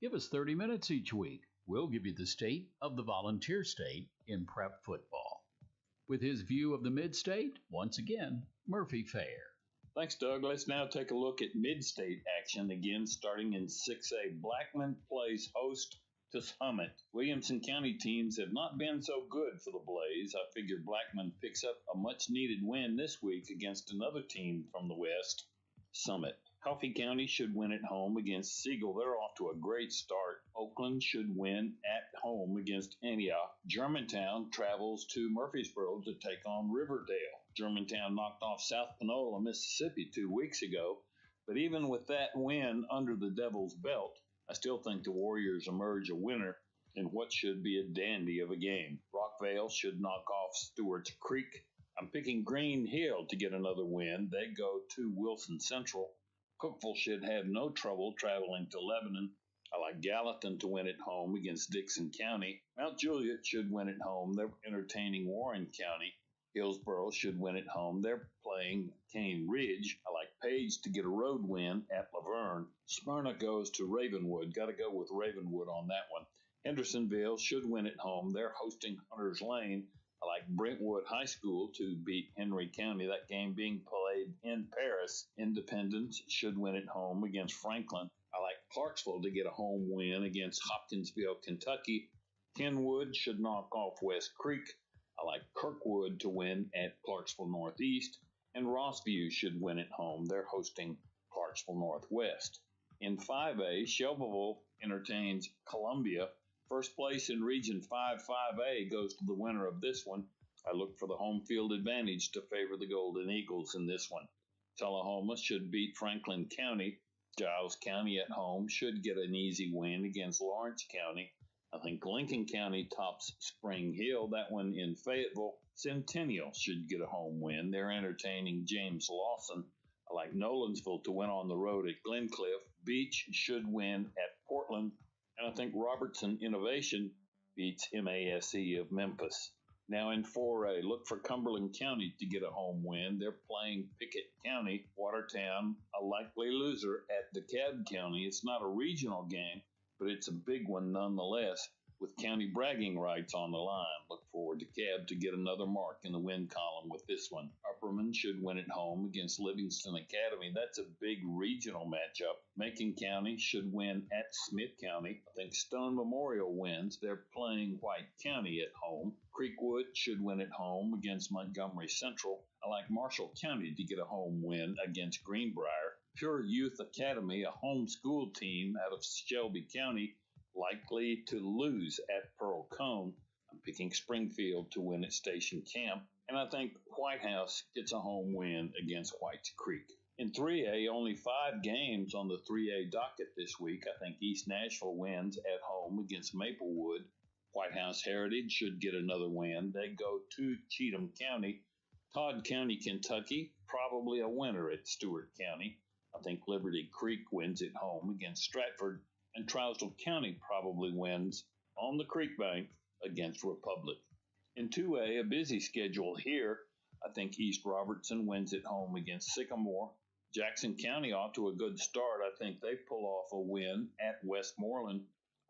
Give us 30 minutes each week. We'll give you the state of the volunteer state in prep football. With his view of the mid-state, once again, Murphy Fair. Thanks, Doug. Let's now take a look at mid-state action, again starting in 6A. Blackman plays host to Summit. Williamson County teams have not been so good for the Blaze. I figure Blackman picks up a much-needed win this week against another team from the West, Summit. Coffee County should win at home against Siegel. They're off to a great start. Oakland should win at home against Antioch. Germantown travels to Murfreesboro to take on Riverdale. Germantown knocked off South Panola, Mississippi 2 weeks ago. But even with that win under the Devil's belt, I still think the Warriors emerge a winner in what should be a dandy of a game. Rockvale should knock off Stewart's Creek. I'm picking Green Hill to get another win. They go to Wilson Central. Cookeville should have no trouble traveling to Lebanon. I like Gallatin to win at home against Dixon County. Mount Juliet should win at home. They're entertaining Warren County. Hillsboro should win at home. They're playing Cane Ridge. I like Page to get a road win at Laverne. Smyrna goes to Ravenwood. Got to go with Ravenwood on that one. Hendersonville should win at home. They're hosting Hunters Lane. I like Brentwood High School to beat Henry County. That game being played in Paris. Independence should win at home against Franklin. I like Clarksville to get a home win against Hopkinsville, Kentucky. Kenwood should knock off West Creek. I like Kirkwood to win at Clarksville Northeast. And Rossview should win at home. They're hosting Clarksville Northwest. In 5A, Shelbyville entertains Columbia. First place in Region 5-5A goes to the winner of this one. I look for the home field advantage to favor the Golden Eagles in this one. Tullahoma should beat Franklin County. Giles County at home should get an easy win against Lawrence County. I think Lincoln County tops Spring Hill. That one in Fayetteville. Centennial should get a home win. They're entertaining James Lawson. I like Nolensville to win on the road at Glencliff. Beach should win at Portland. And I think Robertson Innovation beats MASE of Memphis. Now in 4A, look for Cumberland County to get a home win. They're playing Pickett County. Watertown, a likely loser at DeKalb County. It's not a regional game, but it's a big one nonetheless, with county bragging rights on the line. Look forward to DeKalb to get another mark in the win column with this one. Upperman should win at home against Livingston Academy. That's a big regional matchup. Macon County should win at Smith County. I think Stone Memorial wins. They're playing White County at home. Creekwood should win at home against Montgomery Central. I like Marshall County to get a home win against Greenbrier. Pure Youth Academy, a homeschool team out of Shelby County, likely to lose at Pearl Cone. I'm picking Springfield to win at Station Camp. And I think White House gets a home win against Whites Creek. In 3A, only 5 games on the 3A docket this week. I think East Nashville wins at home against Maplewood. White House Heritage should get another win. They go to Cheatham County. Todd County, Kentucky, probably a winner at Stewart County. I think Liberty Creek wins at home against Stratford. And Trousdale County probably wins on the creek bank against Republic. In 2A, a busy schedule here. I think East Robertson wins at home against Sycamore. Jackson County off to a good start. I think they pull off a win at Westmoreland.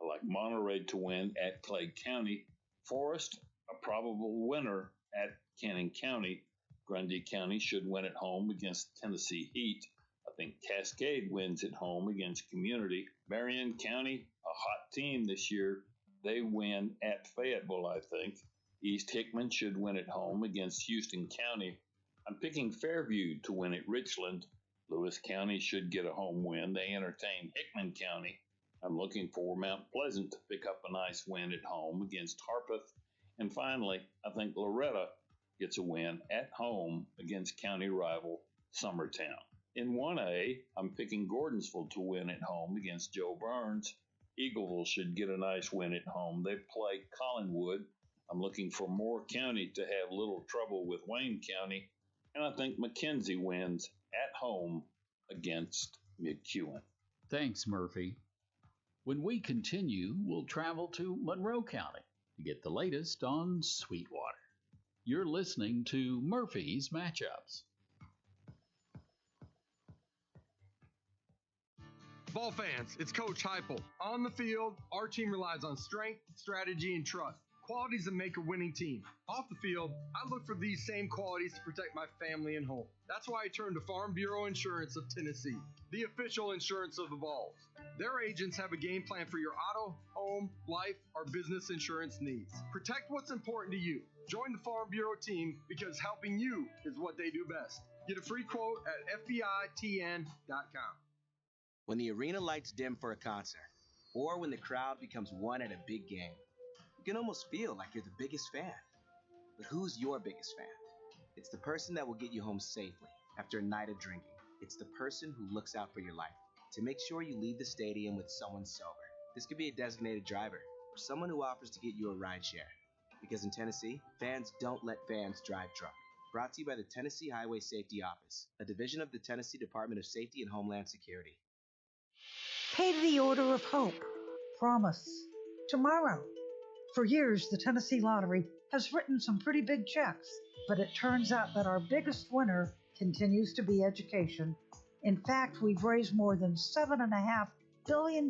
I like Monterey to win at Clay County. Forest, a probable winner at Cannon County. Grundy County should win at home against Tennessee Heat. I think Cascade wins at home against Community. Marion County, a hot team this year. They win at Fayetteville, I think. East Hickman should win at home against Houston County. I'm picking Fairview to win at Richland. Lewis County should get a home win. They entertain Hickman County. I'm looking for Mount Pleasant to pick up a nice win at home against Harpeth. And finally, I think Loretta gets a win at home against county rival Summertown. In 1A, I'm picking Gordonsville to win at home against Joe Burns. Eagleville should get a nice win at home. They play Collinwood. I'm looking for Moore County to have little trouble with Wayne County. And I think McKenzie wins at home against McEwen. Thanks, Murphy. When we continue, we'll travel to Monroe County to get the latest on Sweetwater. You're listening to Murphy's Matchups. Ball fans, it's Coach Heupel. On the field, our team relies on strength, strategy, and trust. Qualities that make a winning team. Off the field, I look for these same qualities to protect my family and home. That's why I turn to Farm Bureau Insurance of Tennessee, the official insurance of the Vols. Their agents have a game plan for your auto, home, life, or business insurance needs. Protect what's important to you. Join the Farm Bureau team because helping you is what they do best. Get a free quote at FBITN.com. When the arena lights dim for a concert, or when the crowd becomes one at a big game, you can almost feel like you're the biggest fan. But who's your biggest fan? It's the person that will get you home safely after a night of drinking. It's the person who looks out for your life to make sure you leave the stadium with someone sober. This could be a designated driver or someone who offers to get you a ride share. Because in Tennessee, fans don't let fans drive drunk. Brought to you by the Tennessee Highway Safety Office, a division of the Tennessee Department of Safety and Homeland Security. Pay the Order of Hope. Promise. Tomorrow. For years, the Tennessee Lottery has written some pretty big checks, but it turns out that our biggest winner continues to be education. In fact, we've raised more than $7.5 billion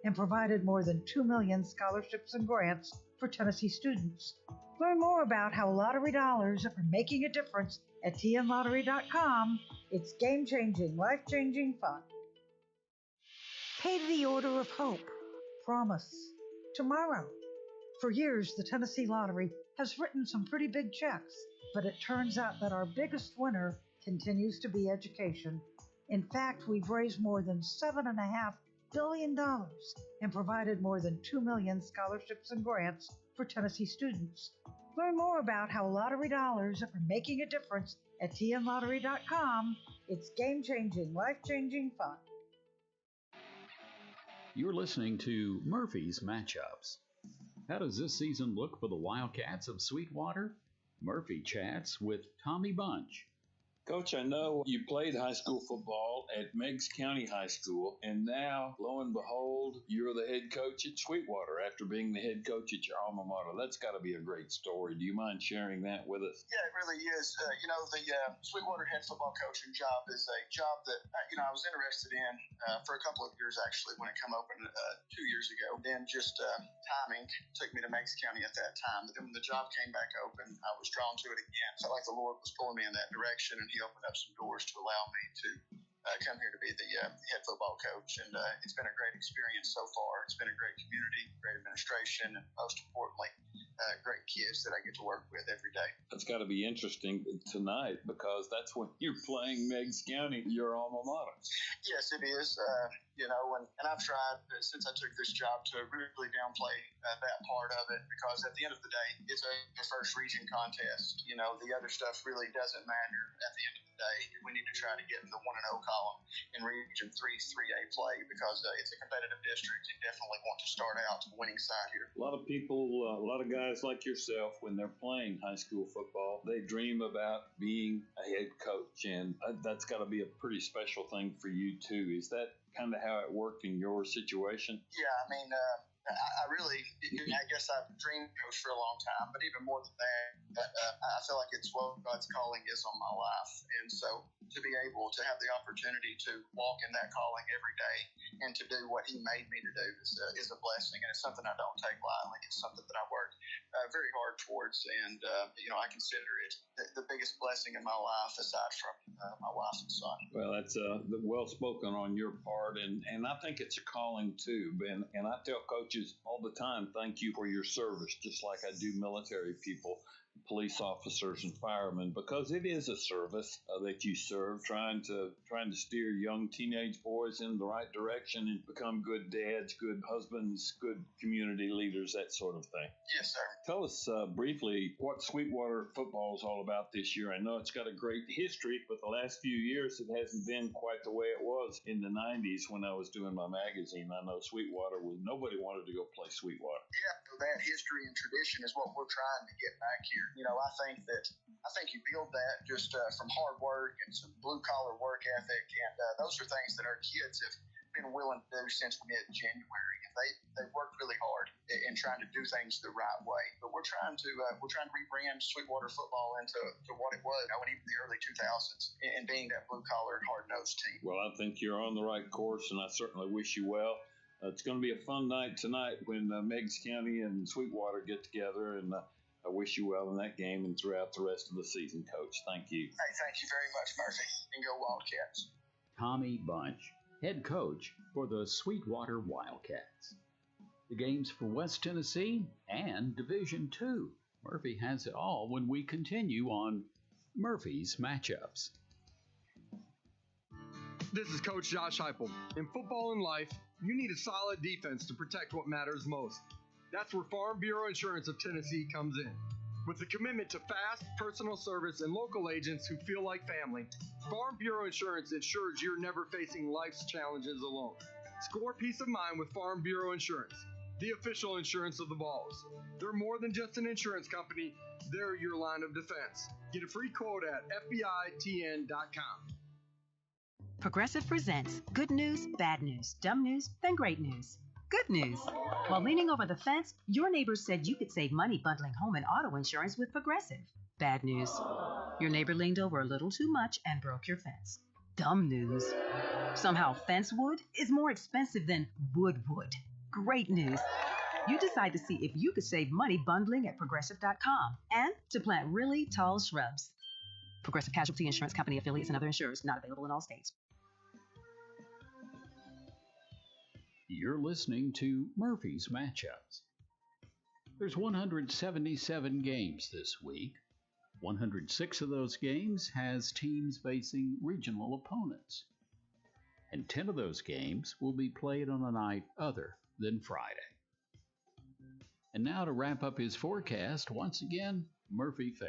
and provided more than 2 million scholarships and grants for Tennessee students. Learn more about how lottery dollars are making a difference at tnlottery.com. It's game-changing, life-changing fun. Pay the Order of Hope. Promise. Tomorrow. For years, the Tennessee Lottery has written some pretty big checks, but it turns out that our biggest winner continues to be education. In fact, we've raised more than $7.5 billion and provided more than 2 million scholarships and grants for Tennessee students. Learn more about how lottery dollars are making a difference at tnlottery.com. It's game-changing, life-changing fun. You're listening to Murphy's Matchups. How does this season look for the Wildcats of Sweetwater? Murphy chats with Tommy Bunch. Coach, I know you played high school football at Meigs County High School, and now, lo and behold, you're the head coach at Sweetwater after being the head coach at your alma mater. That's got to be a great story. Do you mind sharing that with us? Yeah, it really is. The Sweetwater head football coaching job is a job that, I was interested in for a couple of years, actually, when it came open 2 years ago. Then just timing took me to Meigs County at that time. But then when the job came back open, I was drawn to it again. Felt like the Lord was pulling me in that direction, and He opened up some doors to allow me to come here to be the head football coach. And it's been a great experience so far. It's been a great community, great administration, and most importantly, great kids that I get to work with every day. That's got to be interesting tonight because that's when you're playing Meigs County, your alma mater. Yes, it is. And I've tried since I took this job to really downplay that part of it because at the end of the day, it's a first region contest. The other stuff really doesn't matter at the end of the day. We need to try to get in the 1-0 column in Region 3's 3A play because it's a competitive district and definitely want to start out the winning side here. A lot of people, a lot of guys like yourself, when they're playing high school football, they dream about being a head coach, and that's got to be a pretty special thing for you too. Is that kind of how it worked in your situation? Yeah, I guess I've dreamed coach for a long time, but even more than that, I feel like it's what God's calling is on my life. And so to be able to have the opportunity to walk in that calling every day and to do what He made me to do is a blessing. And it's something I don't take lightly. It's something that I work very hard towards. And, I consider it the biggest blessing in my life aside from my wife and son. Well, that's well spoken on your part. And I think it's a calling too. And I tell coaches all the time, thank you for your service, just like I do military people, police officers and firemen, because it is a service that you serve, trying to steer young teenage boys in the right direction and become good dads, good husbands, good community leaders, that sort of thing. Yes, sir. Tell us briefly what Sweetwater football is all about this year. I know it's got a great history, but the last few years it hasn't been quite the way it was in the 90s when I was doing my magazine. I know Sweetwater nobody wanted to go play Sweetwater. Yeah, that history and tradition is what we're trying to get back here. I think you build that just from hard work and some blue collar work ethic, and those are things that our kids have been willing to do since mid-January. And they worked really hard in trying to do things the right way. But we're trying to rebrand Sweetwater football into what it was, in even the early 2000s, and being that blue-collar, hard-nosed team. Well, I think you're on the right course, and I certainly wish you well. It's going to be a fun night tonight when Meigs County and Sweetwater get together, and I wish you well in that game and throughout the rest of the season, Coach. Thank you. Hey, thank you very much, Murphy, and go Wildcats. Tommy Bunch, head coach for the Sweetwater Wildcats. The games for West Tennessee and Division II. Murphy has it all when we continue on Murphy's Matchups. This is Coach Josh Heupel. In football and life, you need a solid defense to protect what matters most. That's where Farm Bureau Insurance of Tennessee comes in. With a commitment to fast, personal service and local agents who feel like family, Farm Bureau Insurance ensures you're never facing life's challenges alone. Score peace of mind with Farm Bureau Insurance, the official insurance of the Vols. They're more than just an insurance company, they're your line of defense. Get a free quote at FBITN.com. Progressive presents good news, bad news, dumb news, then great news. Good news. While leaning over the fence, your neighbors said you could save money bundling home and auto insurance with Progressive. Bad news. Your neighbor leaned over a little too much and broke your fence. Dumb news. Somehow fence wood is more expensive than wood. Great news. You decide to see if you could save money bundling at Progressive.com and to plant really tall shrubs. Progressive Casualty Insurance Company affiliates and other insurers not available in all states. You're listening to Murphy's Matchups. There's 177 games this week. 106 of those games has teams facing regional opponents. And 10 of those games will be played on a night other than Friday. And now to wrap up his forecast, once again, Murphy Fair.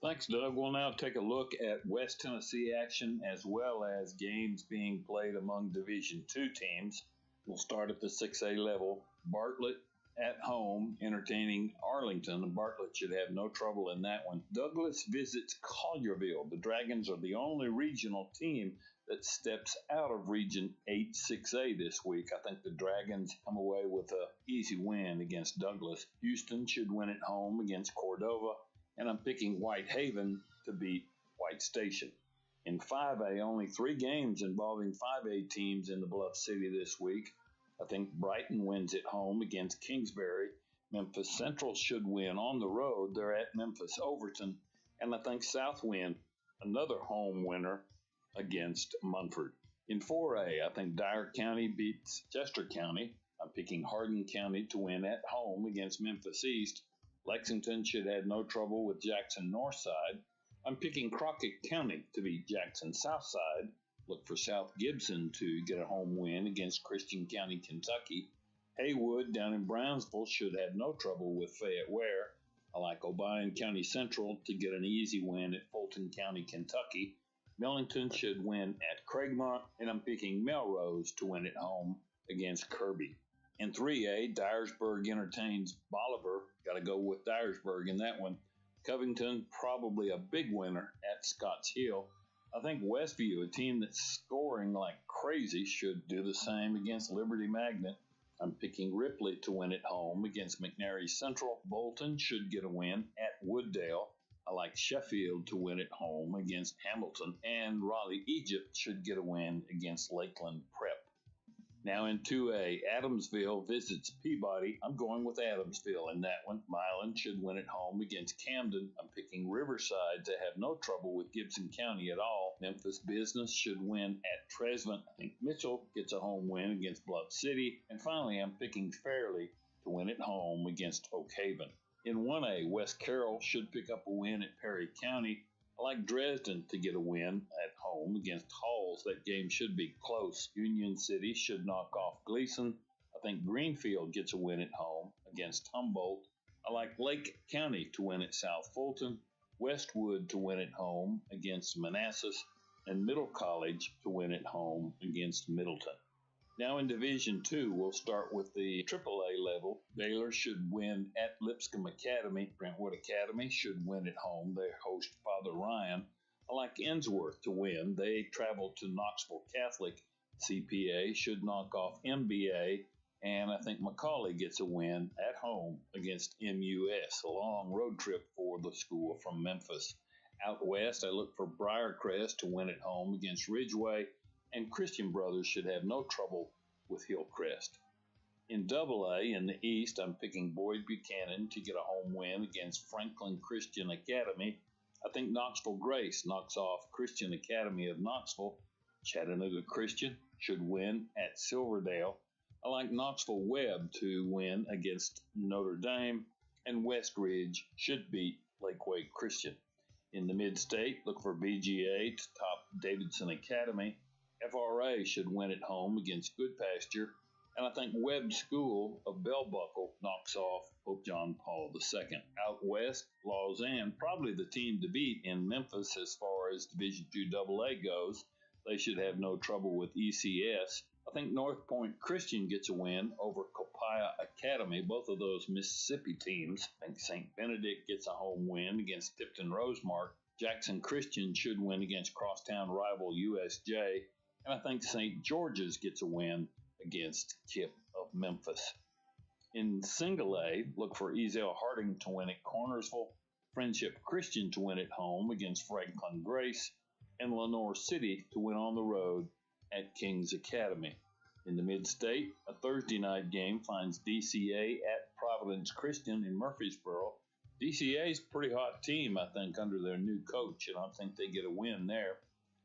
Thanks, Doug. We'll now take a look at West Tennessee action as well as games being played among Division II teams. We'll start at the 6A level. Bartlett at home entertaining Arlington. Bartlett should have no trouble in that one. Douglas visits Collierville. The Dragons are the only regional team that steps out of Region 8 6A this week. I think the Dragons come away with an easy win against Douglas. Houston should win at home against Cordova. And I'm picking Whitehaven to beat White Station. In 5A, only 3 games involving 5A teams in the Bluff City this week. I think Brighton wins at home against Kingsbury. Memphis Central should win on the road. They're at Memphis Overton. And I think Southwind, another home winner, against Munford. In 4A, I think Dyer County beats Chester County. I'm picking Hardin County to win at home against Memphis East. Lexington should have no trouble with Jackson Northside. I'm picking Crockett County to beat Jackson Southside. Look for South Gibson to get a home win against Christian County, Kentucky. Haywood down in Brownsville should have no trouble with Fayette Ware. I like Obion County Central to get an easy win at Fulton County, Kentucky. Millington should win at Craigmont, and I'm picking Melrose to win at home against Kirby. In 3A, Dyersburg entertains Bolivar. Got to go with Dyersburg in that one. Covington, probably a big winner at Scotts Hill. I think Westview, a team that's scoring like crazy, should do the same against Liberty Magnet. I'm picking Ripley to win at home against McNary Central. Bolton should get a win at Wooddale. I like Sheffield to win at home against Hamilton. And Raleigh Egypt should get a win against Lakeland Prep. Now in 2A, Adamsville visits Peabody. I'm going with Adamsville in that one. Milan should win at home against Camden. I'm picking Riverside to have no trouble with Gibson County at all. Memphis Business should win at Tresvant. I think Mitchell gets a home win against Bluff City. And finally, I'm picking Fairleigh to win at home against Oak Haven. In 1A, West Carroll should pick up a win at Perry County. I like Dresden to get a win at home against Halls. That game should be close. Union City should knock off Gleason. I think Greenfield gets a win at home against Humboldt. I like Lake County to win at South Fulton. Westwood to win at home against Manassas. And Middle College to win at home against Middleton. Now in Division II, we'll start with the AAA level. Baylor should win at Lipscomb Academy. Brentwood Academy should win at home. They host Father Ryan. I like Ensworth to win. They travel to Knoxville Catholic. CPA should knock off MBA, and I think McCallie gets a win at home against MUS, a long road trip for the school from Memphis. Out west, I look for Briarcrest to win at home against Ridgeway, and Christian Brothers should have no trouble with Hillcrest. In AA in the East, I'm picking Boyd Buchanan to get a home win against Franklin Christian Academy. I think Knoxville Grace knocks off Christian Academy of Knoxville. Chattanooga Christian should win at Silverdale. I like Knoxville Webb to win against Notre Dame, and West Ridge should beat Lakeway Christian. In the Mid-State, look for BGA to top Davidson Academy. FRA should win at home against Good Pasture, and I think Webb School of Bell Buckle knocks off Pope John Paul II. Out west, Lausanne, probably the team to beat in Memphis as far as Division II AA goes. They should have no trouble with ECS. I think North Point Christian gets a win over Copiah Academy, both of those Mississippi teams. I think St. Benedict gets a home win against Tipton Rosemark. Jackson Christian should win against crosstown rival USJ. And I think St. George's gets a win against Kip of Memphis. In Single A, look for Ezel Harding to win at Cornersville, Friendship Christian to win at home against Franklin Grace, and Lenore City to win on the road at King's Academy. In the Mid-State, a Thursday night game finds DCA at Providence Christian in Murfreesboro. DCA's a pretty hot team, I think, under their new coach, and I think they get a win there.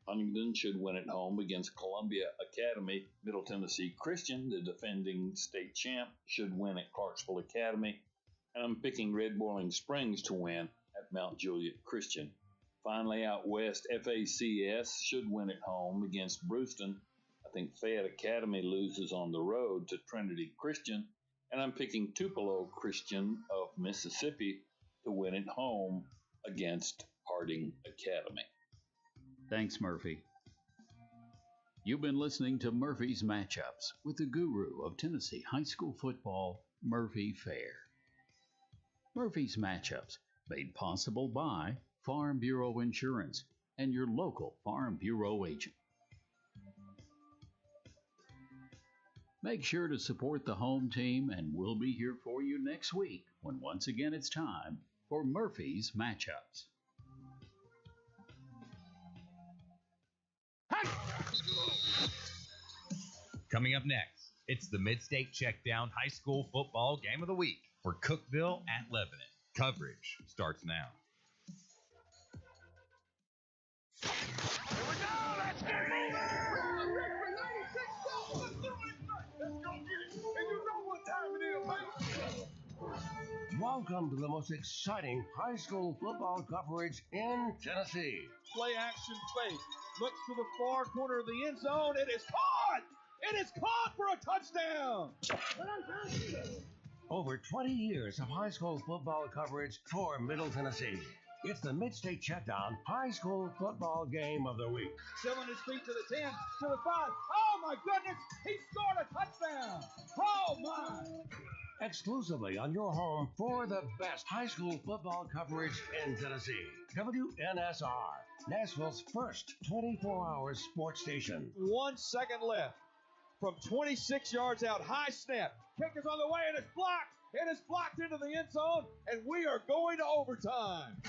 Huntington should win at home against Columbia Academy. Middle Tennessee Christian, the defending state champ, should win at Clarksville Academy. And I'm picking Red Boiling Springs to win at Mount Juliet Christian. Finally, out west, FACS should win at home against Brewston. I think Fayette Academy loses on the road to Trinity Christian. And I'm picking Tupelo Christian of Mississippi to win at home against Harding Academy. Thanks, Murphy. You've been listening to Murphy's Matchups with the guru of Tennessee high school football, Murphy Fair. Murphy's Matchups, made possible by Farm Bureau Insurance and your local Farm Bureau agent. Make sure to support the home team, and we'll be here for you next week when once again it's time for Murphy's Matchups. Coming up next, it's the MidState Checkdown High School Football Game of the Week for Cookeville at Lebanon. Coverage starts now. Here we go! Let's get moving! Let's do it! Let's go get it! And you know what time it is, man! Welcome to the most exciting high school football coverage in Tennessee. Play action fake. Looks to the far corner of the end zone. It is caught! It is caught for a touchdown! Over 20 years of high school football coverage for Middle Tennessee. It's the MidState Checkdown High School Football Game of the Week. Still on his feet to the 10, to the 5. Oh, my goodness! He scored a touchdown! Oh, my! Exclusively on your home for the best high school football coverage in Tennessee. WNSR, Nashville's first 24-hour sports station. 1 second left. From 26 yards out, high snap. Kick is on the way, and it's blocked. It is blocked into the end zone, and we are going to overtime.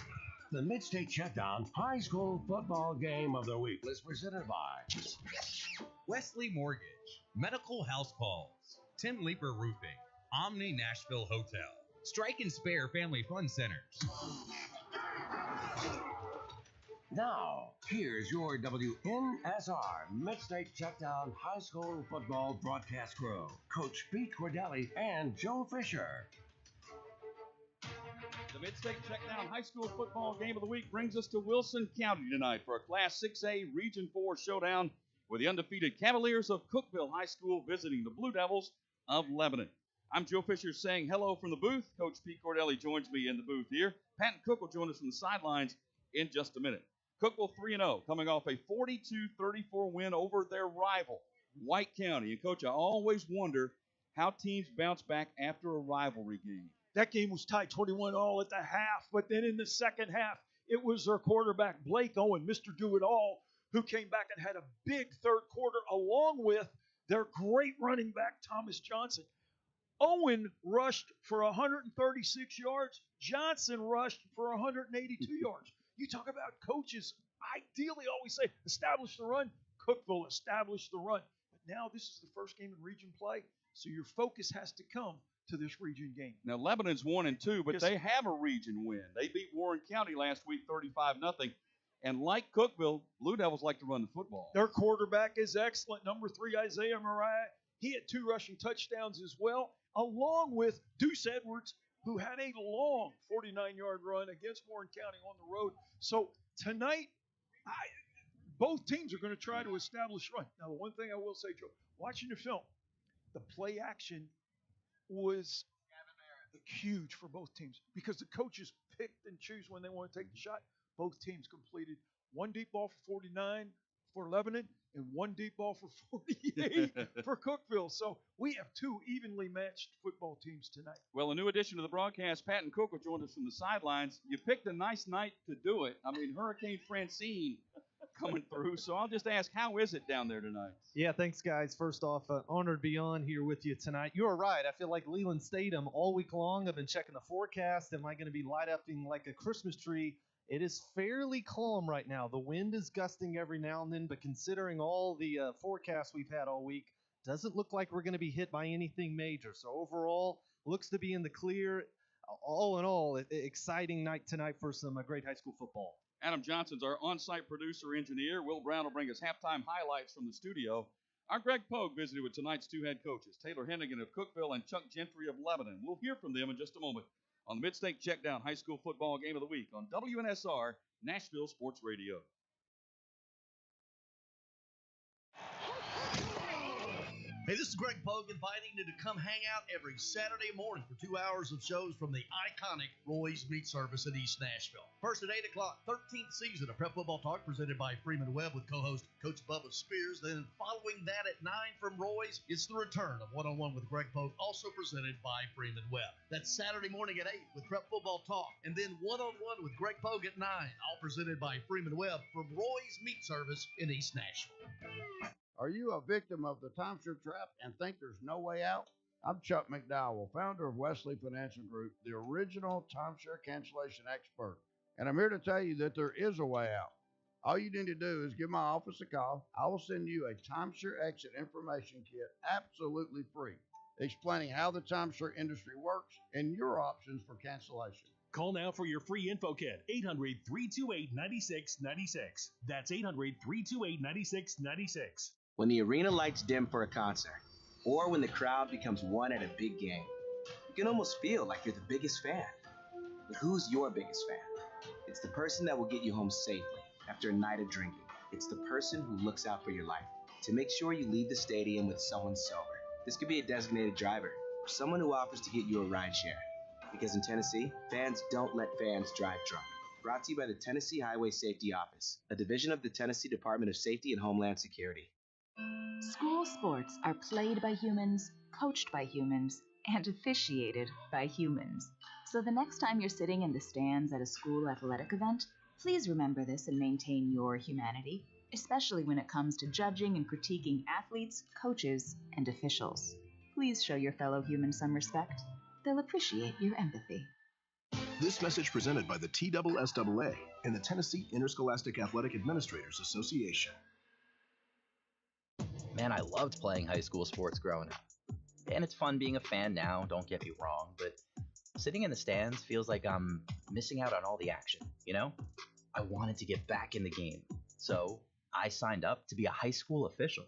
The MidState Checkdown High School Football Game of the Week is presented by Wesley Mortgage, Medical House Calls, Tim Leeper Roofing, Omni Nashville Hotel, Strike and Spare Family Fun Centers. Now, here's your WNSR MidState Checkdown High School Football broadcast crew, Coach Pete Cordelli and Joe Fisher. The MidState Checkdown High School Football Game of the Week brings us to Wilson County tonight for a Class 6A Region 4 showdown with the undefeated Cavaliers of Cookeville High School visiting the Blue Devils of Lebanon. I'm Joe Fisher saying hello from the booth. Coach Pete Cordelli joins me in the booth here. Patton Cook will join us from the sidelines in just a minute. Cookeville 3-0, coming off a 42-34 win over their rival, White County. And, Coach, I always wonder how teams bounce back after a rivalry game. That game was tied 21-all at the half, but then in the second half, it was their quarterback, Blake Owen, Mr. Do-It-All, who came back and had a big third quarter along with their great running back, Thomas Johnson. Owen rushed for 136 yards. Johnson rushed for 182 yards. You talk about coaches ideally always say, establish the run. Cookeville established the run. But now this is the first game in region play, so your focus has to come to this region game. Now, Lebanon's 1-2, but they have a region win. They beat Warren County last week 35-0. And like Cookeville, Blue Devils like to run the football. Their quarterback is excellent. Number 3, Isaiah Mariah. He had 2 rushing touchdowns as well, along with Deuce Edwards, who had a long 49-yard run against Warren County on the road. So tonight, both teams are going to try to establish run. Now, the one thing I will say, Joe, watching the film, the play action was huge for both teams because the coaches picked and choose when they want to take the shot. Both teams completed 1 deep ball for 49 for Lebanon and 1 deep ball for 48 for Cookeville. So we have 2 evenly matched football teams tonight. Well, a new addition to the broadcast, Patton Cook will join us from the sidelines. You picked a nice night to do it. I mean, Hurricane Francine coming through. So I'll just ask, how is it down there tonight? Yeah, thanks, guys. First off, honored to be on here with you tonight. You're right. I feel like Leland Stadium all week long. I've been checking the forecast. Am I going to be light upping like a Christmas tree? It is fairly calm right now. The wind is gusting every now and then, but considering all the forecasts we've had all week, doesn't look like we're going to be hit by anything major. So overall, looks to be in the clear. All in all, exciting night tonight for some great high school football. Adam Johnson's our on-site producer engineer. Will Brown will bring us halftime highlights from the studio. Our Greg Pogue visited with tonight's 2 head coaches, Taylor Hennigan of Cookeville and Chuck Gentry of Lebanon. We'll hear from them in just a moment on the MidState Checkdown High School Football Game of the Week on WNSR, Nashville Sports Radio. Hey, this is Greg Pogue inviting you to come hang out every Saturday morning for 2 hours of shows from the iconic Roy's Meat Service in East Nashville. First at 8 o'clock, 13th season of Prep Football Talk presented by Freeman Webb with co-host Coach Bubba Spears. Then following that at 9 from Roy's, it's the return of One-on-One with Greg Pogue, also presented by Freeman Webb. That's Saturday morning at 8 with Prep Football Talk. And then One-on-One with Greg Pogue at 9, all presented by Freeman Webb from Roy's Meat Service in East Nashville. Are you a victim of the timeshare trap and think there's no way out? I'm Chuck McDowell, founder of Wesley Financial Group, the original timeshare cancellation expert. And I'm here to tell you that there is a way out. All you need to do is give my office a call. I will send you a timeshare exit information kit absolutely free, explaining how the timeshare industry works and your options for cancellation. Call now for your free info kit, 800-328-9696. That's 800-328-9696. When the arena lights dim for a concert, or when the crowd becomes one at a big game, you can almost feel like you're the biggest fan. But who's your biggest fan? It's the person that will get you home safely after a night of drinking. It's the person who looks out for your life to make sure you leave the stadium with someone sober. This could be a designated driver or someone who offers to get you a ride share. Because in Tennessee, fans don't let fans drive drunk. Brought to you by the Tennessee Highway Safety Office, a division of the Tennessee Department of Safety and Homeland Security. School sports are played by humans, coached by humans, and officiated by humans. So the next time you're sitting in the stands at a school athletic event, please remember this and maintain your humanity, especially when it comes to judging and critiquing athletes, coaches, and officials. Please show your fellow humans some respect. They'll appreciate your empathy. This message presented by the TSSAA and the Tennessee Interscholastic Athletic Administrators Association. Man, I loved playing high school sports growing up. And it's fun being a fan now, don't get me wrong, but sitting in the stands feels like I'm missing out on all the action, you know? I wanted to get back in the game, so I signed up to be a high school official.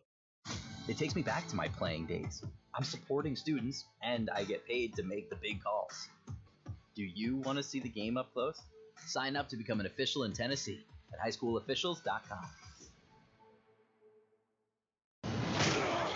It takes me back to my playing days. I'm supporting students, and I get paid to make the big calls. Do you want to see the game up close? Sign up to become an official in Tennessee at highschoolofficials.com.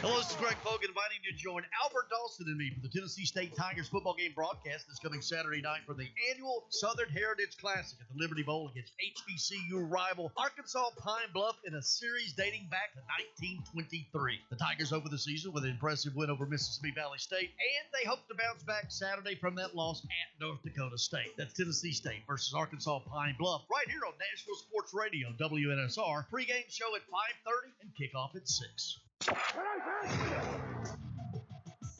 Hello, this is Greg Pogue inviting you to join Albert Dawson and me for the Tennessee State Tigers football game broadcast this coming Saturday night for the annual Southern Heritage Classic at the Liberty Bowl against HBCU rival Arkansas Pine Bluff in a series dating back to 1923. The Tigers open the season with an impressive win over Mississippi Valley State, and they hope to bounce back Saturday from that loss at North Dakota State. That's Tennessee State versus Arkansas Pine Bluff right here on Nashville Sports Radio, WNSR. Pre-game show at 5:30 and kickoff at 6.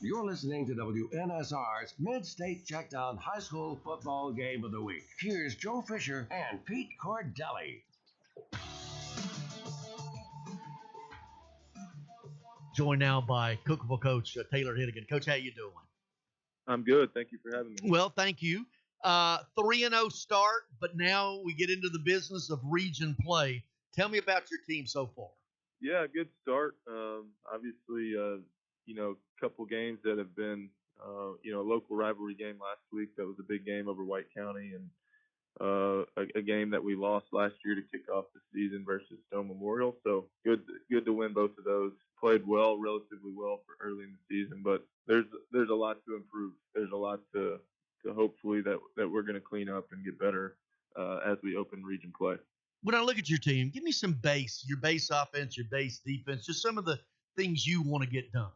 You're listening to WNSR's MidState Checkdown High School Football Game of the Week. Here's Joe Fisher and Pete Cordelli. Joined now by Cookeville coach Taylor Hennigan. Coach, how you doing? I'm good. Thank you for having me. Well, thank you. 3-0 start, but now we get into the business of region play. Tell me about your team so far. Yeah, good start. Obviously, a couple games that have been, a local rivalry game last week. That was a big game over White County, and a game that we lost last year to kick off the season versus Stone Memorial. So good to win both of those. Played well, relatively well for early in the season, but there's a lot to improve. There's a lot to hopefully that we're going to clean up and get better as we open region play. When I look at your team, give me some your base offense, your base defense, just some of the things you want to get done.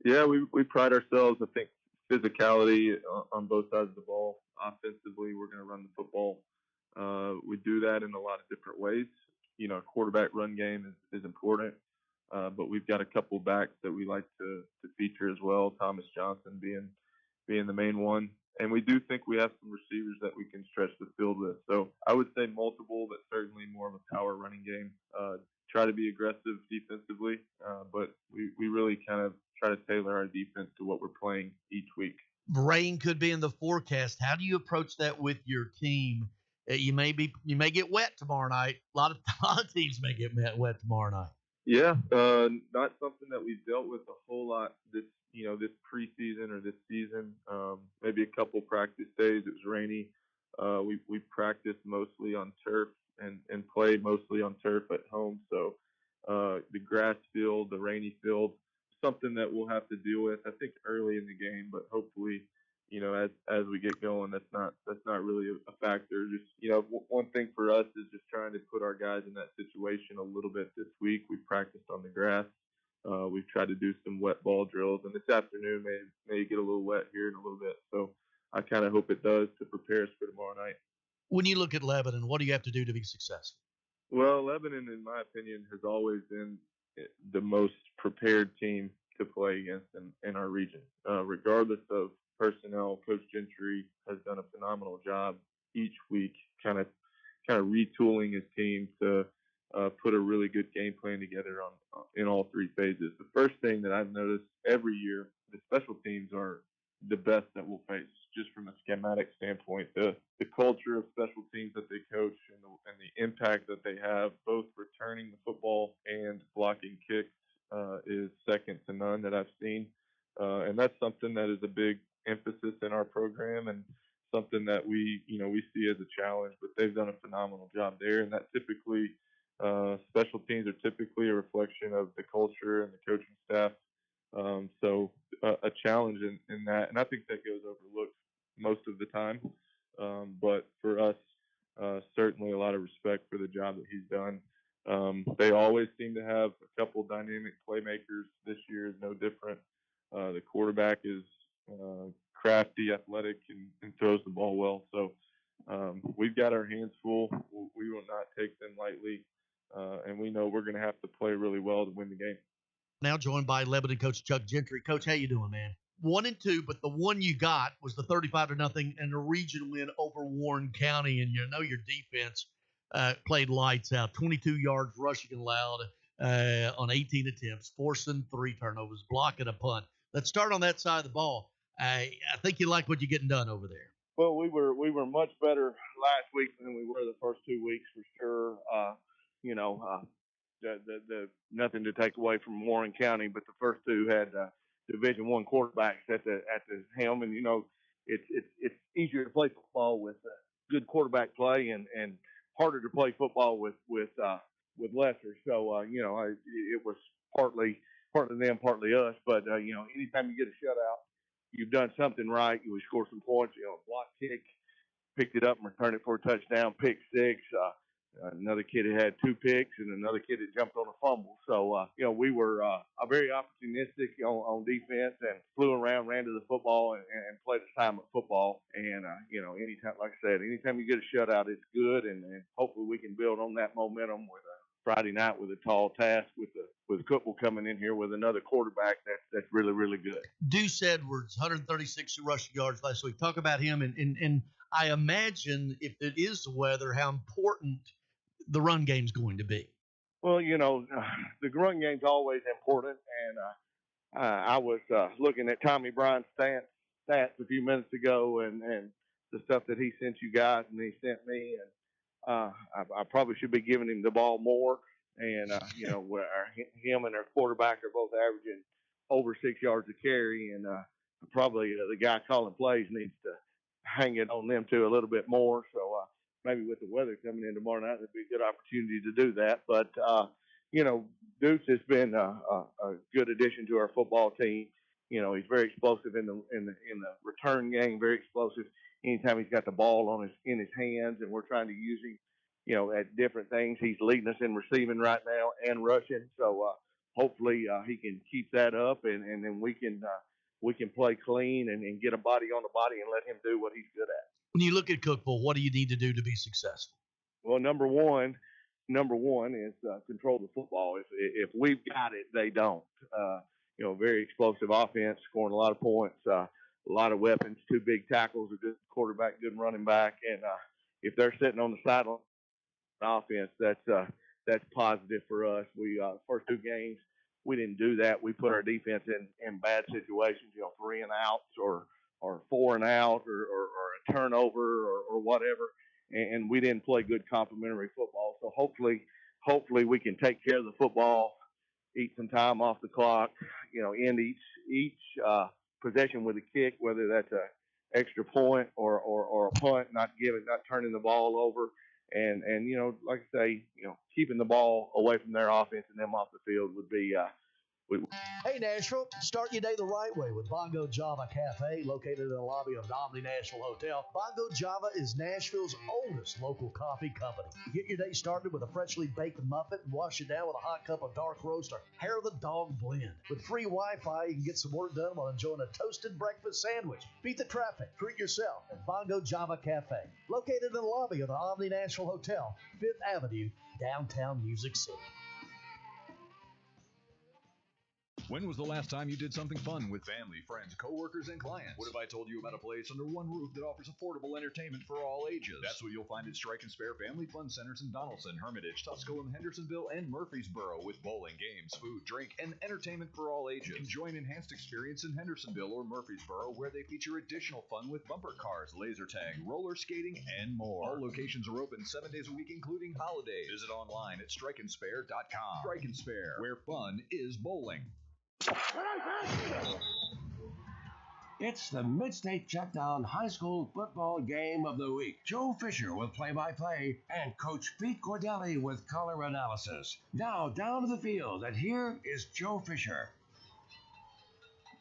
Yeah, we pride ourselves, I think, physicality on both sides of the ball. Offensively, we're going to run the football. We do that in a lot of different ways. A quarterback run game is important, but we've got a couple backs that we like to feature as well, Thomas Johnson being the main one. And we do think we have some receivers that we can stretch the field with. So I would say multiple, but certainly more of a power running game. Try to be aggressive defensively, but we really kind of try to tailor our defense to what we're playing each week. Rain could be in the forecast. How do you approach that with your team? You may get wet tomorrow night. A lot of teams may get wet tomorrow night. Yeah, not something that we've dealt with a whole lot this preseason or this season. Maybe a couple practice days. It was rainy. We practiced mostly on turf and played mostly on turf at home. So the grass field, the rainy field, something that we'll have to deal with, I think, early in the game. But hopefully, as we get going, that's not really a factor. Just one thing for us is just trying to put our guys in that situation a little bit this week. We practiced on the grass. We've tried to do some wet ball drills, and this afternoon may get a little wet here in a little bit. So I kind of hope it does to prepare us for tomorrow night. When you look at Lebanon, what do you have to do to be successful? Well, Lebanon, in my opinion, has always been the most prepared team to play against in our region. Regardless of personnel, Coach Gentry has done a phenomenal job each week, kind of retooling his team to put a really good game plan together in all three phases. The first thing that I've noticed every year, the special teams are the best that we'll face, just from a schematic standpoint. The culture of special teams that they coach and the impact that they have, both returning the football and blocking kicks, is second to none that I've seen. And that's something that is a big emphasis in our program and something that we see as a challenge. But they've done a phenomenal job there, and that typically special teams are typically a reflection of the culture and the coaching staff. So a challenge in that, and I think that goes overlooked most of the time. But for us, certainly a lot of respect for the job that he's done. They always seem to have a couple dynamic playmakers. This year is no different. The quarterback is crafty, athletic, and throws the ball well. So we've got our hands full. We will not take them lightly. And we know we're going to have to play really well to win the game. Now joined by Lebanon coach Chuck Gentry. Coach, how you doing, man? 1-2, but the one you got was the 35-0 and the region win over Warren County. And your defense played lights out. 22 yards rushing allowed on 18 attempts, forcing 3 turnovers, blocking a punt. Let's start on that side of the ball. I think you like what you're getting done over there. Well, we were much better last week than we were the first 2 weeks for sure. The nothing to take away from Warren County, but the first two had Division I quarterbacks at the helm, and it's easier to play football with good quarterback play and harder to play football with lesser. So it was partly partly them, partly us. But anytime you get a shutout, you've done something right. You score some points. Block kick, picked it up and returned it for a touchdown, pick six. Another kid had 2 picks, and another kid had jumped on a fumble. So, we were very opportunistic on defense and flew around, ran to the football, and played assignment football. And, anytime, like I said, anytime you get a shutout, it's good. And hopefully we can build on that momentum with Friday night with a tall task with Cookeville coming in here with another quarterback that's really, really good. Deuce Edwards, 136 rushing yards last week. Talk about him, and I imagine if it is the weather, how important the run game's going to be. Well, the run game's always important, and I was looking at Tommy Bryan's stats a few minutes ago, and the stuff that he sent you guys and he sent me, and I probably should be giving him the ball more. And where him and our quarterback are both averaging over 6 yards a carry, and probably the guy calling plays needs to hang it on them too a little bit more. So maybe with the weather coming in tomorrow night, it'd be a good opportunity to do that. But Deuce has been a good addition to our football team. He's very explosive in the return game, very explosive anytime he's got the ball in his hands, and we're trying to use him at different things. He's leading us in receiving right now and rushing. So hopefully he can keep that up, and then we can play clean and get a body on the body and let him do what he's good at. When you look at Cookeville, what do you need to do to be successful? Well, number one is control the football. If we've got it, they don't. Very explosive offense, scoring a lot of points, a lot of weapons, 2 big tackles, a good quarterback, good running back, and if they're sitting on the sideline offense, that's positive for us. We first 2 games we didn't do that. We put our defense in bad situations, 3 and outs or 4 and out or a turnover or whatever, and we didn't play good complementary football. So hopefully we can take care of the football, eat some time off the clock, end each possession with a kick, whether that's a extra point or a punt, not turning the ball over. And like I say, keeping the ball away from their offense and them off the field would be Hey, Nashville, start your day the right way with Bongo Java Cafe, located in the lobby of the Omni Nashville Hotel. Bongo Java is Nashville's oldest local coffee company. Get your day started with a freshly baked muffin and wash it down with a hot cup of dark roast or hair of the dog blend. With free Wi-Fi, you can get some work done while enjoying a toasted breakfast sandwich. Beat the traffic, treat yourself at Bongo Java Cafe, located in the lobby of the Omni Nashville Hotel, 5th Avenue, downtown Music City. When was the last time you did something fun with family, friends, coworkers, and clients? What if I told you about a place under one roof that offers affordable entertainment for all ages? That's what you'll find at Strike and Spare Family Fun Centers in Donaldson, Hermitage, Tusculum, Hendersonville, and Murfreesboro, with bowling, games, food, drink, and entertainment for all ages. Enjoy an enhanced experience in Hendersonville or Murfreesboro, where they feature additional fun with bumper cars, laser tag, roller skating, and more. All locations are open 7 days a week, including holidays. Visit online at strikeandspare.com. Strike and Spare, where fun is bowling. It's the MidState Checkdown High School Football Game of the Week. Joe Fisher with play-by-play and Coach Pete Cordelli with color analysis. Now down to the field, and here is Joe Fisher.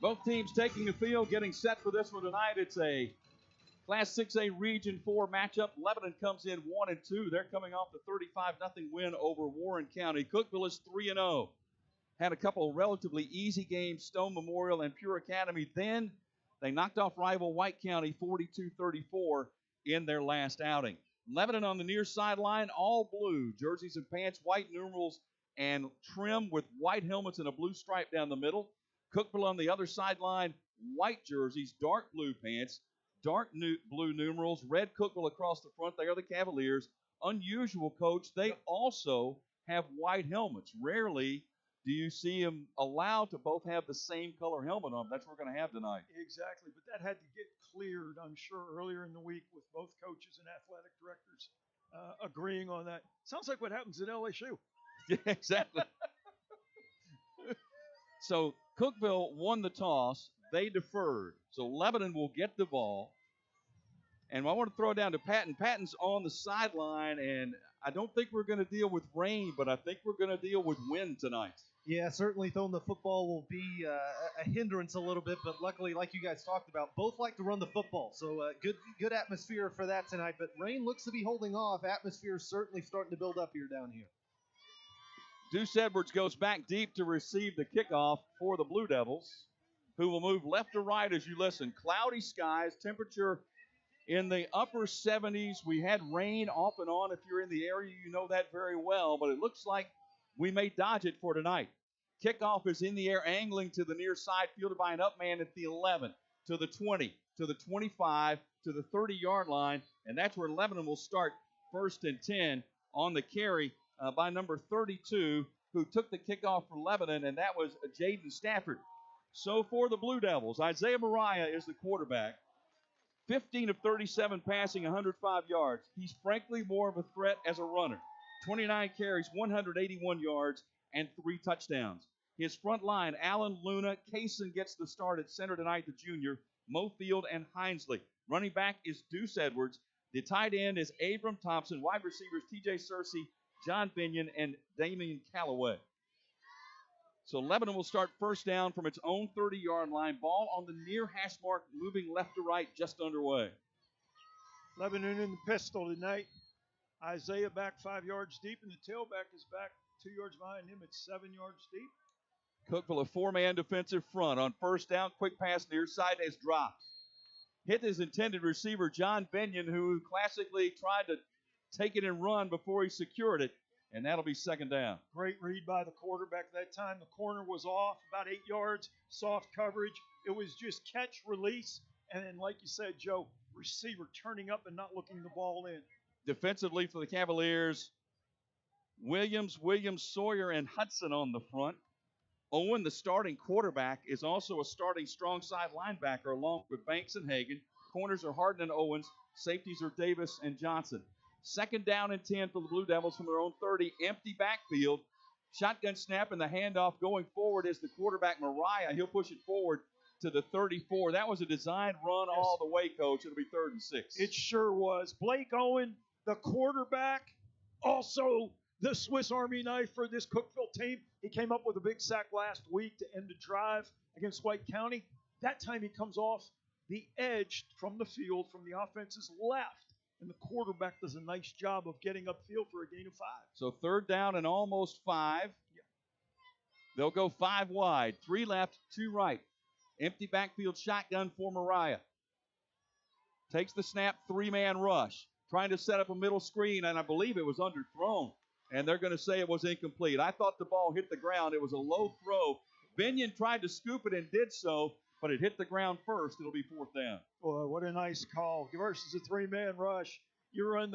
Both teams taking the field, getting set for this one tonight. It's a Class 6A Region 4 matchup. Lebanon comes in 1-2. They're coming off the 35-0 win over Warren County. Cookeville is 3-0. Had a couple of relatively easy games, Stone Memorial and Pure Academy. Then they knocked off rival White County 42-34 in their last outing. Lebanon on the near sideline, all blue, jerseys and pants, white numerals, and trim with white helmets and a blue stripe down the middle. Cookeville on the other sideline, white jerseys, dark blue pants, dark blue numerals, red Cookeville across the front. They are the Cavaliers. Unusual, Coach. They also have white helmets. Rarely do you see them allowed to both have the same color helmet on? That's what we're going to have tonight. Exactly, but that had to get cleared, I'm sure, earlier in the week with both coaches and athletic directors agreeing on that. Sounds like what happens at LSU. Yeah, exactly. So Cookeville won the toss. They deferred. So Lebanon will get the ball. And I want to throw it down to Patton. Patton's on the sideline, and I don't think we're going to deal with rain, but I think we're going to deal with wind tonight. Yeah, certainly throwing the football will be a hindrance a little bit, but luckily, like you guys talked about, both like to run the football. So good atmosphere for that tonight. But rain looks to be holding off. Atmosphere is certainly starting to build up here down here. Deuce Edwards goes back deep to receive the kickoff for the Blue Devils, who will move left to right as you listen. Cloudy skies, temperature in the upper 70s. We had rain off and on. If you're in the area, you know that very well, but it looks like we may dodge it for tonight. Kickoff is in the air, angling to the near side, fielded by an up man at the 11, to the 20, to the 25, to the 30-yard line, and that's where Lebanon will start 1st and 10 on the carry by number 32, who took the kickoff for Lebanon, and that was Jaden Stafford. So for the Blue Devils, Isaiah Mariah is the quarterback. 15 of 37 passing, 105 yards. He's frankly more of a threat as a runner. 29 carries, 181 yards, and 3 touchdowns. His front line, Allen, Luna, Kaysen gets the start at center tonight, the junior, Mofield, and Hinesley. Running back is Deuce Edwards. The tight end is Abram Thompson. Wide receivers, T.J. Searcy, John Binion, and Damian Callaway. So Lebanon will start first down from its own 30-yard line. Ball on the near hash mark, moving left to right, just underway. Lebanon in the pistol tonight. Isaiah back 5 yards deep, and the tailback is back 2 yards behind him at 7 yards deep. Cookeville, a 4-man defensive front. On first down, quick pass near side as dropped. Hit his intended receiver, John Binion, who classically tried to take it and run before he secured it, and that'll be second down. Great read by the quarterback that time. The corner was off about 8 yards, soft coverage. It was just catch, release, and then, like you said, Joe, receiver turning up and not looking the ball in. Defensively for the Cavaliers, Williams, Sawyer, and Hudson on the front. Owen, the starting quarterback, is also a starting strong side linebacker along with Banks and Hagan. Corners are Harden and Owens. Safeties are Davis and Johnson. Second down and 10 for the Blue Devils from their own 30. Empty backfield. Shotgun snap and the handoff going forward is the quarterback, Mariah. He'll push it forward to the 34. That was a design run all the way, Coach. It'll be 3rd and 6. It sure was. Blake Owen, the quarterback, also the Swiss Army knife for this Cookeville team. He came up with a big sack last week to end a drive against White County. That time he comes off the edge from the field, from the offense's left, and the quarterback does a nice job of getting upfield for a gain of 5. So 3rd down and almost 5. They'll go 5 wide, 3 left, 2 right. Empty backfield shotgun for Mariah. Takes the snap, 3-man rush. Trying to set up a middle screen, and I believe it was underthrown. And they're going to say it was incomplete. I thought the ball hit the ground. It was a low throw. Binion tried to scoop it and did so, but it hit the ground first. It'll be 4th down. Boy, what a nice call. Versus a 3-man rush. You run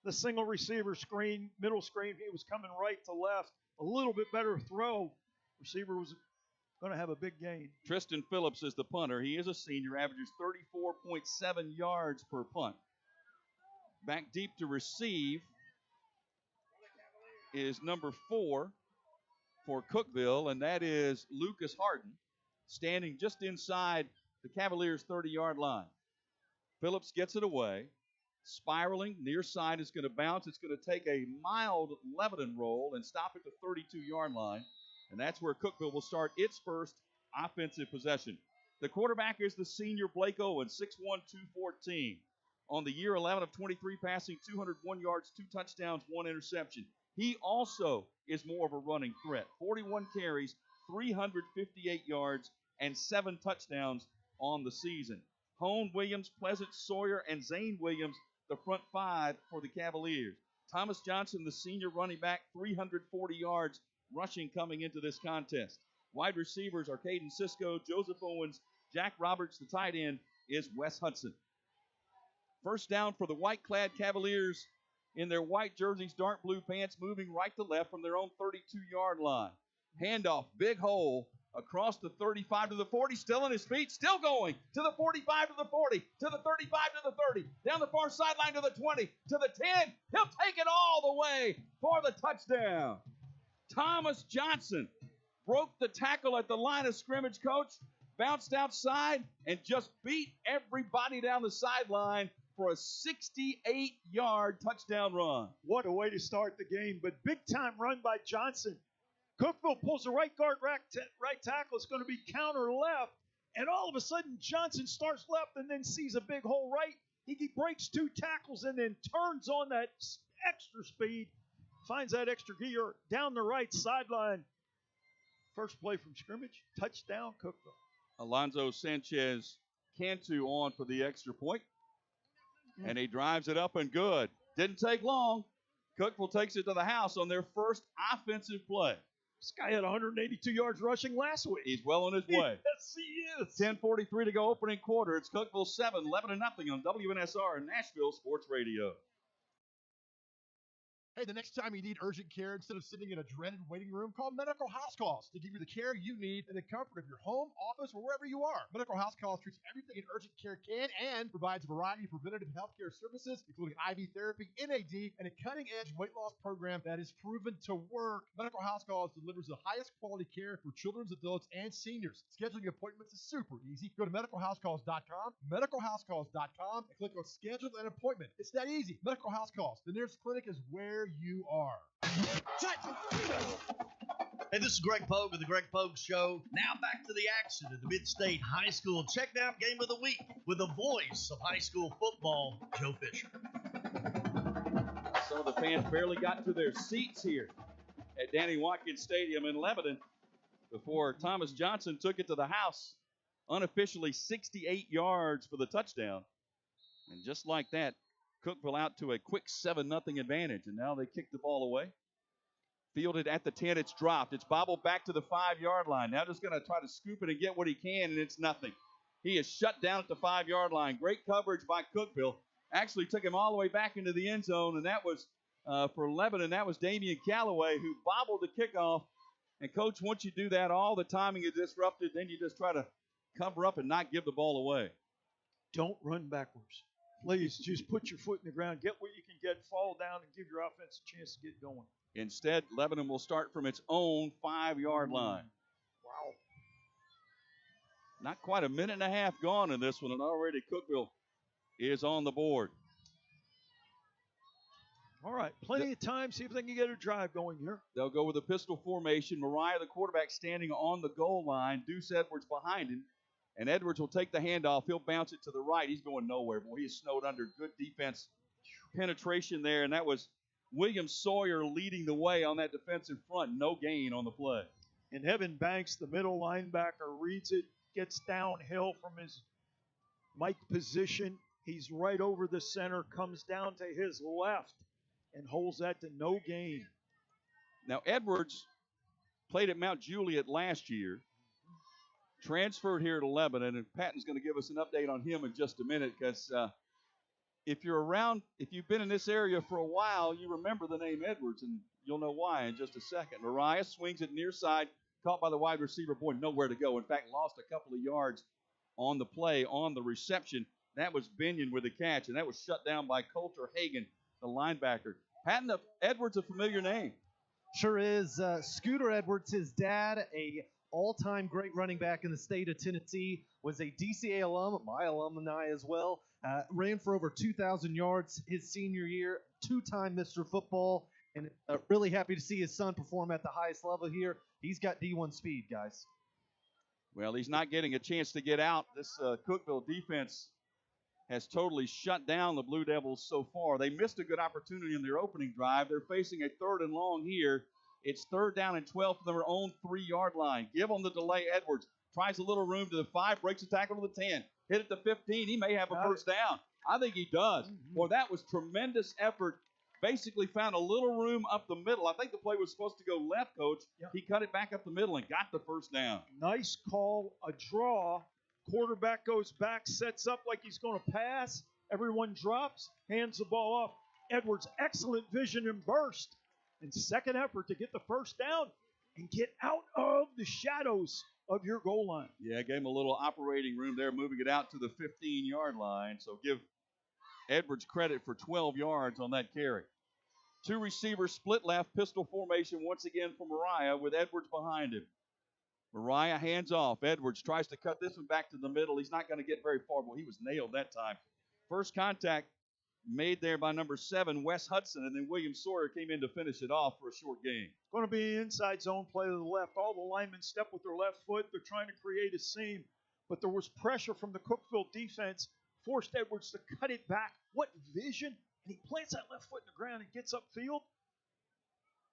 the single receiver screen, middle screen. He was coming right to left. A little bit better throw. Receiver was going to have a big gain. Tristan Phillips is the punter. He is a senior, averages 34.7 yards per punt. Back deep to receive is number 4 for Cookeville, and that is Lucas Harden, standing just inside the Cavaliers' 30-yard line. Phillips gets it away. Spiraling, near side is going to bounce. It's going to take a mild Lebanon roll and stop at the 32-yard line, and that's where Cookeville will start its first offensive possession. The quarterback is the senior Blake Owen, 6'1", 214. On the year, 11 of 23 passing, 201 yards, 2 touchdowns, 1 interception. He also is more of a running threat. 41 carries, 358 yards, and 7 touchdowns on the season. Hone, Williams, Pleasant, Sawyer, and Zane Williams, the front 5 for the Cavaliers. Thomas Johnson, the senior running back, 340 yards rushing coming into this contest. Wide receivers are Caden Cisco, Joseph Owens, Jack Roberts. The tight end is Wes Hudson. First down for the white-clad Cavaliers in their white jerseys, dark blue pants, moving right to left from their own 32-yard line. Handoff, big hole across the 35 to the 40, still on his feet, still going to the 45 to the 40, to the 35 to the 30, down the far sideline to the 20, to the 10. He'll take it all the way for the touchdown. Thomas Johnson broke the tackle at the line of scrimmage, Coach, bounced outside, and just beat everybody down the sideline for a 68-yard touchdown run. What a way to start the game, but big-time run by Johnson. Cookeville pulls the right guard, right tackle. It's going to be counter left. And all of a sudden, Johnson starts left and then sees a big hole right. He breaks 2 tackles and then turns on that extra speed, finds that extra gear down the right sideline. First play from scrimmage, touchdown, Cookeville. Alonzo Sanchez Cantu on for the extra point. And he drives it up and good. Didn't take long. Cookeville takes it to the house on their first offensive play. This guy had 182 yards rushing last week. He's well on his way. Yes, he is. 10:43 to go, opening quarter. It's Cookeville 7, 11-0 on WNSR and Nashville Sports Radio. Hey, the next time you need urgent care, instead of sitting in a dreaded waiting room, call Medical House Calls to give you the care you need in the comfort of your home, office, or wherever you are. Medical House Calls treats everything an urgent care can and provides a variety of preventative healthcare services, including IV therapy, NAD, and a cutting-edge weight loss program that is proven to work. Medical House Calls delivers the highest quality care for children, adults, and seniors. Scheduling appointments is super easy. Go to medicalhousecalls.com, medicalhousecalls.com, and click on Schedule an Appointment. It's that easy. Medical House Calls. The nearest clinic is where you are. Hey, this is Greg Pogue of the Greg Pogue Show. Now back to the action in the MidState High School Checkdown Game of the Week with the voice of high school football, Joe Fisher. Some of the fans barely got to their seats here at Danny Watkins Stadium in Lebanon before Thomas Johnson took it to the house. Unofficially 68 yards for the touchdown. And just like that, Cookeville out to a quick 7-0 advantage, and now they kick the ball away. Fielded at the 10, it's dropped. It's bobbled back to the 5-yard line. Now just going to try to scoop it and get what he can, and it's nothing. He is shut down at the 5-yard line. Great coverage by Cookeville. Actually took him all the way back into the end zone, and that was for Lebanon. That was Damian Calloway who bobbled the kickoff. And, Coach, once you do that, all the timing is disrupted. Then you just try to cover up and not give the ball away. Don't run backwards. Please just put your foot in the ground, get what you can get, fall down, and give your offense a chance to get going. Instead, Lebanon will start from its own 5-yard line. Wow. Not quite a minute and a half gone in this one, and already Cookeville is on the board. All right, plenty of time. See if they can get a drive going here. They'll go with a pistol formation. Mariah, the quarterback, standing on the goal line. Deuce Edwards behind him. And Edwards will take the handoff. He'll bounce it to the right. He's going nowhere. Boy, he's snowed under. Good defense penetration there. And that was William Sawyer leading the way on that defensive front. No gain on the play. And Evan Banks, the middle linebacker, reads it, gets downhill from his mic position. He's right over the center, comes down to his left, and holds that to no gain. Now, Edwards played at Mount Juliet last year. Transferred here to Lebanon, and Patton's going to give us an update on him in just a minute because if you've been in this area for a while, you remember the name Edwards, and you'll know why in just a second. Mariah swings it near side, caught by the wide receiver. Boy, nowhere to go. In fact, lost a couple of yards on the play, on the reception. That was Binion with the catch, and that was shut down by Coulter Hagan, the linebacker. Patton, Edwards, a familiar name. Sure is. Scooter Edwards, his dad, a all-time great running back in the state of Tennessee, was a DCA alum, my alumni as well, ran for over 2,000 yards his senior year, two-time Mr. Football, and really happy to see his son perform at the highest level here. He's got D1 speed, guys. Well, he's not getting a chance to get out. This Cookeville defense has totally shut down the Blue Devils so far. They missed a good opportunity in their opening drive. They're facing a 3rd and long here. It's 3rd down and 12 from their own 3-yard line. Give them the delay. Edwards tries a little room to the 5, breaks the tackle to the 10. Hit it to 15. He may have a first down. I think he does. Boy, that was tremendous effort. Basically found a little room up the middle. I think the play was supposed to go left, Coach. Yep. He cut it back up the middle and got the first down. Nice call, a draw. Quarterback goes back, sets up like he's going to pass. Everyone drops, hands the ball off. Edwards, excellent vision and burst. And second effort to get the first down and get out of the shadows of your goal line. Yeah, gave him a little operating room there, moving it out to the 15-yard line. So give Edwards credit for 12 yards on that carry. 2 receivers split left, pistol formation once again for Mariah with Edwards behind him. Mariah hands off. Edwards tries to cut this one back to the middle. He's not going to get very far. Well, he was nailed that time. First contact made there by number 7, Wes Hudson, and then William Sawyer came in to finish it off for a short gain. Going to be an inside zone play to the left. All the linemen step with their left foot. They're trying to create a seam, but there was pressure from the Cookeville defense, forced Edwards to cut it back. What vision! And he plants that left foot in the ground and gets upfield.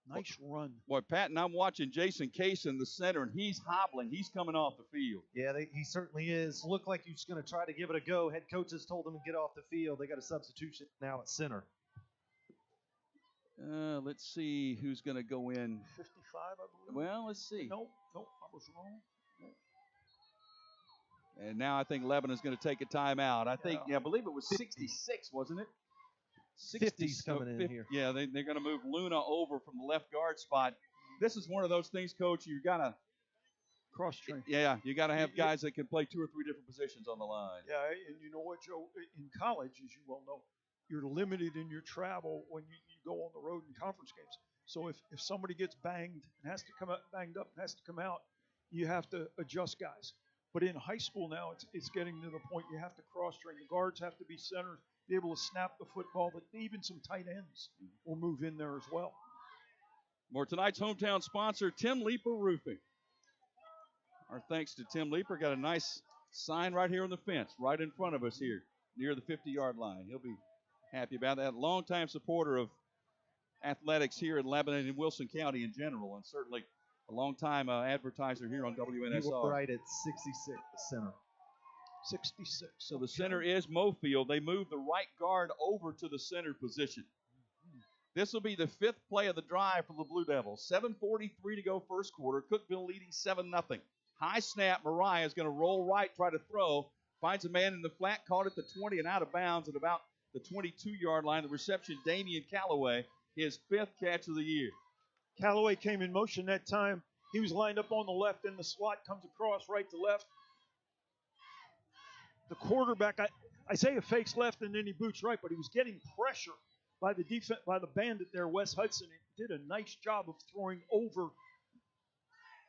Nice run. Boy, Pat, and I'm watching Jason Case in the center, and he's hobbling. He's coming off the field. Yeah, he certainly is. Looked like he's going to try to give it a go. Head coaches told him to get off the field. They got a substitution now at center. Let's see who's going to go in. 55, I believe. Well, let's see. No, I was wrong. No. And now I think Lebanon's going to take a timeout. I believe it was 66, wasn't it? 50's coming in here. Yeah, they're going to move Luna over from the left guard spot. This is one of those things, Coach, you got to cross-train. Yeah, you got to have guys that can play 2 or 3 different positions on the line. Yeah, and you know what, Joe? In college, as you well know, you're limited in your travel when you go on the road in conference games. So if somebody gets banged and has to come out, banged up and has to come out, you have to adjust guys. But in high school now, it's getting to the point you have to cross-train. The guards have to be centers, be able to snap the football, but even some tight ends will move in there as well. More tonight's hometown sponsor, Tim Leeper Roofing. Our thanks to Tim Leeper. Got a nice sign right here on the fence, right in front of us here, near the 50-yard line. He'll be happy about that. Longtime supporter of athletics here in Lebanon and Wilson County in general, and certainly a long-time advertiser here on WNSR. You were right at 66, the center. 66. So the center is Mofield. They moved the right guard over to the center position. This will be the 5th play of the drive for the Blue Devils. 7:43 to go first quarter. Cookeville leading 7-0. High snap. Mariah is going to roll right, try to throw. Finds a man in the flat, caught at the 20 and out of bounds at about the 22-yard line. The reception, Damian Calloway, his 5th catch of the year. Calloway came in motion that time. He was lined up on the left in the slot, comes across right to left. The quarterback, Isaiah fakes left and then he boots right, but he was getting pressure by the defense, by the bandit there, Wes Hudson. He did a nice job of throwing over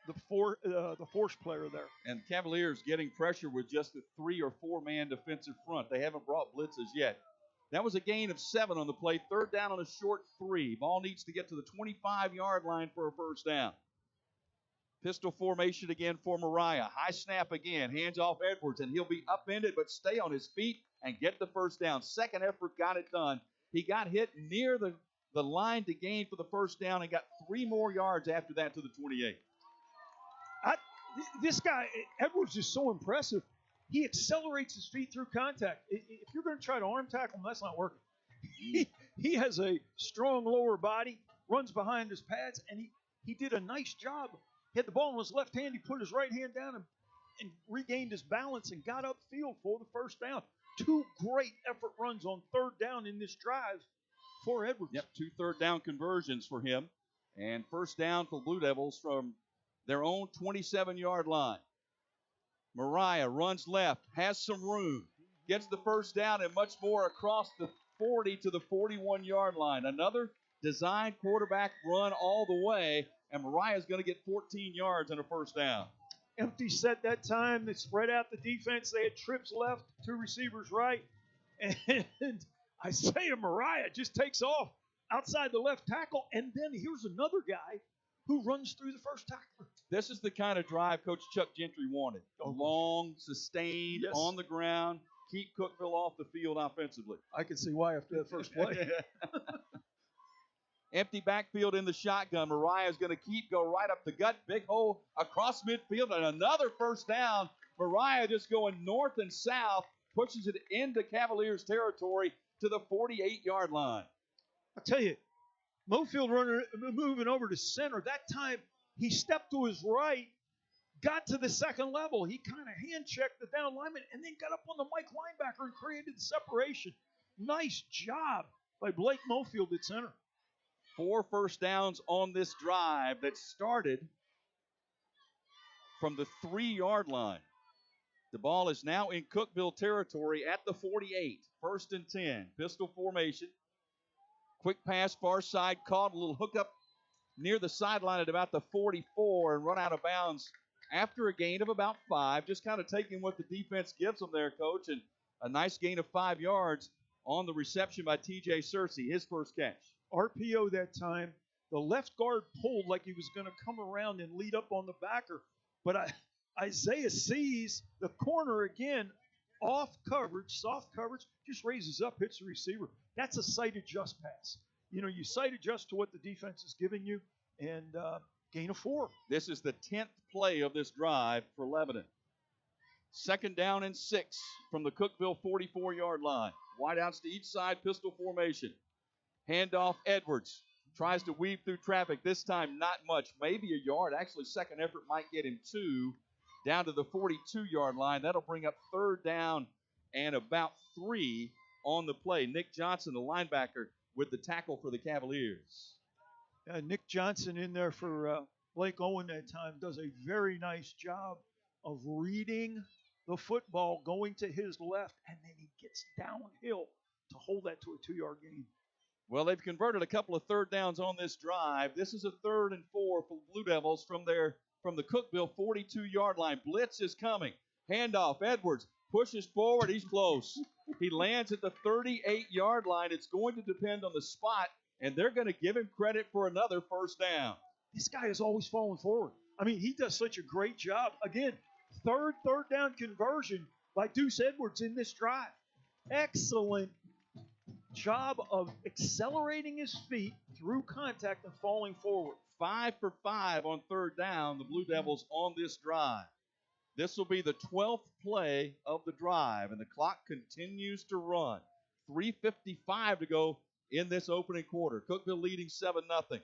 the force player there. And Cavaliers getting pressure with just a 3 or 4 man defensive front. They haven't brought blitzes yet. That was a gain of 7 on the play. 3rd down on a short 3. Ball needs to get to the 25-yard line for a first down. Pistol formation again for Mariah. High snap again. Hands off Edwards, and he'll be upended but stay on his feet and get the first down. Second effort got it done. He got hit near the line to gain for the first down and got 3 more yards after that to the 28. This guy, Edwards, is so impressive. He accelerates his feet through contact. If you're going to try to arm tackle him, that's not working. He has a strong lower body, runs behind his pads, and he did a nice job. He had the ball in his left hand. He put his right hand down and regained his balance and got upfield for the first down. 2 great effort runs on 3rd down in this drive for Edwards. Yep, 2 third down conversions for him. And first down for Blue Devils from their own 27-yard line. Mariah runs left, has some room, gets the first down and much more across the 40 to the 41-yard line. Another designed quarterback run all the way, and Mariah's going to get 14 yards and a first down. Empty set that time. They spread out the defense. They had trips left, 2 receivers right. And Isaiah Mariah just takes off outside the left tackle. And then here's another guy who runs through the first tackler. This is the kind of drive Coach Chuck Gentry wanted. Long, sustained, on the ground, keep Cookeville off the field offensively. I can see why after that first play. Empty backfield in the shotgun. Mariah is going to go right up the gut. Big hole across midfield and another first down. Mariah just going north and south, pushes it into Cavaliers territory to the 48-yard line. I'll tell you, Mofield runner moving over to center. That time he stepped to his right, got to the second level. He kind of hand-checked the down lineman and then got up on the Mike linebacker and created separation. Nice job by Blake Mofield at center. 4 first downs on this drive that started from the 3-yard line. The ball is now in Cookeville territory at the 48. 1st and 10. Pistol formation. Quick pass, far side, caught a little hookup near the sideline at about the 44 and run out of bounds after a gain of about 5. Just kind of taking what the defense gives them there, Coach, and a nice gain of 5 yards on the reception by T.J. Searcy, his first catch. RPO that time. The left guard pulled like he was going to come around and lead up on the backer. But Isaiah sees the corner again, off coverage, soft coverage, just raises up, hits the receiver. That's a sight adjust pass. You sight adjust to what the defense is giving you, and gain of 4. This is the 10th play of this drive for Lebanon. 2nd down and 6 from the Cookeville 44-yard line. Wideouts to each side, pistol formation. Handoff Edwards. Tries to weave through traffic. This time, not much. Maybe a yard. Actually, second effort might get him 2 down to the 42-yard line. That'll bring up 3rd down and about 3 on the play. Nick Johnson, the linebacker, with the tackle for the Cavaliers. Nick Johnson in there for Blake Owen that time does a very nice job of reading the football, going to his left, and then he gets downhill to hold that to a 2-yard gain. Well, they've converted a couple of 3rd downs on this drive. This is a 3rd and 4 for the Blue Devils from the Cookeville 42-yard line. Blitz is coming. Handoff. Edwards pushes forward. He's close. He lands at the 38-yard line. It's going to depend on the spot, and they're going to give him credit for another 1st down. This guy is always falling forward. I mean, he does such a great job. Again, third down conversion by Deuce Edwards in this drive. Excellent job of accelerating his feet through contact and falling forward. 5 for 5 on 3rd down, the Blue Devils on this drive. This will be the 12th play of the drive, and the clock continues to run. 3:55 to go in this opening quarter. Cookeville leading 7-0.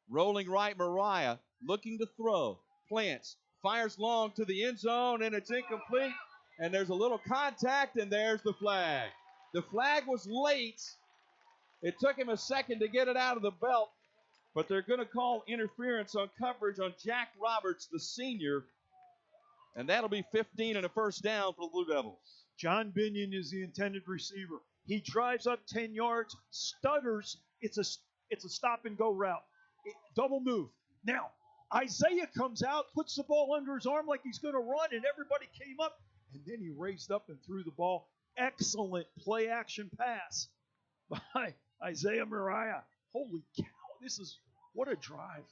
Rolling right, Mariah looking to throw. Plants, fires long to the end zone, and it's incomplete. And there's a little contact, and there's the flag. The flag was late. It took him a second to get it out of the belt, but they're going to call interference on coverage on Jack Roberts, the senior, and that'll be 15 and a 1st down for the Blue Devils. John Binion is the intended receiver. He drives up 10 yards, stutters. It's a stop-and-go route. Double move. Now, Isaiah comes out, puts the ball under his arm like he's going to run, and everybody came up, and then he raised up and threw the ball. Excellent play-action pass by Isaiah Mariah. Holy cow, what a drive.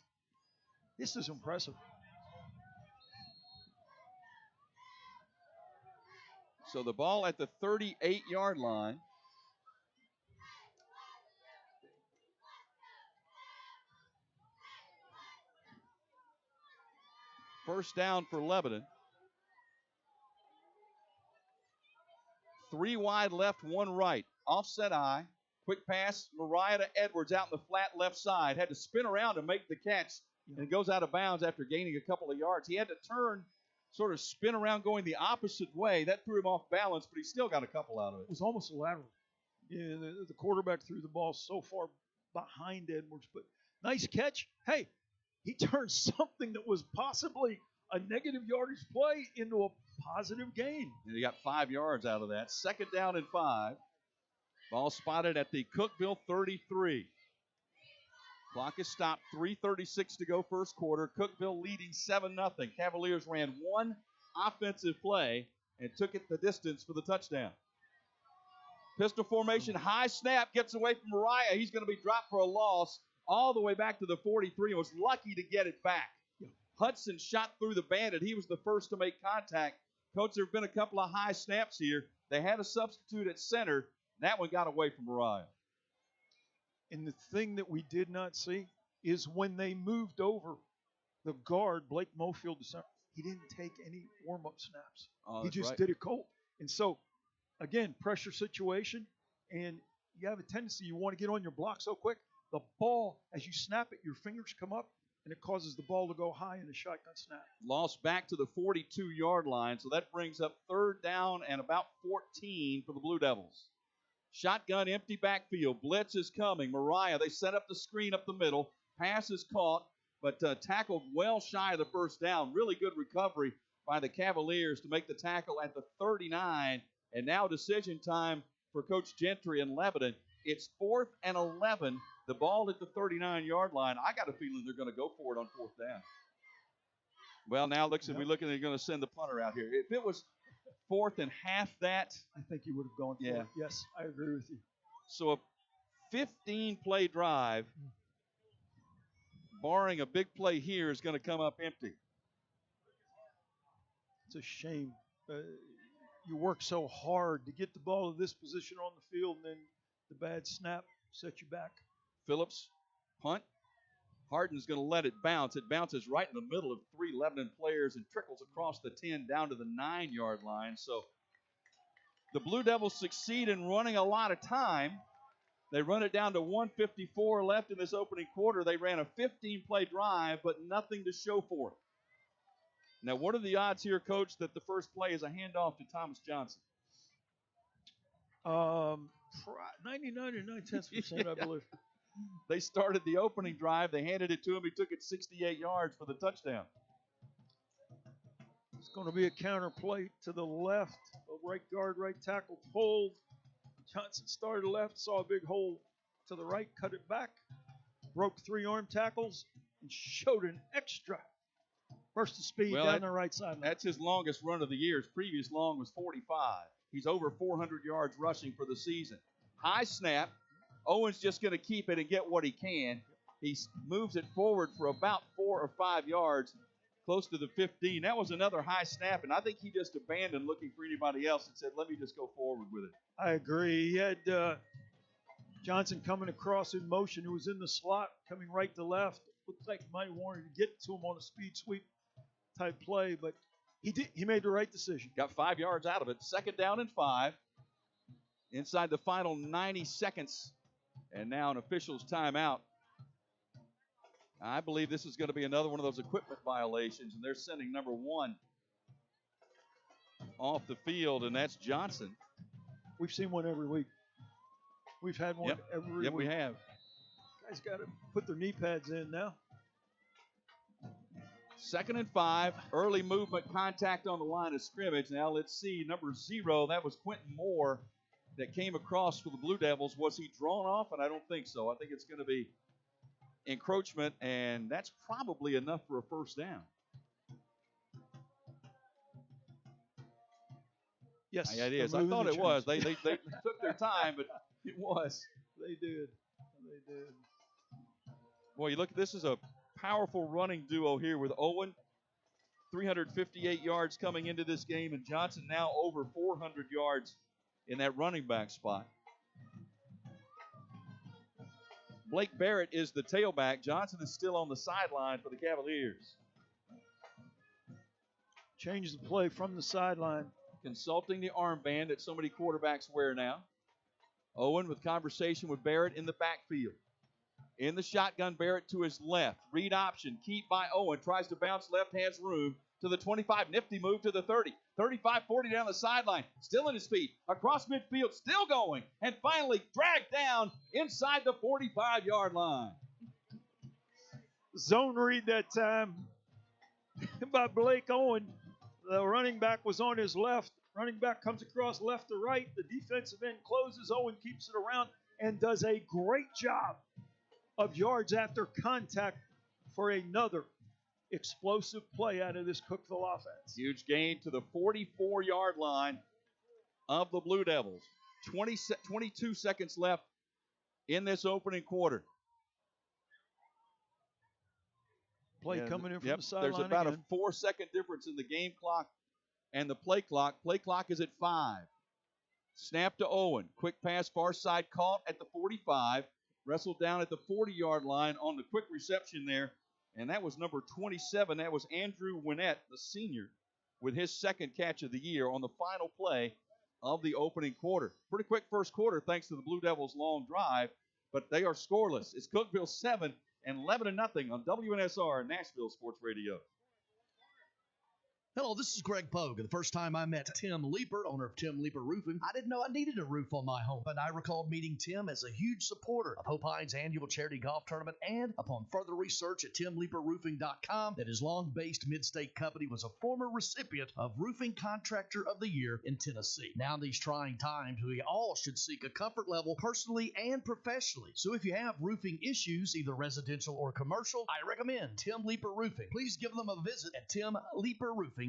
This is impressive. So the ball at the 38-yard line. First down for Lebanon. 3 wide left, 1 right. Offset eye. Quick pass, Mariah to Edwards out in the flat left side. Had to spin around to make the catch and goes out of bounds after gaining a couple of yards. He had to turn, sort of spin around going the opposite way. That threw him off balance, but he still got a couple out of it. It was almost a lateral. Yeah, the quarterback threw the ball so far behind Edwards, but nice catch. Hey, he turned something that was possibly a negative yardage play into a positive gain. And he got 5 yards out of that. 2nd down and 5. Ball spotted at the Cookeville 33. Clock is stopped. 3:36 to go first quarter. Cookeville leading 7-0. Cavaliers ran 1 offensive play and took it the distance for the touchdown. Pistol formation, high snap, gets away from Mariah. He's going to be dropped for a loss all the way back to the 43 and was lucky to get it back. Hudson shot through the bandit. He was the first to make contact. Coach, there have been a couple of high snaps here. They had a substitute at center. That one got away from Mariah. And the thing that we did not see is when they moved over the guard, Blake Mofield, to center, he didn't take any warm-up snaps. He just did it cold. And so, again, pressure situation, and you have a tendency, you want to get on your block so quick. The ball, as you snap it, your fingers come up, and it causes the ball to go high in a shotgun snap. Lost back to the 42-yard line, so that brings up 3rd down and about 14 for the Blue Devils. Shotgun, empty backfield. Blitz is coming. Mariah, they set up the screen up the middle. Pass is caught, but tackled well shy of the 1st down. Really good recovery by the Cavaliers to make the tackle at the 39. And now decision time for Coach Gentry in Lebanon. It's 4th and 11. The ball at the 39-yard line. I got a feeling they're going to go for it on 4th down. Well, now looks like we're looking at they're going to send the punter out here. If it was 4th and half that. I think he would have gone for it. Yes, I agree with you. So a 15-play drive, barring a big play here, is going to come up empty. It's a shame. You work so hard to get the ball to this position on the field, and then the bad snap set you back. Phillips, punt. Harden's going to let it bounce. It bounces right in the middle of 3 Lebanon players and trickles across the 10 down to the 9-yard line. So the Blue Devils succeed in running a lot of time. They run it down to 1:54 left in this opening quarter. They ran a 15-play drive, but nothing to show for it. Now, what are the odds here, Coach, that the first play is a handoff to Thomas Johnson? 99 and 9/10%, I believe. They started the opening drive. They handed it to him. He took it 68 yards for the touchdown. It's going to be a counter play to the left. A right guard, right tackle pulled. Johnson started left, saw a big hole to the right, cut it back, broke 3 arm tackles, and showed an extra burst of speed down the right side. That's his longest run of the year. His previous long was 45. He's over 400 yards rushing for the season. High snap. Owen's just going to keep it and get what he can. He moves it forward for about 4 or 5 yards, close to the 15. That was another high snap, and I think he just abandoned looking for anybody else and said, let me just go forward with it. I agree. He had Johnson coming across in motion, who was in the slot, coming right to left. Looked like he might have wanted to get to him on a speed sweep type play, but he made the right decision. Got 5 yards out of it. 2nd down and 5. Inside the final 90 seconds. And now an official's timeout. I believe this is going to be another one of those equipment violations, and they're sending number 1 off the field, and that's Johnson. We've seen one every week. We've had one every week. Yep, we have. Guys got to put their knee pads in now. 2nd and 5. Early movement, contact on the line of scrimmage. Now let's see. Number 0, that was Quentin Moore that came across for the Blue Devils. Was he drawn off? And I don't think so. I think it's going to be encroachment, and that's probably enough for a first down. Yes. Yeah, it is. I thought it was. They took their time, but it was. They did. Boy, you look at this is a powerful running duo here with Owen, 358 yards coming into this game, and Johnson now over 400 yards in that running back spot. Blake Barrett is the tailback. Johnson is still on the sideline for the Cavaliers. Change the play from the sideline. Consulting the armband that so many quarterbacks wear now. Owen with conversation with Barrett in the backfield. In the shotgun, Barrett to his left. Read option, keep by Owen. Tries to bounce left, has room to the 25. Nifty move to the 30. 35-40 down the sideline. Still in his feet. Across midfield, still going. And finally dragged down inside the 45-yard line. Zone read that time by Blake Owen. The running back was on his left. Running back comes across left to right. The defensive end closes. Owen keeps it around and does a great job of yards after contact for another explosive play out of this Cookeville offense. Huge gain to the 44-yard line of the Blue Devils. 22 seconds left in this opening quarter. Play coming in from the sideline. There's about again. a 4-second difference in the game clock and the play clock. Play clock is at 5. Snap to Owen. Quick pass far side caught at the 45. Wrestled down at the 40-yard line on the quick reception there. And that was number 27. That was Andrew Winnett, the senior, with his 2nd catch of the year on the final play of the opening quarter. Pretty quick first quarter thanks to the Blue Devils' long drive, but they are scoreless. It's Cookeville 7 and Lebanon nothing on WNSR Nashville Sports Radio. Hello, this is Greg Pogue. The first time I met Tim Leeper, owner of Tim Leeper Roofing, I didn't know I needed a roof on my home, but I recalled meeting Tim as a huge supporter of Hope Hines' annual charity golf tournament, and upon further research at timleeperroofing.com, that his long-based MidState company was a former recipient of Roofing Contractor of the Year in Tennessee. Now in these trying times, we all should seek a comfort level personally and professionally. So if you have roofing issues, either residential or commercial, I recommend Tim Leeper Roofing. Please give them a visit at timleeperroofing.com.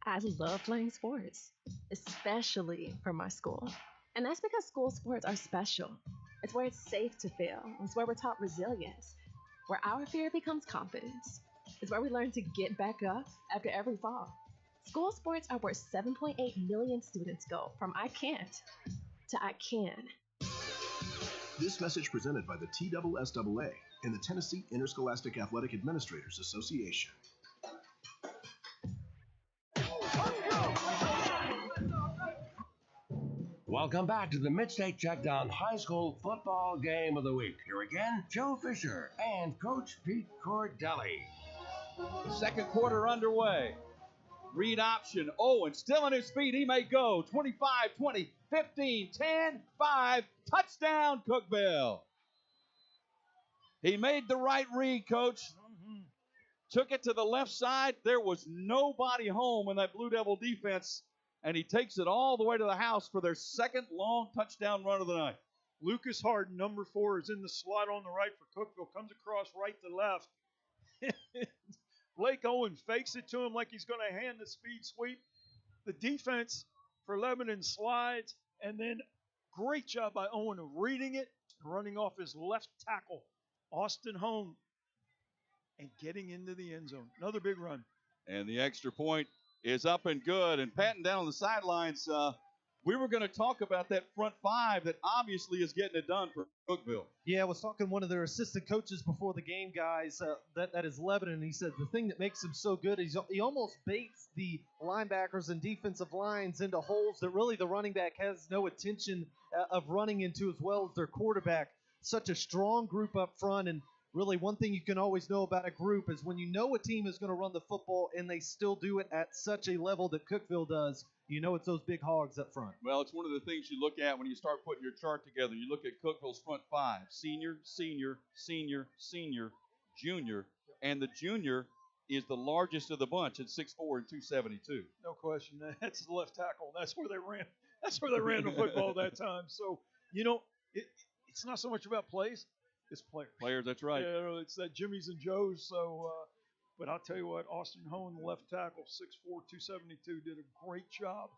I love playing sports, especially for my school. And that's because school sports are special. It's where it's safe to fail. It's where we're taught resilience, where our fear becomes confidence. It's where we learn to get back up after every fall. School sports are where 7.8 million students go from I can't to I can. This message presented by the TSSAA and the Tennessee Interscholastic Athletic Administrators Association. Welcome back to the MidState Checkdown High School Football Game of the Week. Here again, Joe Fisher and Coach Pete Cordelli. Second quarter underway. Read option. Owen still on his feet. He may go. 25, 20, 15, 10, 5. Touchdown, Cookeville. He made the right read, Coach. Took it to the left side. There was nobody home in that Blue Devil defense. And he takes it all the way to the house for their second long touchdown run of the night. Lucas Harden, number 4, is in the slot on the right for Cookeville. Comes across right to left. Blake Owen fakes it to him like he's going to hand the speed sweep. The defense for Lebanon slides. And then great job by Owen of reading it, running off his left tackle, Austin Hone, and getting into the end zone. Another big run. And the extra point is up and good. And patting down on the sidelines, we were going to talk about that front five that obviously is getting it done for Cookeville. Yeah, I was talking to one of their assistant coaches before the game, guys. That is Lebanon. And he said the thing that makes him so good is he almost baits the linebackers and defensive lines into holes that really the running back has no intention of running into, as well as their quarterback. Such a strong group up front. And really, one thing you can always know about a group is when you know a team is going to run the football and they still do it at such a level that Cookeville does, you know it's those big hogs up front. Well, it's one of the things you look at when you start putting your chart together. You look at Cookeville's front five: senior, senior, senior, senior, junior, and the junior is the largest of the bunch at 6'4" and 272. No question. That's the left tackle. That's where they ran. That's where they ran the football that time. So, it's not so much about plays. It's players. Players, that's right. Yeah, it's that Jimmy's and Joe's. So, but I'll tell you what, Austin Hone, the left tackle, 6'4", 272, did a great job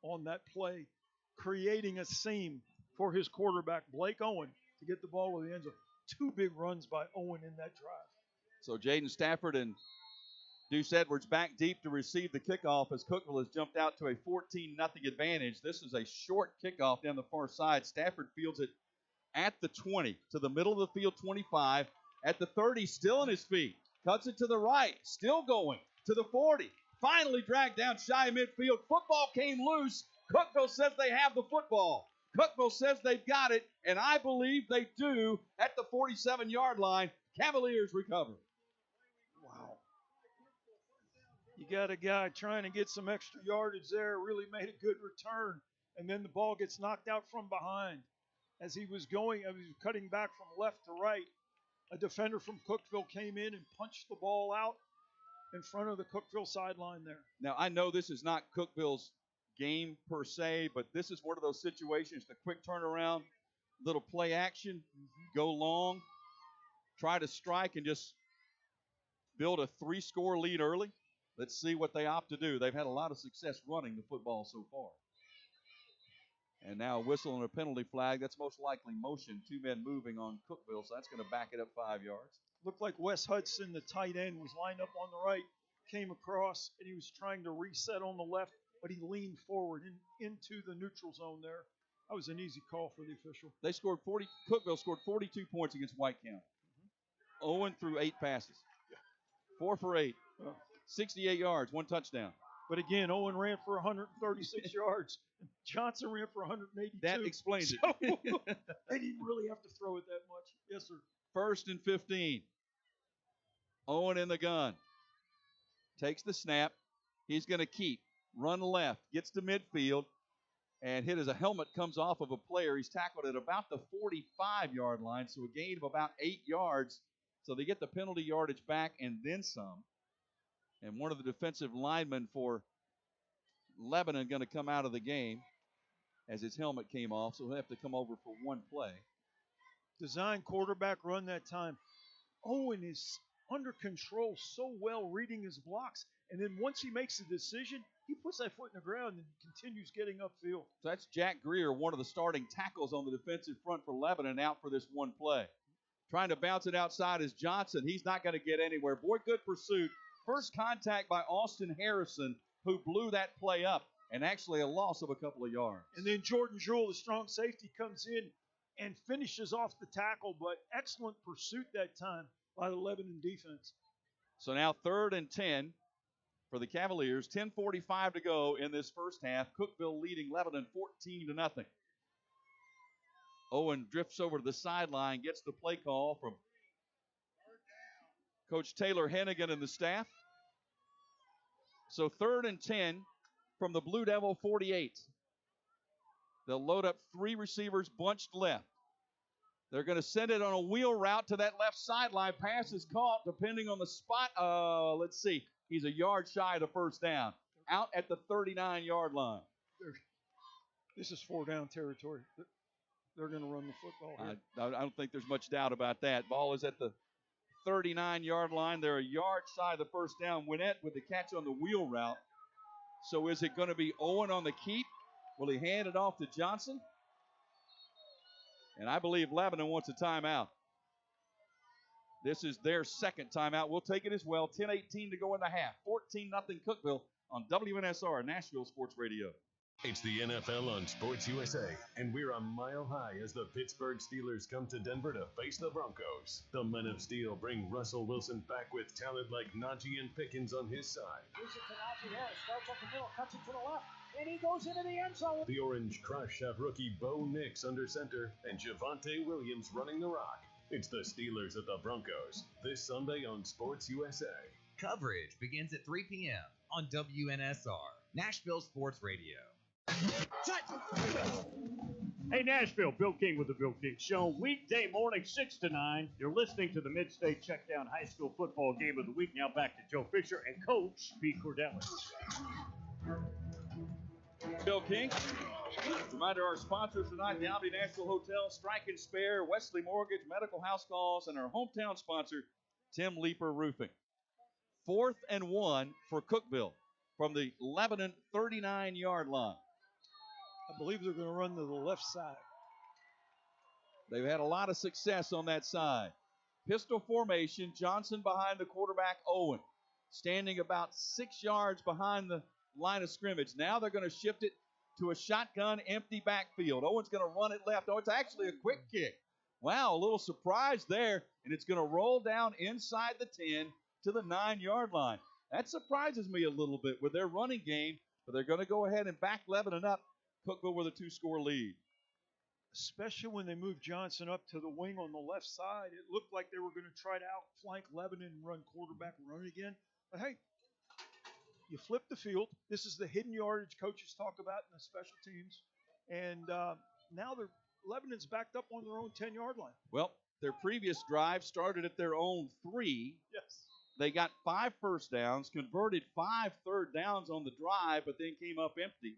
on that play, creating a seam for his quarterback, Blake Owen, to get the ball to the end zone. 2 big runs by Owen in that drive. So Jaden Stafford and Deuce Edwards back deep to receive the kickoff as Cookeville has jumped out to a 14-0 advantage. This is a short kickoff down the far side. Stafford fields it at the 20, to the middle of the field, 25. At the 30, still on his feet. Cuts it to the right, still going. To the 40, finally dragged down shy of midfield. Football came loose. Cookeville says they have the football. Cookeville says they've got it, and I believe they do at the 47-yard line. Cavaliers recover. Wow. You got a guy trying to get some extra yardage there, really made a good return, and then the ball gets knocked out from behind. As he was cutting back from left to right, a defender from Cookeville came in and punched the ball out in front of the Cookeville sideline there. Now, I know this is not Cookeville's game per se, but this is one of those situations, the quick turnaround, little play action, go long, try to strike and just build a 3-score lead early. Let's see what they opt to do. They've had a lot of success running the football so far. And now a whistle and a penalty flag. That's most likely motion. 2 men moving on Cookeville, so that's going to back it up 5 yards. Looked like Wes Hudson, the tight end, was lined up on the right, came across, and he was trying to reset on the left, but he leaned forward into the neutral zone there. That was an easy call for the official. They scored Cookeville scored 42 points against White County. Owen threw 8 passes. 4 for 8. 68 yards, 1 touchdown. But again, Owen ran for 136 yards. Johnson ran for 182. That explains it. They didn't really have to throw it that much. Yes, sir. 1st and 15. Owen in the gun. Takes the snap. He's going to keep. Run left. Gets to midfield. And hit as a helmet comes off of a player. He's tackled at about the 45-yard line, so a gain of about 8 yards. So they get the penalty yardage back and then some. And one of the defensive linemen for Lebanon going to come out of the game as his helmet came off, so he'll have to come over for 1 play. Design quarterback run that time. Owen is under control so well reading his blocks, And then once he makes the decision, he puts that foot in the ground and continues getting upfield. So that's Jack Greer, one of the starting tackles on the defensive front for Lebanon, out for this one play. Trying to bounce it outside is Johnson. He's not going to get anywhere. Boy, good pursuit. First contact by Austin Harrison, who blew that play up, and actually a loss of a couple of yards. And then Jordan Jewell, the strong safety, comes in and finishes off the tackle, but excellent pursuit that time by the Lebanon defense. So now 3rd and 10 for the Cavaliers. 10:45 to go in this first half. Cookeville leading Lebanon 14-0. Owen drifts over to the sideline, gets the play call from Coach Taylor Hennigan and the staff. So 3rd and 10 from the Blue Devil 48. They'll load up 3 receivers bunched left. They're going to send it on a wheel route to that left sideline. Pass is caught depending on the spot. Let's see. He's a yard shy of the first down. Out at the 39-yard line. This is 4-down territory. They're going to run the football here. I don't think there's much doubt about that. Ball is at the 39-yard line. They're a yard shy of the first down. Winnett with the catch on the wheel route. So is it going to be Owen on the keep? Will he hand it off to Johnson? And I believe Lebanon wants a timeout. This is their second timeout. We'll take it as well. 10:18 to go in the half. 14-0 Cookeville on WNSR, Nashville Sports Radio. It's the NFL on Sports USA, and we're a mile high as the Pittsburgh Steelers come to Denver to face the Broncos. The Men of Steel bring Russell Wilson back with talent like Najee and Pickens on his side. Gives it to Najee Harris, starts up the middle, cuts it to the left, and he goes into the end zone. The Orange Crush have rookie Bo Nix under center and Javonte Williams running the rock. It's the Steelers at the Broncos this Sunday on Sports USA. Coverage begins at 3 p.m. on WNSR, Nashville Sports Radio. Hey Nashville, Bill King with the Bill King Show. Weekday morning, 6 to 9. You're listening to the MidState Checkdown High School Football Game of the Week. Now back to Joe Fisher and Coach Pete Cordelli. Bill King. Reminder, our sponsors tonight, the Omni Nashville Hotel, Strike and Spare, Wesley Mortgage, Medical House Calls, and our hometown sponsor, Tim Leeper Roofing. 4th and 1 for Cookeville from the Lebanon 39-yard line. I believe they're going to run to the left side. They've had a lot of success on that side. Pistol formation, Johnson behind the quarterback, Owen, standing about 6 yards behind the line of scrimmage. Now they're going to shift it to a shotgun empty backfield. Owen's going to run it left. Oh, it's actually a quick kick. Wow, a little surprise there, and it's going to roll down inside the 10 to the 9-yard line. That surprises me a little bit with their running game, but they're going to go ahead and back Lebanon up. Cookeville with a 2-score lead. Especially when they moved Johnson up to the wing on the left side. It looked like they were going to try to outflank Lebanon and run quarterback run again. But hey, you flip the field. This is the hidden yardage coaches talk about in the special teams. And now Lebanon's backed up on their own 10-yard line. Well, their previous drive started at their own 3. Yes. They got 5 first downs, converted 5 third downs on the drive, but then came up empty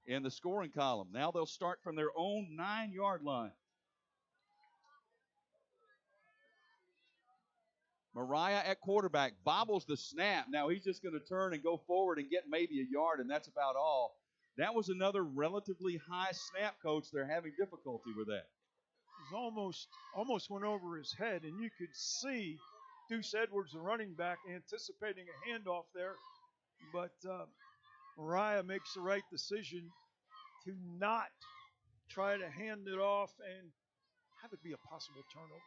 in the scoring column. Now they'll start from their own 9-yard line. Mariah at quarterback bobbles the snap. Now he's just going to turn and go forward and get maybe a yard, and that's about all. That was another relatively high snap, Coach. They're having difficulty with that. It was almost went over his head, and you could see Deuce Edwards, the running back, anticipating a handoff there. But Mariah makes the right decision to not try to hand it off and have it be a possible turnover.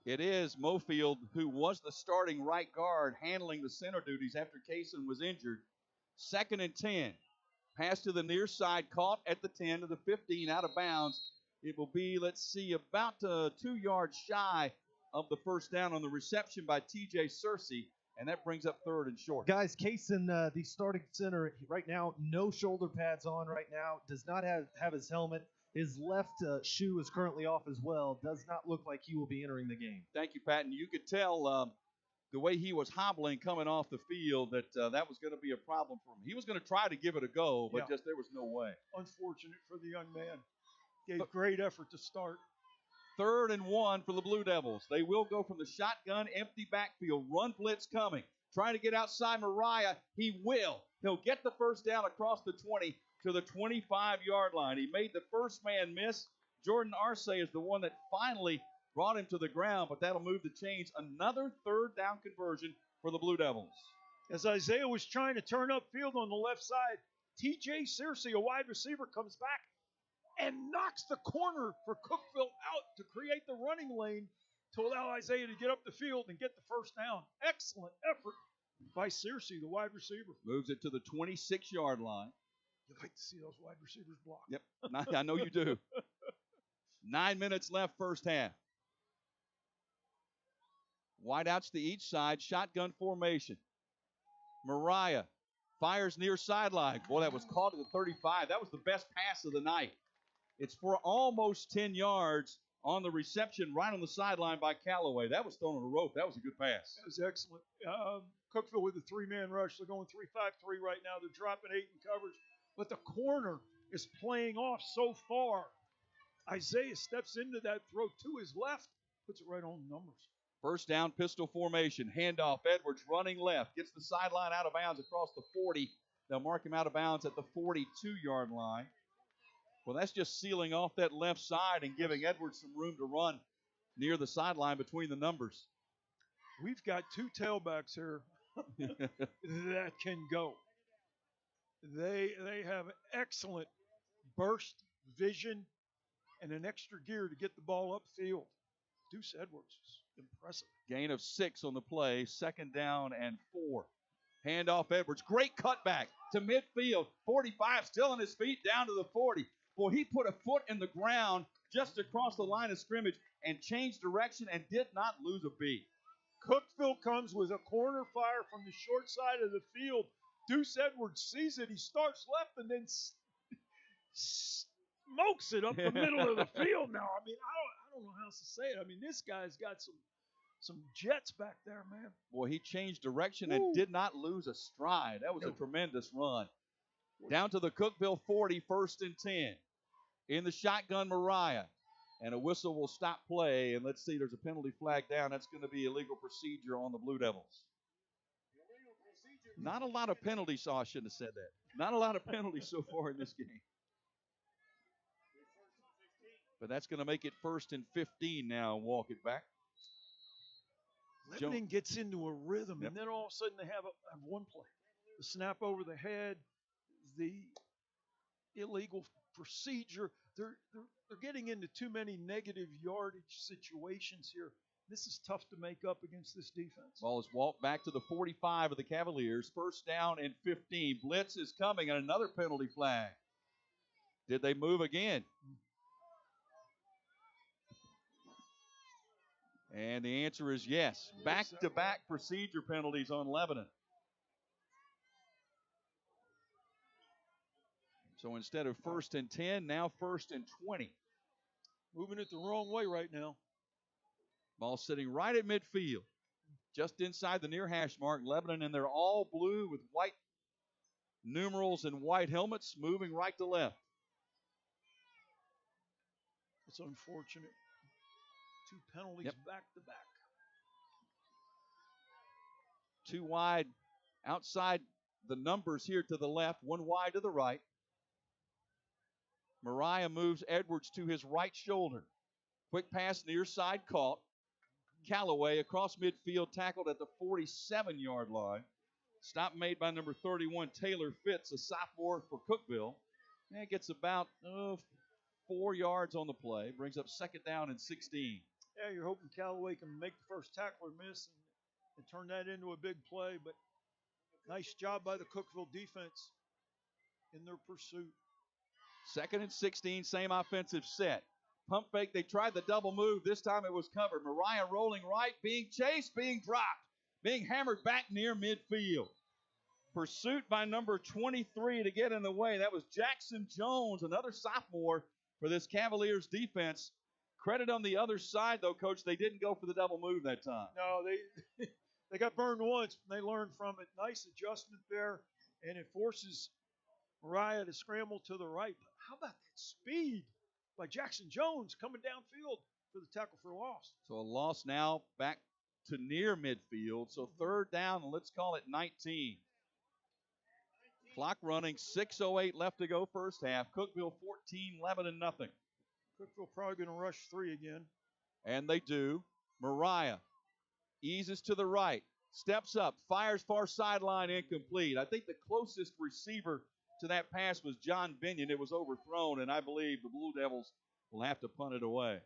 It is Mofield, who was the starting right guard, handling the center duties after Kaysen was injured. 2nd and 10. Pass to the near side, caught at the 10 to the 15, out of bounds. It will be, let's see, about 2 yards shy of the first down on the reception by T.J. Searcy, and that brings up 3rd and short. Guys, Kaysen, the starting center right now, no shoulder pads on right now, does not have his helmet. His left shoe is currently off as well. Does not look like he will be entering the game. Thank you, Patton. You could tell the way he was hobbling coming off the field that that was going to be a problem for him. He was going to try to give it a go, but just there was no way. Unfortunate for the young man. Gave great effort to start. 3rd and 1 for the Blue Devils. They will go from the shotgun empty backfield. Run blitz coming. trying to get outside Mariah. He will. He'll get the first down across the 20 to the 25-yard line. He made the first man miss. Jordan Arce is the one that finally brought him to the ground, but that'll move the chains. Another third down conversion for the Blue Devils. As Isaiah was trying to turn upfield on the left side, TJ Searcy, a wide receiver, comes back and knocks the corner for Cookeville out to create the running lane to allow Isaiah to get up the field and get the first down. Excellent effort by Searcy, the wide receiver. Moves it to the 26-yard line. You like to see those wide receivers block. Yep, I know you do. 9 minutes left first half. Wideouts to each side, shotgun formation. Mariah fires near sideline. Boy, that was caught at the 35. That was the best pass of the night. It's for almost 10 yards on the reception right on the sideline by Callaway. That was thrown on a rope. That was a good pass. That was excellent. Cookeville with a three-man rush. They're going 3-5-3 right now. They're dropping 8 in coverage. But the corner is playing off so far. Isaiah steps into that throw to his left, puts it right on the numbers. First down, pistol formation. Handoff. Edwards running left. Gets the sideline out of bounds across the 40. They'll mark him out of bounds at the 42-yard line. Well, that's just sealing off that left side and giving Edwards some room to run near the sideline between the numbers. We've got 2 tailbacks here that can go. They have excellent burst, vision, and an extra gear to get the ball upfield. Deuce Edwards is impressive. Gain of 6 on the play. Second down and 4. Handoff Edwards. Great cutback to midfield. 45 still on his feet down to the 40. Boy, he put a foot in the ground just across the line of scrimmage and changed direction and did not lose a beat. Cookeville comes with a corner fire from the short side of the field. Deuce Edwards sees it. He starts left and then smokes it up the middle of the field now. I mean, I don't know how else to say it. I mean, this guy's got some jets back there, man. Boy, he changed direction and did not lose a stride. That was a tremendous run. Down to the Cookeville 40, 1st and 10. In the shotgun, Mariah. And a whistle will stop play. And let's see, there's a penalty flag down. That's going to be illegal procedure on the Blue Devils. Not a lot of penalties. Oh, I shouldn't have said that. Not a lot of penalties so far in this game. But that's going to make it 1st and 15 now and walk it back. Lebanon gets into a rhythm, and then all of a sudden they have one play. The snap over the head, the illegal procedure. They're getting into too many negative yardage situations here. This is tough to make up against this defense. Ball is walked back to the 45 of the Cavaliers. 1st down and 15. Blitz is coming and another penalty flag. Did they move again? And the answer is yes. Back-to-back procedure penalties on Lebanon. So instead of 1st and 10, now 1st and 20. Moving it the wrong way right now. Ball sitting right at midfield. Just inside the near hash mark. Lebanon in their all blue with white numerals and white helmets, moving right to left. It's unfortunate. 2 penalties back to back. 2 wide outside the numbers here to the left, 1 wide to the right. Mariah moves Edwards to his right shoulder. Quick pass near side caught. Callaway across midfield, tackled at the 47-yard line. Stop made by number 31, Taylor Fitz, a sophomore for Cookeville. And gets about 4 yards on the play. Brings up 2nd down and 16. Yeah, you're hoping Callaway can make the first tackler miss and turn that into a big play. But nice job by the Cookeville defense in their pursuit. 2nd and 16, same offensive set. Pump fake, they tried the double move. This time it was covered. Mariah rolling right, being chased, being dropped, being hammered back near midfield. Pursuit by number 23 to get in the way. That was Jackson Jones, another sophomore for this Cavaliers defense. Credit on the other side, though, Coach. They didn't go for the double move that time. No, they got burned once, and they learned from it. Nice adjustment there, and it forces Mariah to scramble to the right. But how about that speed by Jackson Jones coming downfield for the tackle for loss? So a loss now back to near midfield. So third down, and let's call it 19. Clock running, 6:08 left to go first half. Cookeville 14, Lebanon nothing. Cookeville probably going to rush 3 again. And they do. Mariah eases to the right, steps up, fires far sideline, incomplete. I think the closest receiver to that pass was John Binion. It was overthrown, and I believe the Blue Devils will have to punt it away.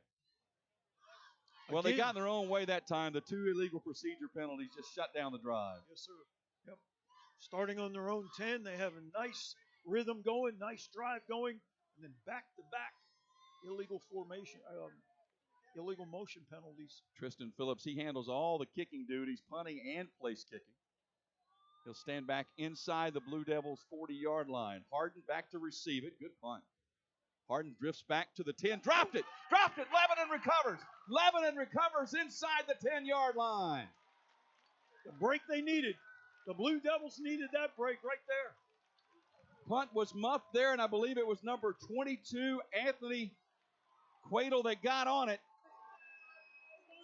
Well, they got in their own way that time. The 2 illegal procedure penalties just shut down the drive. Yes, sir. Yep. Starting on their own 10, they have a nice rhythm going, nice drive going, and then back-to-back illegal motion penalties. Tristan Phillips, he handles all the kicking duties, punting and place kicking. He'll stand back inside the Blue Devils' 40-yard line. Harden back to receive it. Good punt. Harden drifts back to the 10. Dropped it. Lebanon recovers. Lebanon recovers inside the 10-yard line. The break they needed. The Blue Devils needed that break right there. Punt was muffed there, and I believe it was number 22, Anthony Quaidel, that got on it.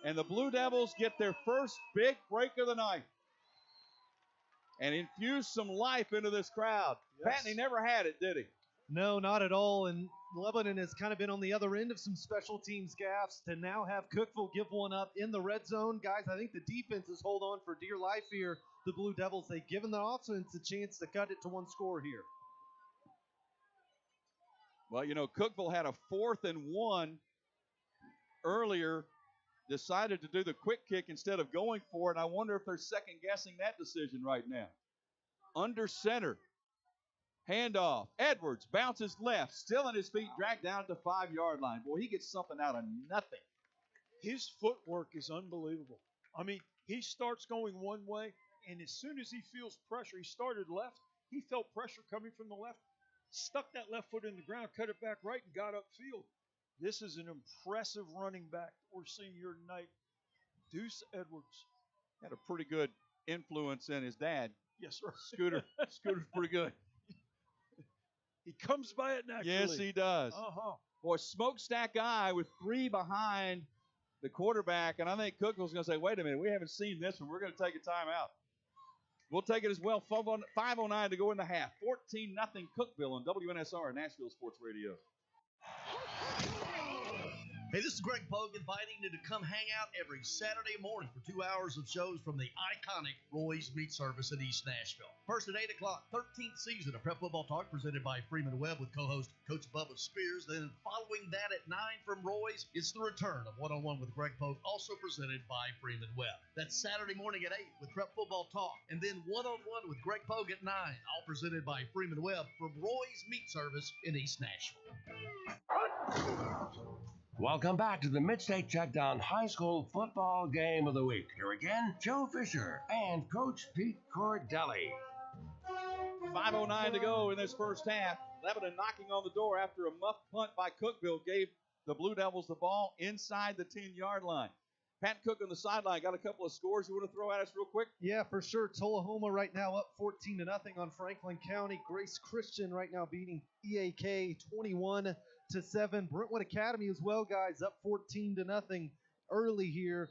And the Blue Devils get their first big break of the night and infuse some life into this crowd. Yes. Patton, he never had it, did he? No, not at all. And Lebanon has kind of been on the other end of some special teams gaffes to now have Cookeville give one up in the red zone. Guys, I think the defenses hold on for dear life here. The Blue Devils, they've given the offense a chance to cut it to one score here. Well, you know, Cookeville had a 4th and 1 earlier, decided to do the quick kick instead of going for it. I wonder if they're second-guessing that decision right now. Under center. Handoff. Edwards bounces left. Still on his feet, dragged down at the 5-yard line. Boy, he gets something out of nothing. His footwork is unbelievable. I mean, he starts going one way, and as soon as he feels pressure, he started left. He felt pressure coming from the left, stuck that left foot in the ground, cut it back right, and got upfield. This is an impressive running back we're seeing here tonight. Deuce Edwards. Had a pretty good influence in his dad. Yes, sir. Scooter's pretty good. He comes by it naturally. Yes, he does. Uh-huh. Boy, smokestack guy with 3 behind the quarterback, and I think Cookeville's going to say, wait a minute, we haven't seen this one. We're going to take a timeout. We'll take it as well. 5:09 to go in the half. 14-0 Cookeville on WNSR, Nashville Sports Radio. Hey, this is Greg Pogue inviting you to come hang out every Saturday morning for 2 hours of shows from the iconic Roy's Meat Service in East Nashville. First at 8 o'clock, 13th season of Prep Football Talk presented by Freeman Webb with co-host Coach Bubba Spears. Then following that at 9 from Roy's, it's the return of One-on-One with Greg Pogue, also presented by Freeman Webb. That's Saturday morning at 8 with Prep Football Talk. And then One-on-One with Greg Pogue at 9, all presented by Freeman Webb from Roy's Meat Service in East Nashville. Welcome back to the MidState Checkdown High School Football Game of the Week. Here again, Joe Fisher and Coach Pete Cordelli. 5:09 to go in this first half. Lebanon knocking on the door after a muff punt by Cookeville gave the Blue Devils the ball inside the 10-yard line. Pat Cook on the sideline got a couple of scores you want to throw at us real quick? Yeah, for sure. Tullahoma right now up 14-0 on Franklin County. Grace Christian right now beating EAK 21-7. Brentwood Academy as well, guys, up 14-0 early here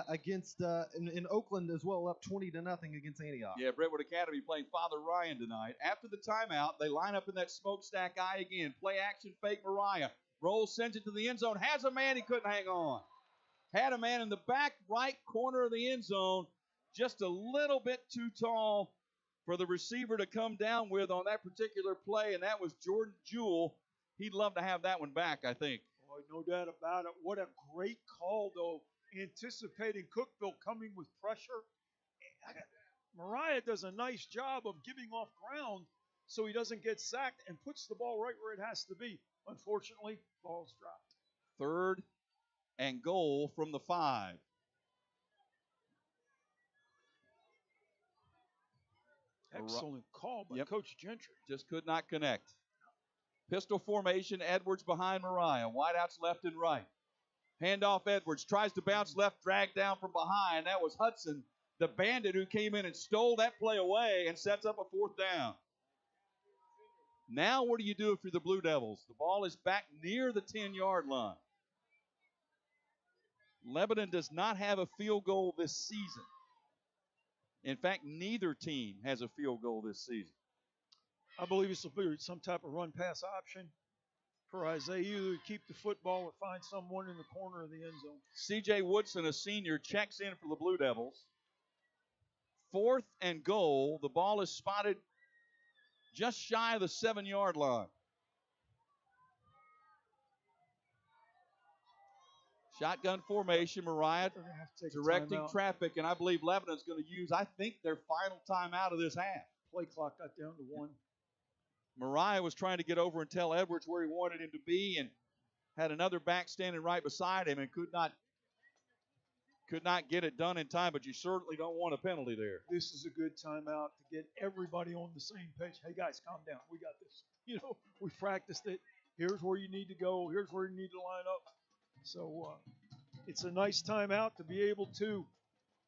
against in Oakland as well, up 20-0 against Antioch. Yeah, Brentwood Academy playing Father Ryan tonight. After the timeout, they line up in that smokestack eye again. Play action fake Mariah. Rolls, sends it to the end zone. Has a man, he couldn't hang on. Had a man in the back right corner of the end zone, just a little bit too tall for the receiver to come down with on that particular play, and that was Jordan Jewell. He'd love to have that one back, I think. Oh, no doubt about it. What a great call, though, anticipating Cookeville coming with pressure. Mariah does a nice job of giving off ground so he doesn't get sacked and puts the ball right where it has to be. Unfortunately, ball's dropped. 3rd and goal from the 5. Excellent call by Coach Gentry. Just could not connect. Pistol formation, Edwards behind Mariah. Wideouts left and right. Handoff Edwards. Tries to bounce left, dragged down from behind. That was Hudson, the bandit who came in and stole that play away and sets up a 4th down. Now what do you do if you're the Blue Devils? The ball is back near the 10-yard line. Lebanon does not have a field goal this season. In fact, neither team has a field goal this season. I believe this will be some type of run pass option for Isaiah. Either keep the football or find someone in the corner of the end zone. C.J. Woodson, a senior, checks in for the Blue Devils. 4th and goal. The ball is spotted just shy of the 7-yard line. Shotgun formation. Mariah directing traffic, and I believe Lebanon's going to use, I think, their final timeout of this half. Play clock got down to 1. Mariah was trying to get over and tell Edwards where he wanted him to be, and had another back standing right beside him and could not get it done in time, but you certainly don't want a penalty there. This is a good timeout to get everybody on the same page. Hey, guys, calm down. We got this. You know, we practiced it. Here's where you need to go. Here's where you need to line up. So it's a nice timeout to be able to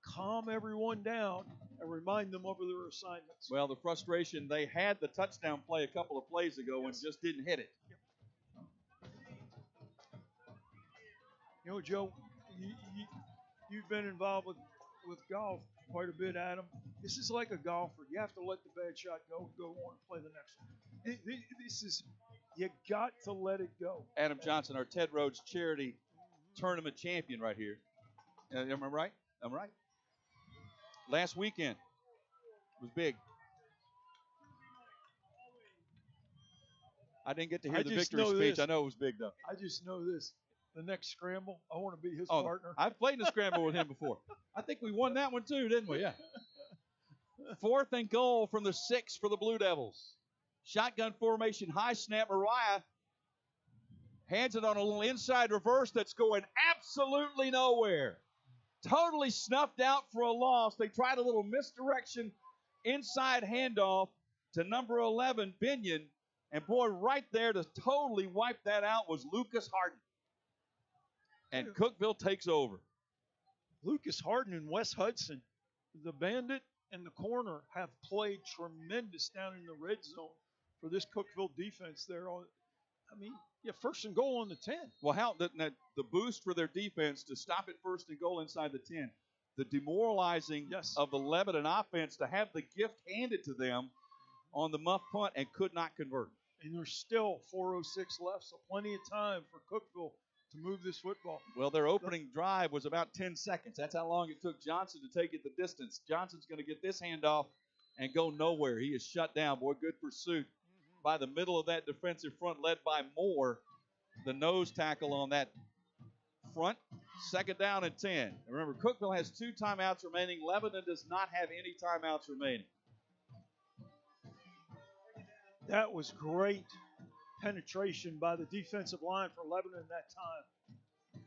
calm everyone down and remind them of their assignments. Well, the frustration, they had the touchdown play a couple of plays ago and just didn't hit it. You know, Joe, you've been involved with golf quite a bit, Adam. This is like a golfer. You have to let the bad shot go on and play the next one. This is, you got to let it go. Adam Johnson, our Ted Rhodes charity tournament champion right here. Am I right? I'm right. Last weekend was big. I didn't get to hear the victory speech. I know it was big, though. I just know this. The next scramble, I want to be his partner. I've played in a scramble with him before. I think we won that one too, didn't we? Yeah. 4th and goal from the 6 for the Blue Devils. Shotgun formation, high snap. Mariah hands it on a little inside reverse that's going absolutely nowhere. Totally snuffed out for a loss. They tried a little misdirection inside handoff to number 11, Binion. And boy, right there to totally wipe that out was Lucas Harden. And Cookeville takes over. Lucas Harden and Wes Hudson, the bandit and the corner, have played tremendous down in the red zone for this Cookeville defense there. I mean, yeah, 1st and goal on the 10. Well, how the boost for their defense to stop at 1st and goal inside the 10. The demoralizing of the Lebanon offense to have the gift handed to them on the muff punt and could not convert. And there's still 4:06 left, so plenty of time for Cookeville to move this football. Well, their opening drive was about 10 seconds. That's how long it took Johnson to take it the distance. Johnson's going to get this handoff and go nowhere. He is shut down. Boy, good pursuit by the middle of that defensive front led by Moore, the nose tackle on that front. 2nd down and 10. And remember, Cookeville has 2 timeouts remaining. Lebanon does not have any timeouts remaining. That was great penetration by the defensive line for Lebanon that time.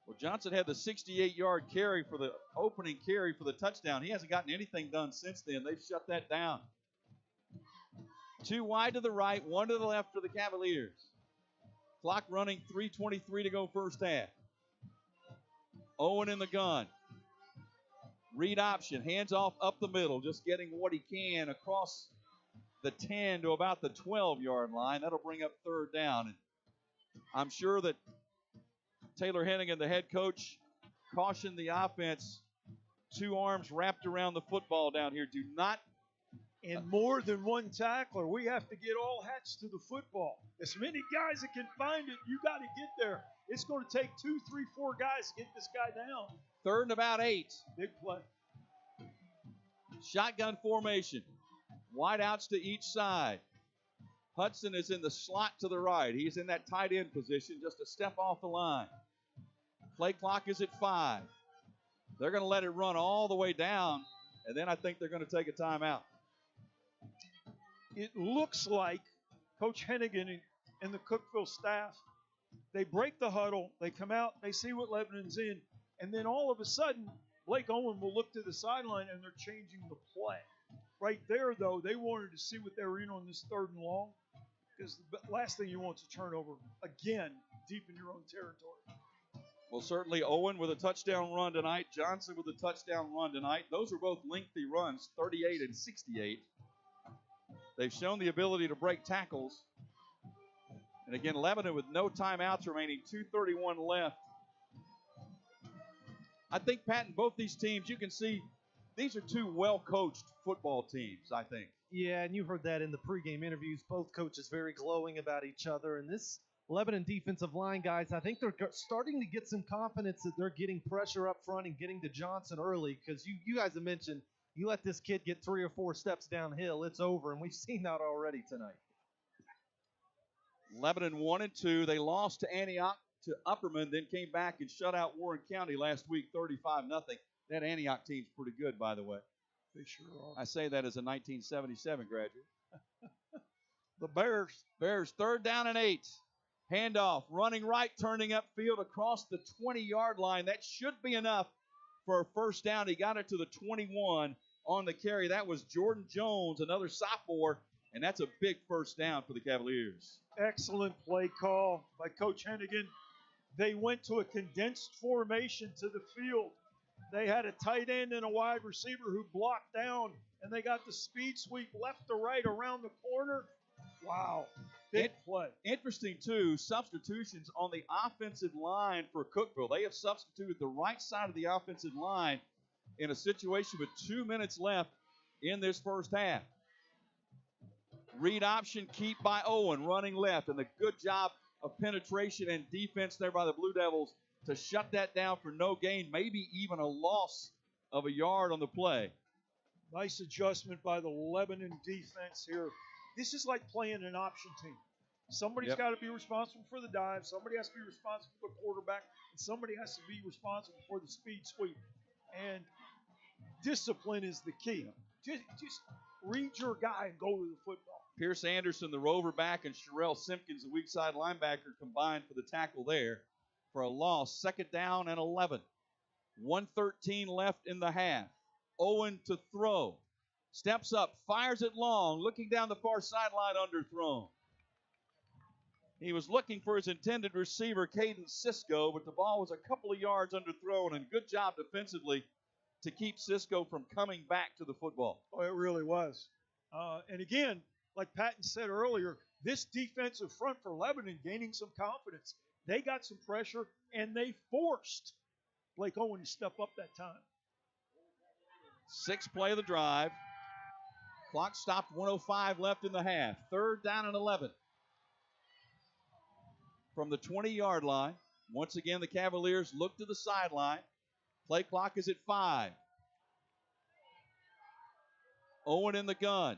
Well, Johnson had the 68-yard carry for the opening carry for the touchdown. He hasn't gotten anything done since then. They've shut that down. 2 wide to the right, 1 to the left for the Cavaliers. Clock running, 3:23 to go first half. Owen in the gun. Read option, hands off up the middle, just getting what he can across the 10 to about the 12-yard line. That'll bring up 3rd down. And I'm sure that Taylor Hennigan, the head coach, cautioned the offense. 2 arms wrapped around the football down here. Do not. And more than one tackler. We have to get all hats to the football. As many guys that can find it, you got to get there. It's going to take 2, 3, 4 guys to get this guy down. 3rd and about 8. Big play. Shotgun formation. Wide outs to each side. Hudson is in the slot to the right. He's in that tight end position, just a step off the line. Play clock is at 5. They're going to let it run all the way down, and then I think they're going to take a timeout. It looks like Coach Hennigan and the Cookeville staff, they break the huddle, they come out, they see what Lebanon's in, and then all of a sudden, Blake Owen will look to the sideline and they're changing the play. Right there, though, they wanted to see what they were in on this 3rd and long, because the last thing you want is a turnover, again, deep in your own territory. Well, certainly Owen with a touchdown run tonight, Johnson with a touchdown run tonight. Those are both lengthy runs, 38 and 68. They've shown the ability to break tackles. And again, Lebanon with no timeouts remaining, 2:31 left. I think, Pat, in both these teams, you can see these are two well-coached football teams, I think. Yeah, and you heard that in the pregame interviews. Both coaches very glowing about each other. And this Lebanon defensive line, guys, I think they're starting to get some confidence that they're getting pressure up front and getting to Johnson early, because you guys have mentioned you let this kid get 3 or 4 steps downhill, it's over, and we've seen that already tonight. Lebanon 1-2. They lost to Antioch, to Upperman, then came back and shut out Warren County last week 35-0. That Antioch team's pretty good, by the way. They sure are. I say that as a 1977 graduate. The Bears. Bears, 3rd down and 8. Handoff, running right, turning upfield across the 20-yard line. That should be enough for a first down. He got it to the 21 on the carry. That was Jordan Jones, another sophomore, and that's a big first down for the Cavaliers. Excellent play call by Coach Hennigan. They went to a condensed formation to the field. They had a tight end and a wide receiver who blocked down, and they got the speed sweep left to right around the corner. Wow. Big play. Interesting, too, substitutions on the offensive line for Cookeville. They have substituted the right side of the offensive line in a situation with 2 minutes left in this first half. Read option, keep by Owen, running left, and the good job of penetration and defense there by the Blue Devils to shut that down for no gain, maybe even a loss of a yard on the play. Nice adjustment by the Lebanon defense here. This is like playing an option team. Somebody's got to be responsible for the dive. Somebody has to be responsible for the quarterback. And somebody has to be responsible for the speed sweep. And discipline is the key. Just read your guy and go to the football. Pierce Anderson, the rover back, and Sherelle Simpkins, the weak side linebacker, combined for the tackle there for a loss. 2nd down and 11. 1:13 left in the half. Owen to throw. Steps up, fires it long, looking down the far sideline, underthrown. He was looking for his intended receiver, Caden Cisco, but the ball was a couple of yards underthrown, and good job defensively to keep Cisco from coming back to the football. Oh, it really was. And again, like Patton said earlier, this defensive front for Lebanon gaining some confidence. They got some pressure, and they forced Blake Owen to step up that time. 6th play of the drive. Clock stopped, 1:05 left in the half. 3rd down and 11. From the 20-yard line, once again the Cavaliers look to the sideline. Play clock is at 5. Owen in the gun.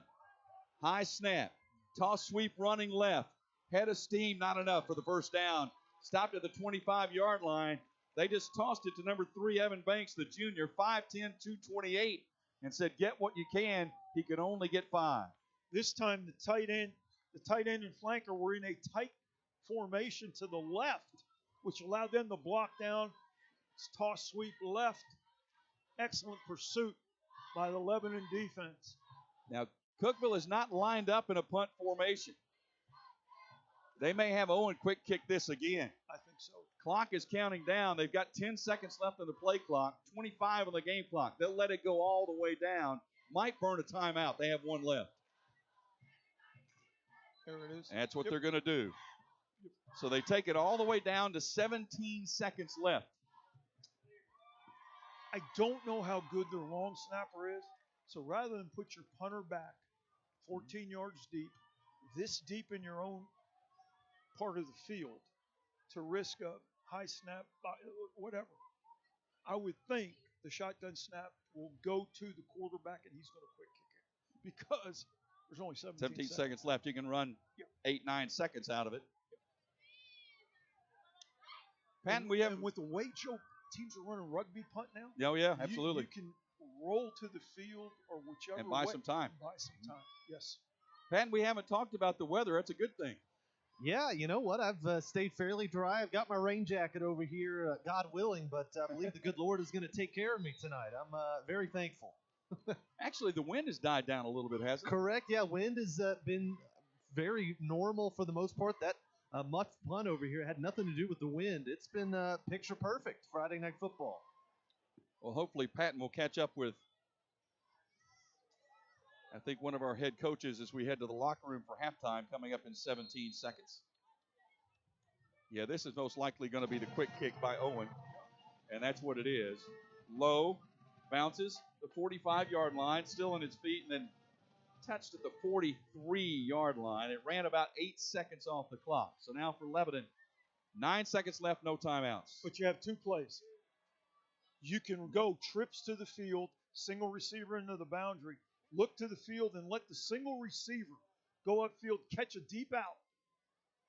High snap. Toss sweep running left. Head of steam, not enough for the first down. Stopped at the 25-yard line. They just tossed it to number 3, Evan Banks, the junior, 5'10", 228, and said, get what you can. He could only get 5. This time the tight end and flanker were in a tight formation to the left, which allowed them to block down. Toss sweep left. Excellent pursuit by the Lebanon defense. Now, Cookeville is not lined up in a punt formation. They may have Owen quick kick this again. I think so. Clock is counting down. They've got 10 seconds left on the play clock, 25 on the game clock. They'll let it go all the way down. Might burn a timeout. They have one left. There it is. That's what they're going to do. So they take it all the way down to 17 seconds left. I don't know how good their long snapper is. So rather than put your punter back 14 yards deep, this deep in your own part of the field, to risk a high snap, whatever, I would think the shotgun snap will go to the quarterback and he's going to quick kick it because there's only 17 seconds left. You can run 8-9 seconds out of it. Patton, and with the way teams are running rugby punt now. Oh, yeah, absolutely. You can roll to the field or whichever and buy way. some time. Buy some time, yes. Patton, we haven't talked about the weather. That's a good thing. Yeah, you know what? I've stayed fairly dry. I've got my rain jacket over here, God willing, but I believe the good Lord is going to take care of me tonight. I'm very thankful. Actually, the wind has died down a little bit, hasn't it? Correct. Yeah, wind has been very normal for the most part. That much fun over here had nothing to do with the wind. It's been picture perfect Friday Night Football. Well, hopefully Patton will catch up with, I think, one of our head coaches as we head to the locker room for halftime coming up in 17 seconds. Yeah, this is most likely going to be the quick kick by Owen, and that's what it is. Low, bounces the 45-yard line, still on its feet, and then touched at the 43-yard line. It ran about 8 seconds off the clock. So now for Lebanon, 9 seconds left, no timeouts. But you have two plays. You can go trips to the field, single receiver into the boundary, look to the field, and let the single receiver go upfield, catch a deep out.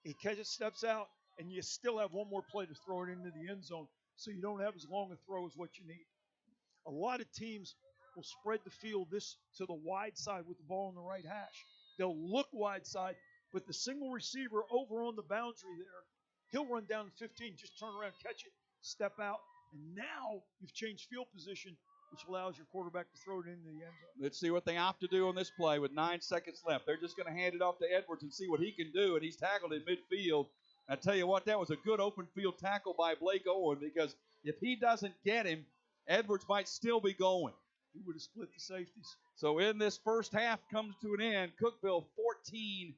He catches, steps out, and you still have one more play to throw it into the end zone, so you don't have as long a throw as what you need. A lot of teams will spread the field this to the wide side with the ball on the right hash. They'll look wide side, but the single receiver over on the boundary there, he'll run down to 15, just turn around, catch it, step out, and now you've changed field position, which allows your quarterback to throw it into the end zone. Let's see what they opt to do on this play with 9 seconds left. They're just going to hand it off to Edwards and see what he can do, and he's tackled in midfield. I tell you what, that was a good open field tackle by Blake Owen, because if he doesn't get him, Edwards might still be going. He would have split the safeties. So in this first half comes to an end. Cookeville 14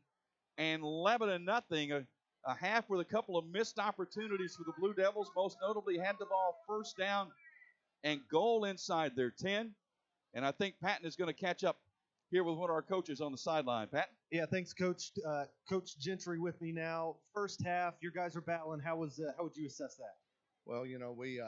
and Lebanon nothing. A half with a couple of missed opportunities for the Blue Devils. Most notably had the ball first down and goal inside their 10. And I think Patton is going to catch up here with one of our coaches on the sideline. Patton? Yeah, thanks, Coach. Coach Gentry with me now. First half, your guys are battling. How would you assess that? Well, we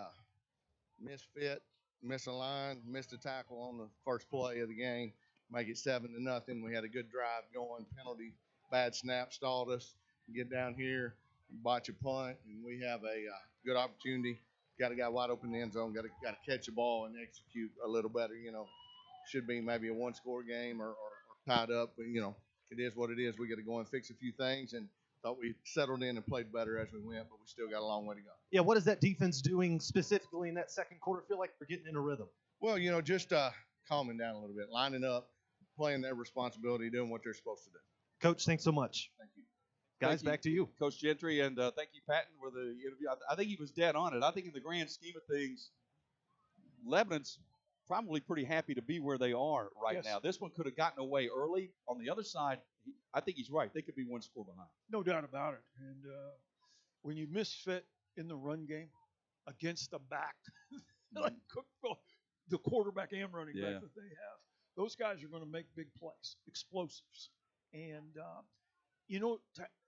misfit, misaligned, missed a tackle on the first play of the game, make it 7-0. We had a good drive going, penalty, bad snap stalled us. Get down here, botch a punt, and we have a good opportunity. Got a guy wide open in the end zone. Got to catch the ball and execute a little better. Should be maybe a one-score game or tied up, but it is what it is. We got to go and fix a few things, and thought we settled in and played better as we went, but we still got a long way to go. Yeah, what is that defense doing specifically in that second quarter? Feel like they're getting in a rhythm. Well, just calming down a little bit, lining up, playing their responsibility, doing what they're supposed to do. Coach, thanks so much. Thank you. Guys, back to you. Coach Gentry, and thank you, Patton, for the interview. I think he was dead on it. I think in the grand scheme of things, Lebanon's probably pretty happy to be where they are right now. This one could have gotten away early. On the other side, I think he's right. They could be one score behind. No doubt about it. And when you misfit in the run game against a back, like Cookeville, the quarterback and running back that they have, those guys are going to make big plays, explosives. And,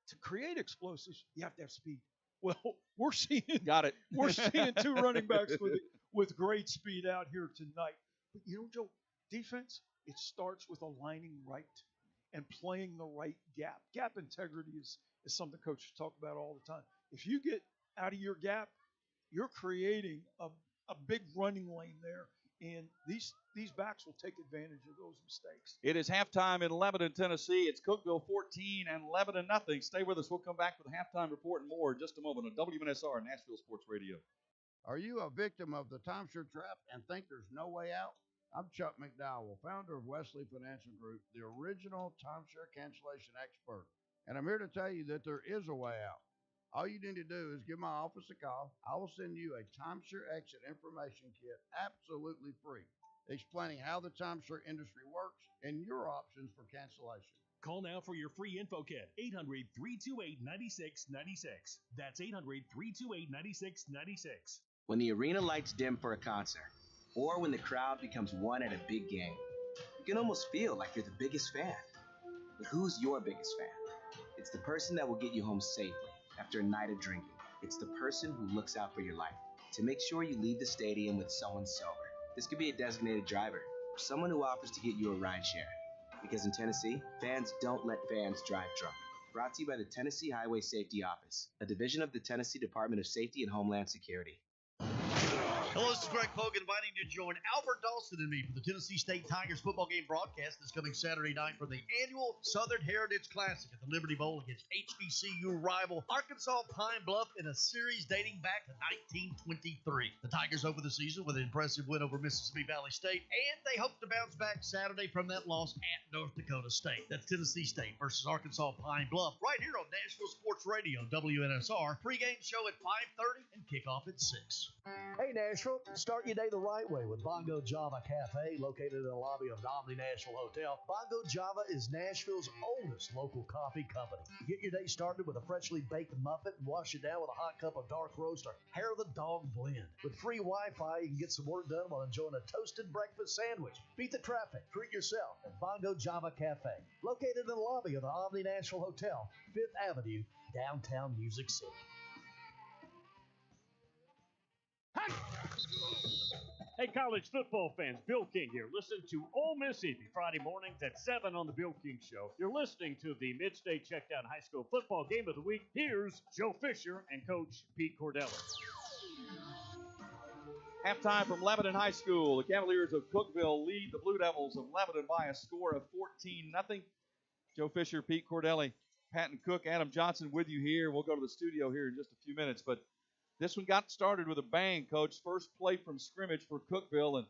to create explosives, you have to have speed. Well, we're seeing We're seeing two running backs with great speed out here tonight. But Joe, defense, it starts with aligning right and playing the right gap. Gap integrity is something coaches talk about all the time. If you get out of your gap, you're creating a big running lane there, and these backs will take advantage of those mistakes. It is halftime in Lebanon, Tennessee. It's Cookeville 14 and Lebanon nothing. Stay with us. We'll come back with a halftime report and more in just a moment on WNSR Nashville Sports Radio. Are you a victim of the timeshare trap and think there's no way out? I'm Chuck McDowell, founder of Wesley Financial Group, the original timeshare cancellation expert. And I'm here to tell you that there is a way out. All you need to do is give my office a call. I will send you a timeshare exit information kit absolutely free, explaining how the timeshare industry works and your options for cancellation. Call now for your free info kit. 800-328-9696. That's 800-328-9696. When the arena lights dim for a concert, or when the crowd becomes one at a big game, you can almost feel like you're the biggest fan. But who's your biggest fan? It's the person that will get you home safely after a night of drinking. It's the person who looks out for your life to make sure you leave the stadium with someone sober. This could be a designated driver or someone who offers to get you a ride share. Because in Tennessee, fans don't let fans drive drunk. Brought to you by the Tennessee Highway Safety Office, a division of the Tennessee Department of Safety and Homeland Security. Hello, this is Greg Pogue inviting you to join Albert Dawson and me for the Tennessee State Tigers football game broadcast this coming Saturday night for the annual Southern Heritage Classic at the Liberty Bowl against HBCU rival Arkansas Pine Bluff in a series dating back to 1923. The Tigers open the season with an impressive win over Mississippi Valley State, and they hope to bounce back Saturday from that loss at North Dakota State. That's Tennessee State versus Arkansas Pine Bluff right here on Nashville Sports Radio, WNSR. Pre-game show at 5:30 and kickoff at 6. Hey, Nashville Nashville? Start your day the right way with Bongo Java Cafe, located in the lobby of the Omni Nashville Hotel. Bongo Java is Nashville's oldest local coffee company. Get your day started with a freshly baked muffin and wash it down with a hot cup of dark roast or hair of the dog blend. With free Wi-Fi, you can get some work done while enjoying a toasted breakfast sandwich. Beat the traffic. Treat yourself at Bongo Java Cafe, located in the lobby of the Omni Nashville Hotel, 5th Avenue, downtown Music City. Hey, college football fans, Bill King here. Listen to Ole Miss Easy Friday mornings at 7 on The Bill King Show. You're listening to the MidState Checkdown High School Football Game of the Week. Here's Joe Fisher and Coach Pete Cordelli. Halftime from Lebanon High School. The Cavaliers of Cookeville lead the Blue Devils of Lebanon by a score of 14-0. Joe Fisher, Pete Cordelli, Patton Cook, Adam Johnson with you here. We'll go to the studio here in just a few minutes, but this one got started with a bang, Coach. First play from scrimmage for Cookeville, and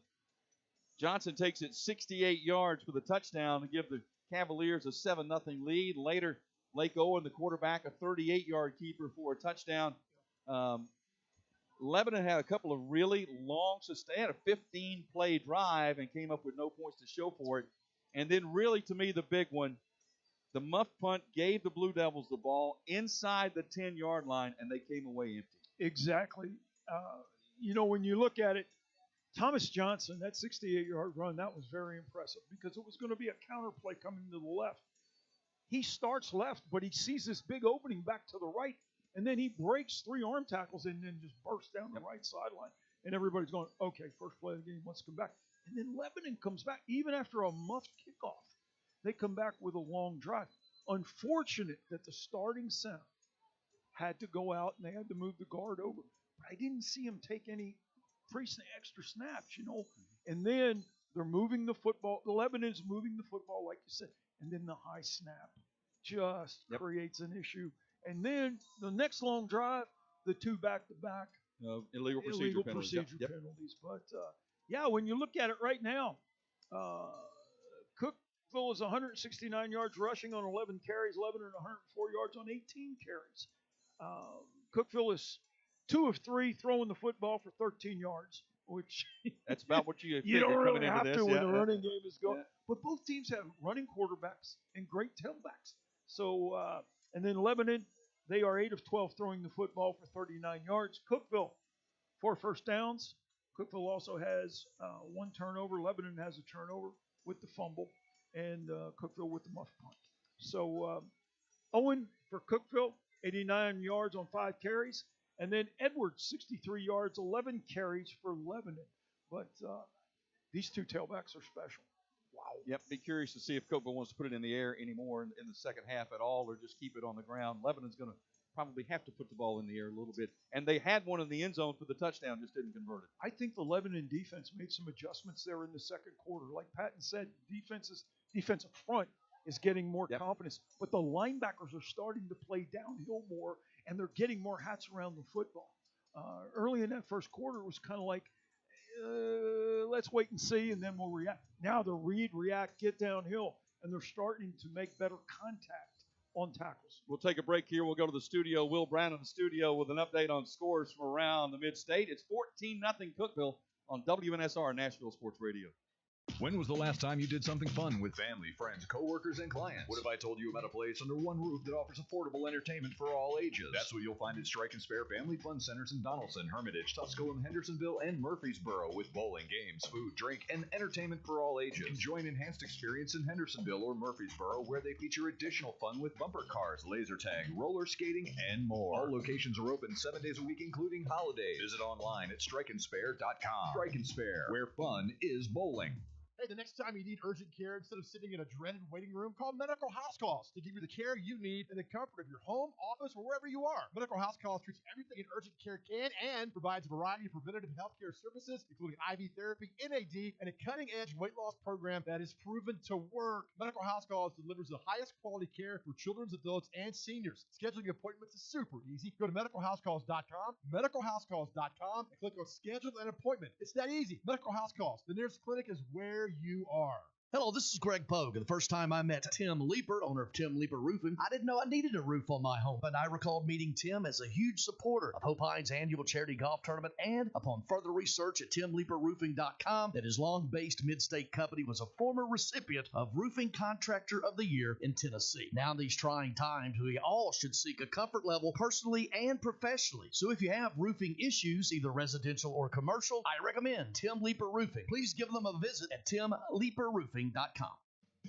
Johnson takes it 68 yards for the touchdown to give the Cavaliers a 7-0 lead. Later, Lake Owen, the quarterback, a 38-yard keeper for a touchdown. Lebanon had a couple of really long, they had a 15-play drive and came up with no points to show for it. And then really, to me, the big one, the muff punt gave the Blue Devils the ball inside the 10-yard line, and they came away empty. Exactly. When you look at it, Thomas Johnson, that 68-yard run, that was very impressive because it was going to be a counter play coming to the left. He starts left, but he sees this big opening back to the right, and then he breaks 3 arm tackles and then just bursts down the right sideline. And everybody's going, okay, first play of the game, let's come back. And then Lebanon comes back, even after a muffed kickoff. They come back with a long drive. Unfortunate that the starting center had to go out and they had to move the guard over. But I didn't see him take any extra snaps, And then they're moving the football. The Lebanon's moving the football, like you said. And then the high snap just creates an issue. And then the next long drive, the 2 back-to-back illegal procedure penalties. But, when you look at it right now, Cookeville is 169 yards rushing on 11 carries, Lebanon 104 yards on 18 carries. Cookeville is 2 of 3 throwing the football for 13 yards, which that's about what you don't coming really into have this. to when the running game is going. But both teams have running quarterbacks and great tailbacks. So, and then Lebanon, they are 8 of 12 throwing the football for 39 yards. Cookeville, 4 first downs. Cookeville also has 1 turnover. Lebanon has a turnover with the fumble, and Cookeville with the muff punt. So, Owen for Cookeville, 89 yards on 5 carries. And then Edwards, 63 yards, 11 carries for Lebanon. But these 2 tailbacks are special. Wow. Yep, be curious to see if Cookeville wants to put it in the air anymore in the second half at all or just keep it on the ground. Lebanon's going to probably have to put the ball in the air a little bit. And they had one in the end zone for the touchdown, just didn't convert it. I think the Lebanon defense made some adjustments there in the second quarter. Like Patton said, defensive front is getting more confidence. But the linebackers are starting to play downhill more, and they're getting more hats around the football. Early in that first quarter, it was kind of like, let's wait and see, and then we'll react. Now they're react, get downhill, and they're starting to make better contact on tackles. We'll take a break here. We'll go to the studio. Will Brown in the studio with an update on scores from around the Mid-State. It's 14-0 Cookeville on WNSR Nashville Sports Radio. When was the last time you did something fun with family, friends, coworkers, and clients? What if I told you about a place under one roof that offers affordable entertainment for all ages? That's what you'll find at Strike and Spare Family Fun Centers in Donaldson, Hermitage, Tusculum, Hendersonville, and Murfreesboro with bowling, games, food, drink, and entertainment for all ages. Enjoy an enhanced experience in Hendersonville or Murfreesboro where they feature additional fun with bumper cars, laser tag, roller skating, and more. All locations are open 7 days a week, including holidays. Visit online at strikeandspare.com. Strike and Spare, where fun is bowling. Hey, the next time you need urgent care, instead of sitting in a dreaded waiting room, call Medical House Calls to give you the care you need in the comfort of your home, office, or wherever you are. Medical House Calls treats everything an urgent care can and provides a variety of preventative healthcare services, including IV therapy, NAD, and a cutting-edge weight loss program that is proven to work. Medical House Calls delivers the highest quality care for children, adults, and seniors. Scheduling appointments is super easy. Go to medicalhousecalls.com, medicalhousecalls.com, and click on Schedule an Appointment. It's that easy. Medical House Calls. The nearest clinic is where you are. Hello, this is Greg Pogue. The first time I met Tim Leeper, owner of Tim Leeper Roofing, I didn't know I needed a roof on my home, but I recalled meeting Tim as a huge supporter of Hope Hines' annual charity golf tournament, and upon further research at timleeperroofing.com, that his long-based MidState company was a former recipient of Roofing Contractor of the Year in Tennessee. Now in these trying times, we all should seek a comfort level personally and professionally. So if you have roofing issues, either residential or commercial, I recommend Tim Leeper Roofing. Please give them a visit at timleeperroofing.com.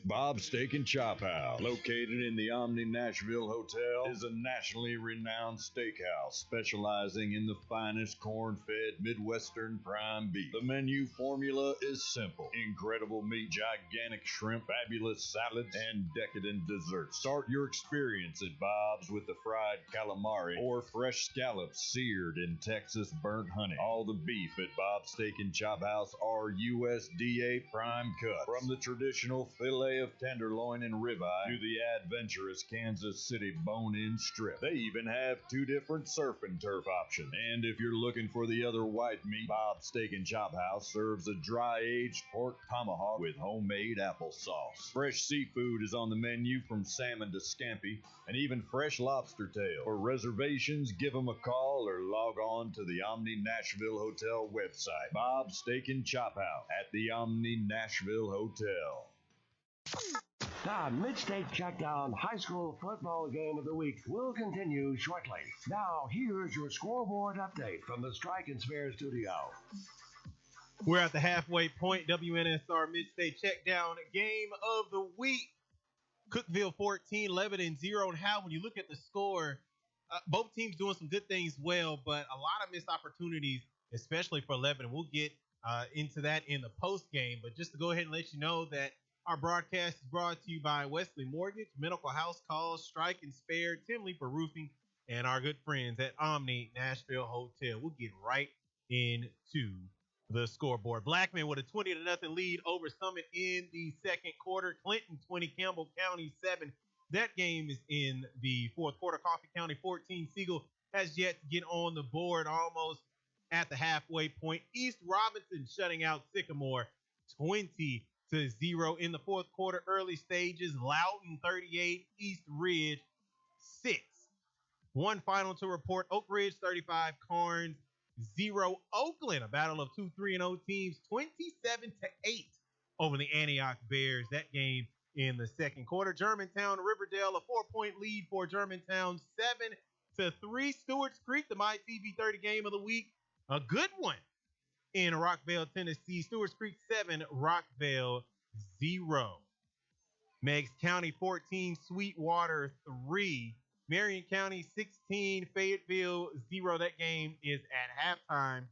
Bob's Steak and Chop House, located in the Omni Nashville Hotel, is a nationally renowned steakhouse specializing in the finest corn-fed Midwestern prime beef. The menu formula is simple: incredible meat, gigantic shrimp, fabulous salads, and decadent desserts. Start your experience at Bob's with the fried calamari or fresh scallops seared in Texas burnt honey. All the beef at Bob's Steak and Chop House are USDA prime cuts, from the traditional filet of tenderloin and ribeye to the adventurous Kansas City bone-in strip. They even have 2 different surf and turf options. And if you're looking for the other white meat, Bob's Steak and Chop House serves a dry-aged pork tomahawk with homemade applesauce. Fresh seafood is on the menu, from salmon to scampi, and even fresh lobster tail. For reservations, give them a call or log on to the Omni Nashville Hotel website. Bob's Steak and Chop House at the Omni Nashville Hotel. The MidState Checkdown High School Football Game of the Week will continue shortly. Now, here's your scoreboard update from the Strike and Spare studio. We're at the halfway point. WNSR MidState Checkdown Game of the Week. Cookeville 14, Lebanon 0. And how, when you look at the score, both teams doing some good things well, but a lot of missed opportunities, especially for Lebanon. We'll get into that in the post game. But just to go ahead and let you know that our broadcast is brought to you by Wesley Mortgage, Medical House Calls, Strike and Spare, Tim Leeper Roofing, and our good friends at Omni Nashville Hotel. We'll get right into the scoreboard. Blackman with a 20-0 lead over Summit in the second quarter. Clinton 20, Campbell County 7. That game is in the fourth quarter. Coffee County 14. Siegel has yet to get on the board, almost at the halfway point. East Robinson shutting out Sycamore 20-0 in the fourth quarter. Early stages, Loudoun 38, East Ridge 6. One final to report: Oak Ridge 35, Carnes 0. Oakland, a battle of 2 3-0 teams, 27-8 over the Antioch Bears. That game in the second quarter. Germantown Riverdale, a 4-point lead for Germantown, 7-3. Stewart's Creek, the My TV 30 game of the week, a good one in Rockville, Tennessee. Stewart's Creek 7, Rockville 0. Meigs County 14, Sweetwater 3. Marion County 16, Fayetteville 0. That game is at halftime.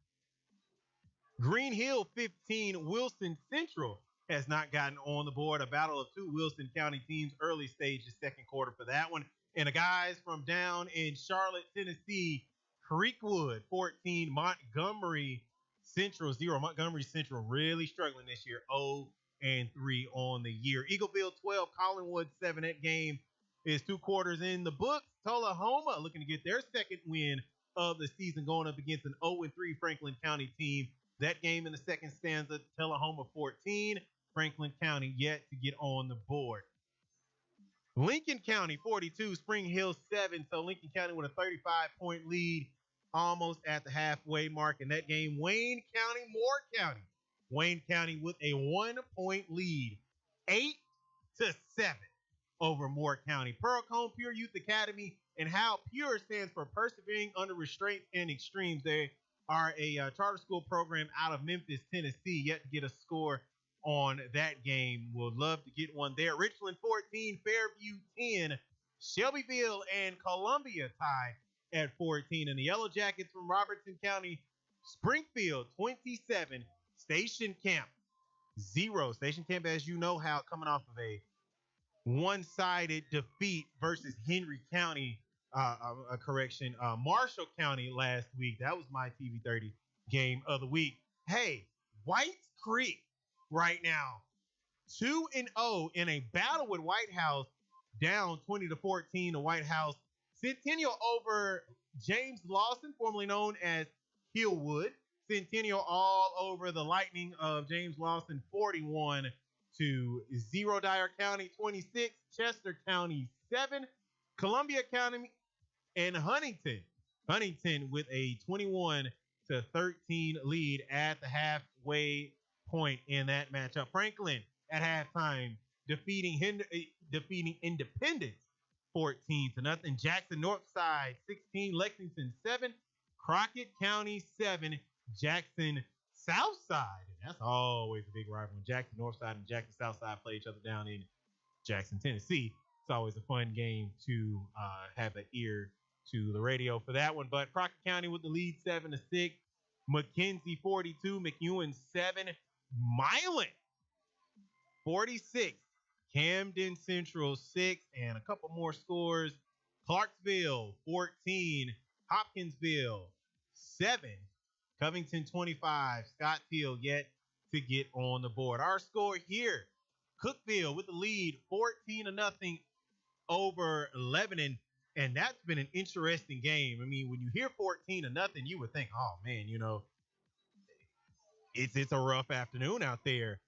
Green Hill 15, Wilson Central has not gotten on the board. A battle of 2 Wilson County teams, early stages, second quarter for that one. And the guys from down in Charlotte, Tennessee, Creekwood 14, Montgomery Central 0. Montgomery Central really struggling this year, 0-3 on the year. Eagleville 12, Collinwood 7. That game is 2 quarters in the books. Tullahoma looking to get their second win of the season, going up against an 0-3 Franklin County team. That game in the second stanza, Tullahoma 14, Franklin County yet to get on the board. Lincoln County 42, Spring Hill 7. So Lincoln County with a 35-point lead, almost at the halfway mark in that game. Wayne County, Moore County. Wayne County with a 1-point lead, 8-7 over Moore County. Pearl-Cohn Pure Youth Academy, and how Pure stands for Persevering Under Restraints and Extremes. They are a charter school program out of Memphis, Tennessee. Yet to get a score on that game. Would love to get one there. Richland 14, Fairview 10. Shelbyville and Columbia tied at 14. And the Yellow Jackets from Robertson County, Springfield 27, Station Camp 0. Station Camp, as you know, how coming off of a one-sided defeat versus Henry County, Marshall County last week. That was my TV 30 game of the week. Hey, White's Creek right now 2-0 in a battle with White House, down 20-14 to White House. Centennial over James Lawson, formerly known as Hillwood. Centennial all over the Lightning of James Lawson, 41-20. 0. Dyer County 26, Chester County 7, Columbia County, and Huntington. Huntington with a 21-13 lead at the halfway point in that matchup. Franklin at halftime defeating Independence 14-0. Jackson Northside 16, Lexington 7, Crockett County 7, Jackson Southside. And that's always a big rivalry when Jackson Northside and Jackson Southside play each other down in Jackson, Tennessee. It's always a fun game to have an ear to the radio for that one. But Crockett County with the lead 7-6, McKenzie 42, McEwen 7, Milan 46, Camden Central 6, and a couple more scores. Clarksville 14, Hopkinsville 7, Covington 25, Scottsdale yet to get on the board. Our score here, Cookeville with the lead 14-0 over Lebanon. And that's been an interesting game. I mean, when you hear 14-0, you would think, oh man, it's a rough afternoon out there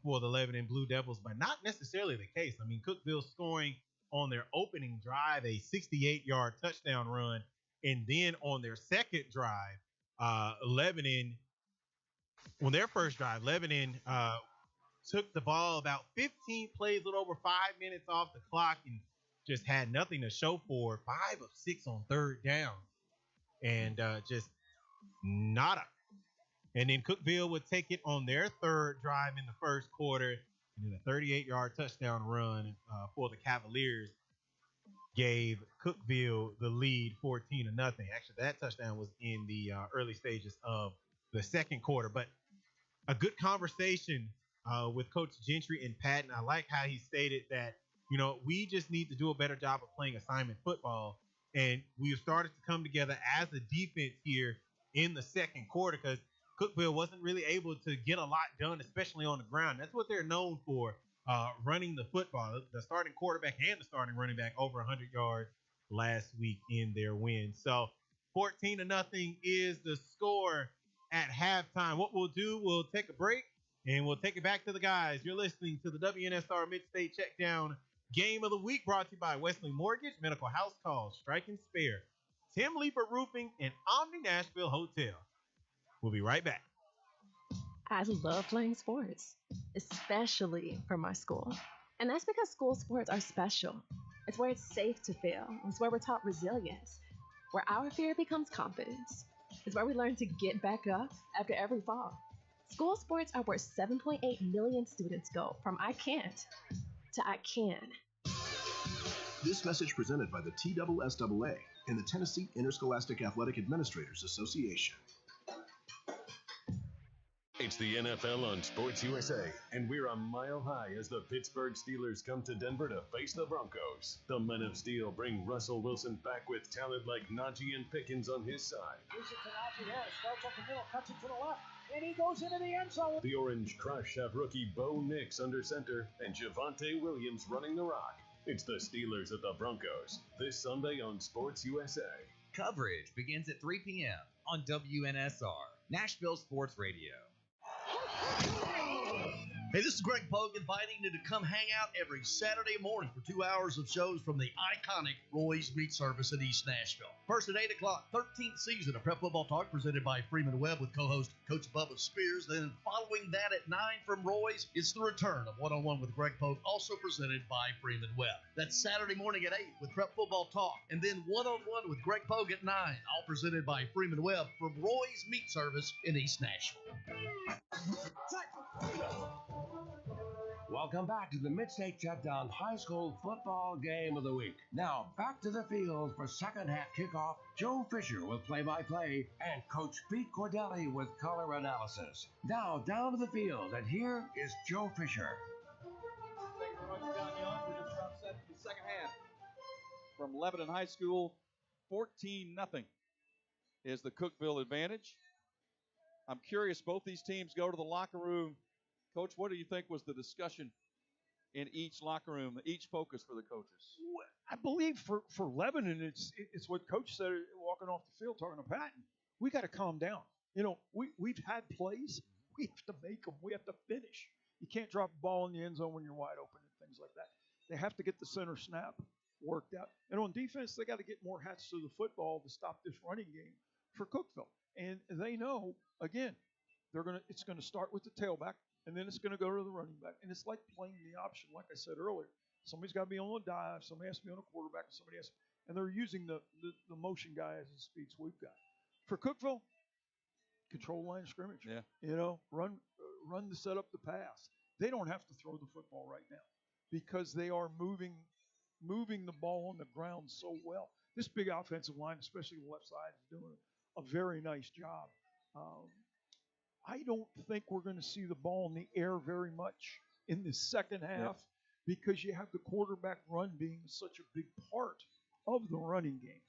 for the Lebanon Blue Devils, but not necessarily the case. I mean, Cookeville scoring on their opening drive a 68-yard touchdown run, and then on their second drive, Lebanon, on their first drive, Lebanon took the ball about 15 plays, a little over 5 minutes off the clock, and just had nothing to show for. 5 of 6 on third down, and just nada. And then Cookeville would take it on their third drive in the first quarter, and then a 38-yard touchdown run for the Cavaliers gave Cookeville the lead 14-0. Actually, that touchdown was in the early stages of the second quarter. But a good conversation with Coach Gentry and Patton. I like how he stated that, we just need to do a better job of playing assignment football. And we've started to come together as a defense here in the second quarter because Cookeville wasn't really able to get a lot done, especially on the ground. That's what they're known for, running the football. The starting quarterback and the starting running back over 100 yards last week in their win. So 14-0 is the score at halftime. What we'll do, we'll take a break and we'll take it back to the guys. You're listening to the WNSR MidState Checkdown Game of the Week, brought to you by Wesley Mortgage, Medical House Calls, Strike and Spare, Tim Leeper Roofing, and Omni Nashville Hotel. We'll be right back. I love playing sports, especially for my school. And that's because school sports are special. It's where it's safe to fail. It's where we're taught resilience, where our fear becomes confidence. It's where we learn to get back up after every fall. School sports are where 7.8 million students go from I can't to I can. This message presented by the TSSAA and the Tennessee Interscholastic Athletic Administrators Association. It's the NFL on Sports USA, and we're a mile high as the Pittsburgh Steelers come to Denver to face the Broncos. The Men of Steel bring Russell Wilson back with talent like Najee and Pickens on his side. Here's it to Najee Harris, starts up the middle, cuts it to the left, and he goes into the end zone. The Orange Crush have rookie Bo Nix under center and Javonte Williams running the rock. It's the Steelers at the Broncos, this Sunday on Sports USA. Coverage begins at 3 p.m. on WNSR, Nashville Sports Radio. Hey, this is Greg Pogue inviting you to come hang out every Saturday morning for 2 hours of shows from the iconic Roy's Meat Service in East Nashville. First at 8 o'clock, 13th season of Prep Football Talk presented by Freeman Webb with co-host Coach Bubba Spears. Then following that at 9 from Roy's, it's the return of One-on-One with Greg Pogue, also presented by Freeman Webb. That's Saturday morning at 8 with Prep Football Talk. And then One-on-One with Greg Pogue at 9, all presented by Freeman Webb from Roy's Meat Service in East Nashville. Welcome back to the MidState Checkdown High School Football Game of the Week. Now, back to the field for second half kickoff. Joe Fisher with play-by-play and Coach Pete Cordelli with color analysis. Now, down to the field, and here is Joe Fisher. Thank you very much, John Young. We just dropped set for the second half from Lebanon High School. 14-0 is the Cookeville advantage. I'm curious, both these teams go to the locker room. Coach, what do you think was the discussion in each locker room, each focus for the coaches? I believe for Lebanon, it's what Coach said walking off the field talking to Patton. We got to calm down. We've had plays. We have to make them. We have to finish. You can't drop a ball in the end zone when you're wide open and things like that. They have to get the center snap worked out. And on defense, they got to get more hats to the football to stop this running game for Cookeville. And they know, again, it's gonna start with the tailback, and then it's gonna go to the running back. And it's like playing the option, like I said earlier. Somebody's got to be on a dive, somebody has to be on a quarterback, and somebody has to, and they're using the motion guy as the speed sweep guy. For Cookeville, control line of scrimmage. Yeah. You know, run to set up the pass. They don't have to throw the football right now because they are moving the ball on the ground so well. This big offensive line, especially the left side, is doing a very nice job. I don't think we're going to see the ball in the air very much in the second half because you have the quarterback run being such a big part of the running game.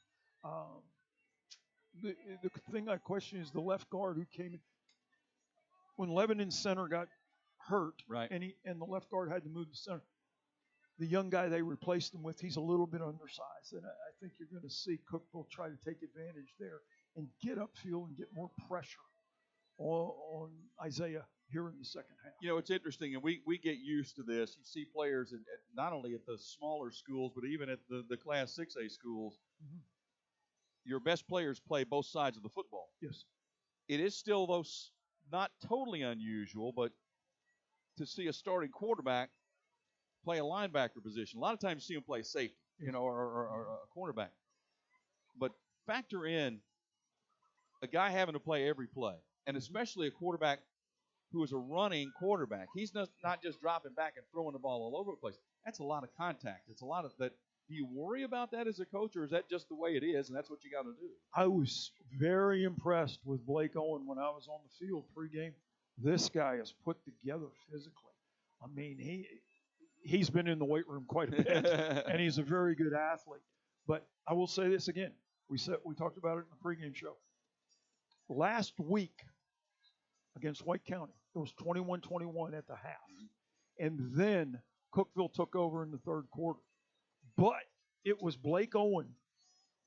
The thing I question is the left guard who came in. When Lebanon's center got hurt, right, and the left guard had to move to center, the young guy they replaced him with, he's a little bit undersized, and I think you're going to see Cookeville try to take advantage there and get upfield and get more pressure on Isaiah here in the second half. You know, it's interesting, and we get used to this. You see players not only at the smaller schools, but even at the Class 6A schools. Mm-hmm. Your best players play both sides of the football. Yes. It is still, though, not totally unusual, but to see a starting quarterback play a linebacker position. A lot of times you see him play safety, you know, or a cornerback. But factor in a guy having to play every play, and especially a quarterback who is a running quarterback. He's not just dropping back and throwing the ball all over the place. That's a lot of contact. It's a lot of that. Do you worry about that as a coach, or is that just the way it is, and that's what you got to do? I was very impressed with Blake Owen when I was on the field pregame. This guy is put together physically. I mean, he's been in the weight room quite a bit, and he's a very good athlete. But I will say this again. We talked about it in the pregame show. Last week against White County, it was 21-21 at the half. And then Cookeville took over in the third quarter. But it was Blake Owen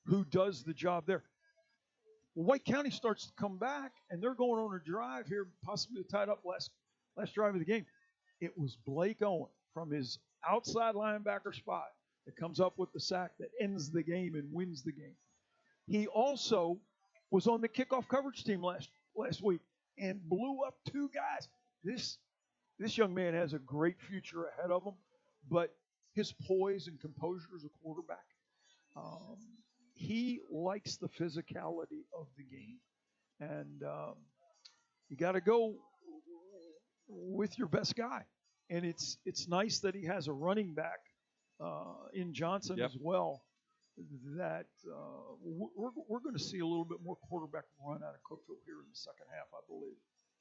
who does the job there. White County starts to come back, and they're going on a drive here, possibly tied up last drive of the game. It was Blake Owen from his outside linebacker spot that comes up with the sack that ends the game and wins the game. He also was on the kickoff coverage team last week and blew up two guys. This young man has a great future ahead of him, but his poise and composure as a quarterback, he likes the physicality of the game. And you got to go with your best guy. And it's nice that he has a running back in Johnson as well. That we're going to see a little bit more quarterback run out of Cookeville here in the second half, I believe.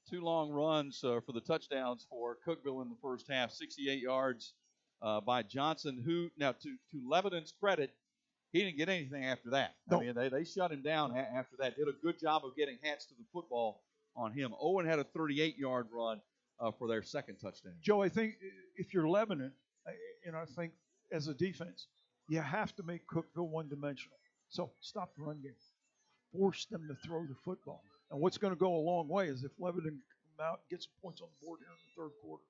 2 long runs for the touchdowns for Cookeville in the first half, 68 yards by Johnson, who, now to Lebanon's credit, he didn't get anything after that. No. I mean, they shut him down after that. Did a good job of getting hands to the football on him. Owen had a 38-yard run for their second touchdown. Joe, I think if you're Lebanon, I think as a defense, you have to make Cookeville one-dimensional. So stop the run game. Force them to throw the football. And what's going to go a long way is if Lebanon can come out and get some points on the board here in the third quarter.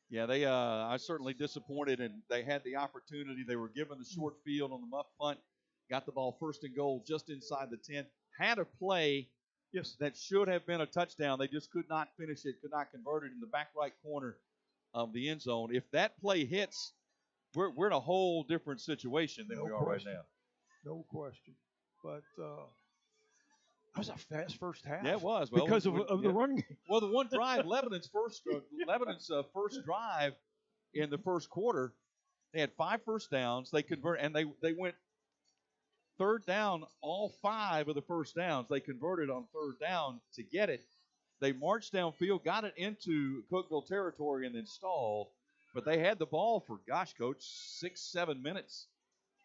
Yeah, they I certainly disappointed, and they had the opportunity. They were given the short field on the muff punt, got the ball first and goal just inside the 10, had a play that should have been a touchdown. They just could not finish it, could not convert it in the back right corner of the end zone. If that play hits, we're in a whole different situation than we are right now. No question. But that was a fast first half. Yeah, it was. Well, because of the run game. Well, the one drive, Lebanon's first drive in the first quarter, they had 5 first downs. They convert, and they went third down, all 5 of the first downs. They converted on third down to get it. They marched downfield, got it into Cookeville territory, and then stalled. But they had the ball for, Coach, 6-7 minutes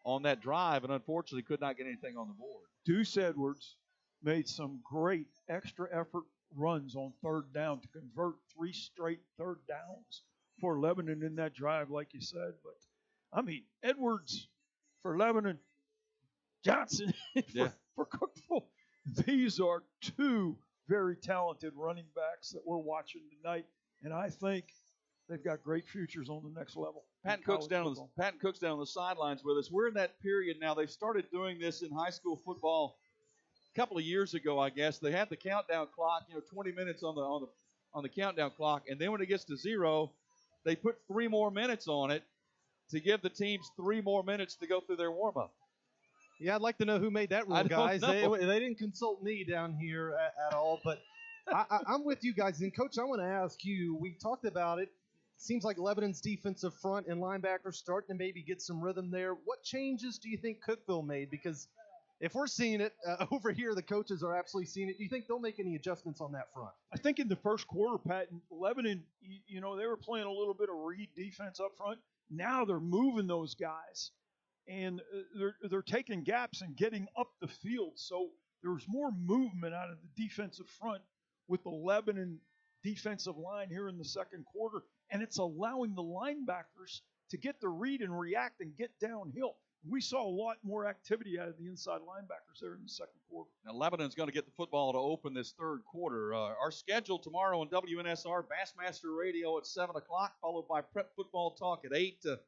on that drive, and unfortunately could not get anything on the board. Deuce Edwards made some great extra effort runs on third down to convert 3 straight third downs for Lebanon in that drive, like you said. But, I mean, Edwards for Lebanon, Johnson for Cookeville. These are 2 very talented running backs that we're watching tonight. And I think they've got great futures on the next level. Patton Cook's down on the sidelines with us. We're in that period now. They've started doing this in high school football a couple of years ago, I guess. They had the countdown clock, 20 minutes on the countdown clock, and then when it gets to 0, they put 3 more minutes on it to give the teams 3 more minutes to go through their warm-up. Yeah, I'd like to know who made that rule, guys. They didn't consult me down here at all, but I'm with you guys. And, Coach, I want to ask you, we talked about it. Seems like Lebanon's defensive front and linebackers starting to maybe get some rhythm there. What changes do you think Cookeville made? Because if we're seeing it over here, the coaches are absolutely seeing it. Do you think they'll make any adjustments on that front? I think in the first quarter, Pat, Lebanon, they were playing a little bit of read defense up front. Now they're moving those guys, and they're taking gaps and getting up the field. So there's more movement out of the defensive front with the Lebanon defensive line here in the second quarter, and it's allowing the linebackers to get the read and react and get downhill. We saw a lot more activity out of the inside linebackers there in the second quarter. Now, Lebanon's going to get the football to open this third quarter. Our schedule tomorrow on WNSR, Bassmaster Radio at 7 o'clock, followed by Prep Football Talk at 8 to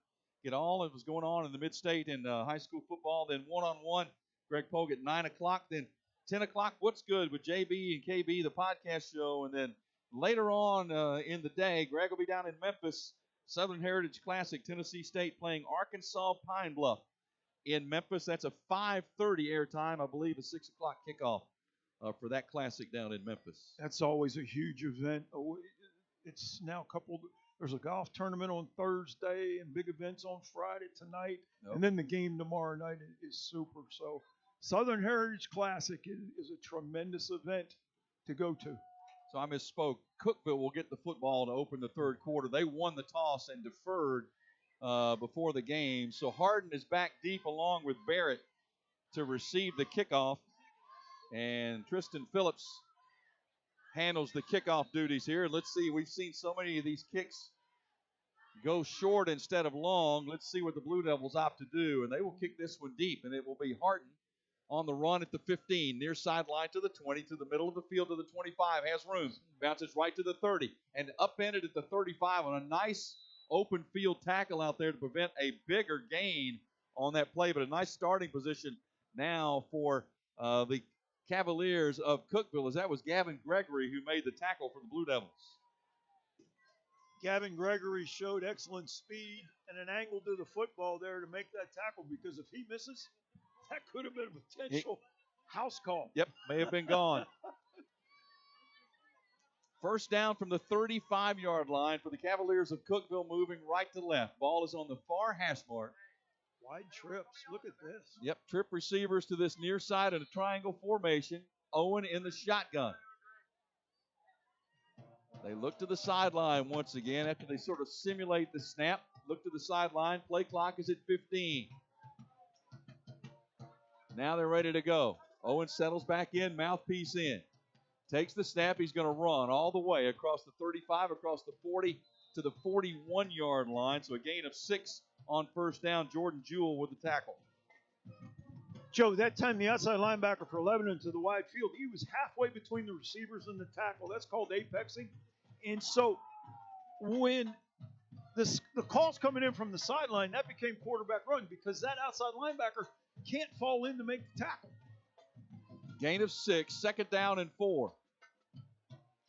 get all of what's going on in the Mid-State and high school football. Then one-on-one, Greg Pogue at 9 o'clock. Then 10 o'clock, What's Good with JB and KB, the podcast show. And then later on in the day, Greg will be down in Memphis, Southern Heritage Classic, Tennessee State playing Arkansas Pine Bluff in Memphis. That's a 5:30 airtime, I believe, a 6 o'clock kickoff for that classic down in Memphis. That's always a huge event. It's now coupled. There's a golf tournament on Thursday and big events on Friday tonight. And then the game tomorrow night is super. So Southern Heritage Classic is a tremendous event to go to. So I misspoke. Cookeville will get the football to open the third quarter. They won the toss and deferred before the game. So Harden is back deep along with Barrett to receive the kickoff. And Tristan Phillips handles the kickoff duties here. Let's see. We've seen so many of these kicks go short instead of long. Let's see what the Blue Devils opt to do. And they will kick this one deep, and it will be Harden on the run at the 15, near sideline to the 20, to the middle of the field to the 25, has room, bounces right to the 30, and upended at the 35 on a nice open field tackle out there to prevent a bigger gain on that play, but a nice starting position now for the Cavaliers of Cookeville, as that was Gavin Gregory who made the tackle for the Blue Devils. Gavin Gregory showed excellent speed and an angle to the football there to make that tackle, because if he misses, that could have been a potential house call. Yep, may have been gone. First down from the 35-yard line for the Cavaliers of Cookeville, moving right to left. Ball is on the far hash mark. Wide trips. Look at this. Yep, trip receivers to this near side in a triangle formation. Owen in the shotgun. They look to the sideline once again after they sort of simulate the snap. Look to the sideline. Play clock is at 15. Now they're ready to go. Owen settles back in, mouthpiece in. Takes the snap. He's going to run all the way across the 35, across the 40 to the 41-yard line. So a gain of 6 on first down. Jordan Jewell with the tackle. Joe, that time the outside linebacker for Lebanon to the wide field, he was halfway between the receivers and the tackle. That's called apexing. And so when the call's coming in from the sideline, that became quarterback run, because that outside linebacker can't fall in to make the tackle. Gain of 6, second down and 4.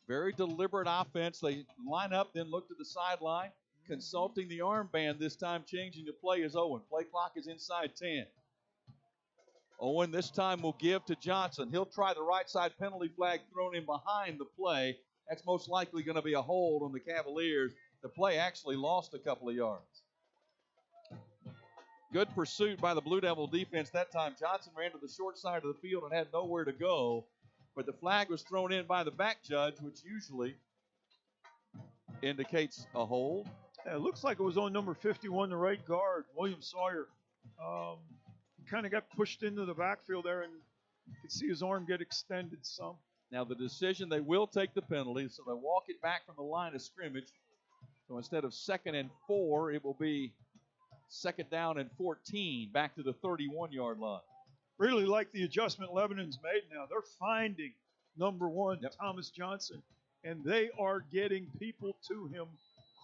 Very deliberate offense. They line up, then look to the sideline, consulting the armband this time, changing the play is Owen. Play clock is inside 10. Owen this time will give to Johnson. He'll try the right side, penalty flag thrown in behind the play. That's most likely going to be a hold on the Cavaliers. The play actually lost a couple of yards. Good pursuit by the Blue Devil defense that time. Johnson ran to the short side of the field and had nowhere to go. But the flag was thrown in by the back judge, which usually indicates a hold. Yeah, it looks like it was on number 51, the right guard, William Sawyer. He kind of got pushed into the backfield there, and you could see his arm get extended some. Now the decision, they will take the penalty, so they walk it back from the line of scrimmage. So instead of 2nd and 4, it will be 2nd down and 14, back to the 31-yard line. Really like the adjustment Lebanon's made now. They're finding number 1, Thomas Johnson, and they are getting people to him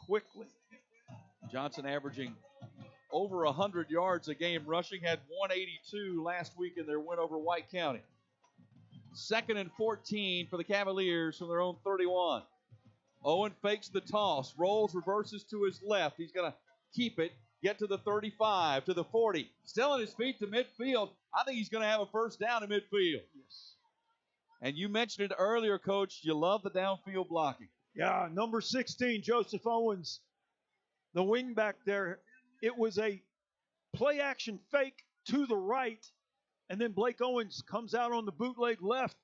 quickly. Johnson averaging over 100 yards a game rushing, had 182 last week in their win over White County. 2nd and 14 for the Cavaliers from their own 31. Owen fakes the toss, rolls, reverses to his left. He's going to keep it, get to the 35, to the 40. Still on his feet to midfield. I think he's going to have a first down in midfield. Yes. And you mentioned it earlier, Coach. You love the downfield blocking. Yeah, number 16, Joseph Owens, the wing back there. It was a play-action fake to the right, and then Blake Owens comes out on the bootleg left.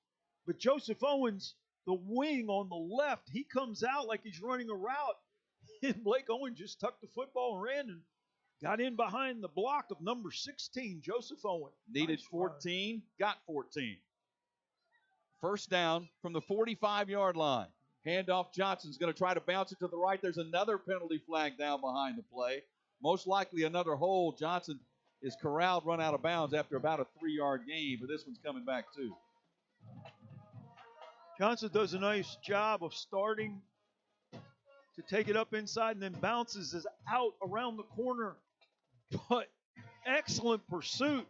But Joseph Owens, the wing on the left, he comes out like he's running a route. And Blake Owens just tucked the football and ran and got in behind the block of number 16, Joseph Owens. Needed 14, got 14. First down from the 45-yard line. Handoff, Johnson's going to try to bounce it to the right. There's another penalty flag down behind the play. Most likely another hold. Johnson is corralled, run out of bounds after about a 3-yard gain, but this one's coming back too. Johnson does a nice job of starting to take it up inside and then bounces it out around the corner. But excellent pursuit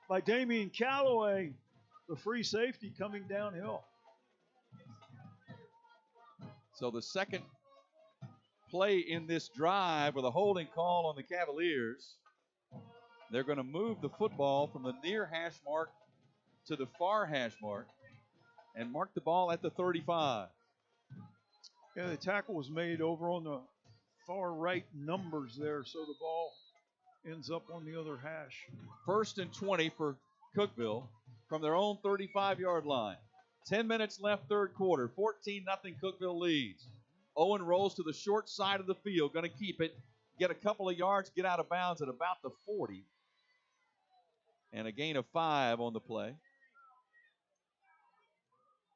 by Damian Calloway, the free safety coming downhill. So the second play in this drive with a holding call on the Cavaliers. They're going to move the football from the near hash mark to the far hash mark and mark the ball at the 35. Yeah, the tackle was made over on the far right numbers there, so the ball ends up on the other hash. 1st and 20 for Cookeville from their own 35-yard line. 10 minutes left, third quarter. 14-0 Cookeville leads. Owen rolls to the short side of the field, going to keep it, get a couple of yards, get out of bounds at about the 40. And a gain of 5 on the play.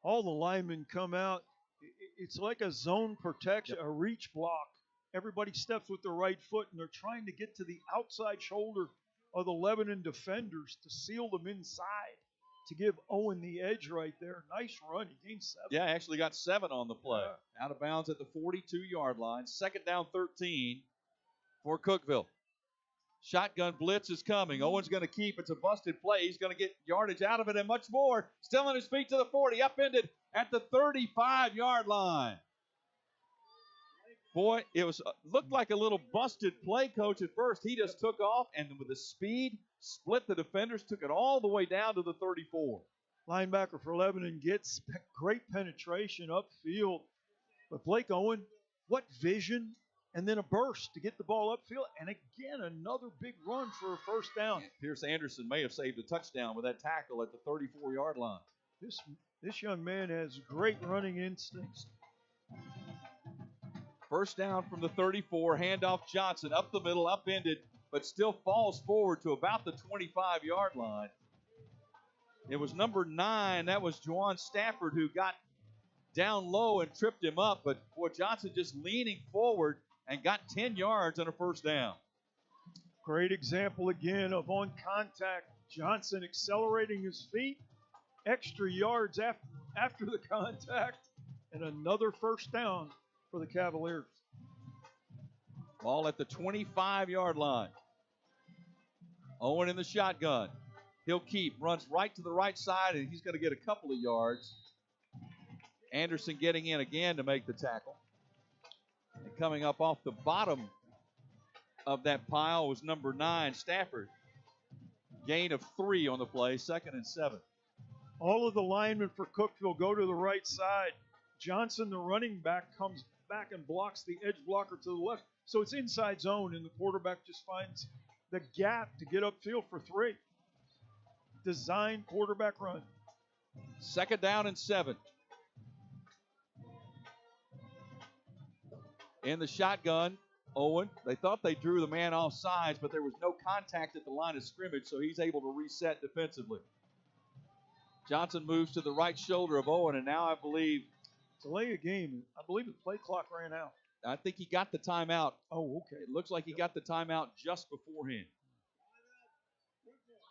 All the linemen come out. It's like a zone protection, a reach block. Everybody steps with their right foot, and they're trying to get to the outside shoulder of the Lebanon defenders to seal them inside to give Owen the edge right there. Nice run. He gained 7. Yeah, actually got 7 on the play. Out of bounds at the 42-yard line. 2nd down 13 for Cookeville. Shotgun blitz is coming. Owen's going to keep. It's a busted play. He's going to get yardage out of it and much more. Still on his feet to the 40. Upended at the 35-yard line. Boy, it was looked like a little busted play, Coach, at first. He just took off and with the speed, split the defenders, took it all the way down to the 34. Linebacker for Lebanon gets great penetration upfield. But Blake Owen, what vision, and then a burst to get the ball upfield. And again, another big run for a first down. And Pierce Anderson may have saved a touchdown with that tackle at the 34-yard line. This young man has great running instincts. First down from the 34, handoff Johnson up the middle, upended, but still falls forward to about the 25-yard line. It was number 9, that was Juwan Stafford, who got down low and tripped him up, but boy, Johnson just leaning forward and got 10 yards on a first down. Great example again of on contact. Johnson accelerating his feet, extra yards after the contact, and another first down for the Cavaliers. Ball at the 25-yard line. Owen in the shotgun. He'll keep, runs right to the right side, and he's going to get a couple of yards. Anderson getting in again to make the tackle. And coming up off the bottom of that pile was number 9, Stafford. Gain of 3 on the play, 2nd and 7. All of the linemen for Cookeville go to the right side. Johnson, the running back, comes back and blocks the edge blocker to the left. So it's inside zone, and the quarterback just finds the gap to get upfield for 3. Design quarterback run. 2nd down and 7. In the shotgun, Owen. They thought they drew the man off sides, but there was no contact at the line of scrimmage, so he's able to reset defensively. Johnson moves to the right shoulder of Owen, and now I believe delay a game. I believe the play clock ran out. I think he got the timeout. Oh, okay. It looks like he got the timeout just beforehand.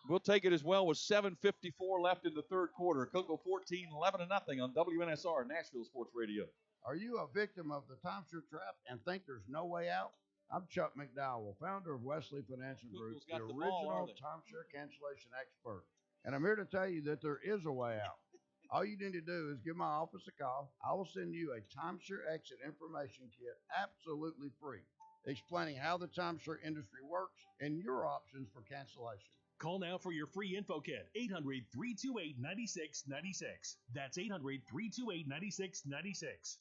We'll take it as well with 7:54 left in the third quarter. Cookeville 14, 11-0 on WNSR Nashville Sports Radio. Are you a victim of the timeshare trap and think there's no way out? I'm Chuck McDowell, founder of Wesley Financial Group, the original timeshare cancellation expert. And I'm here to tell you that there is a way out. All you need to do is give my office a call. I will send you a timeshare exit information kit absolutely free, explaining how the timeshare industry works and your options for cancellation. Call now for your free info kit. 800-328-9696. That's 800-328-9696.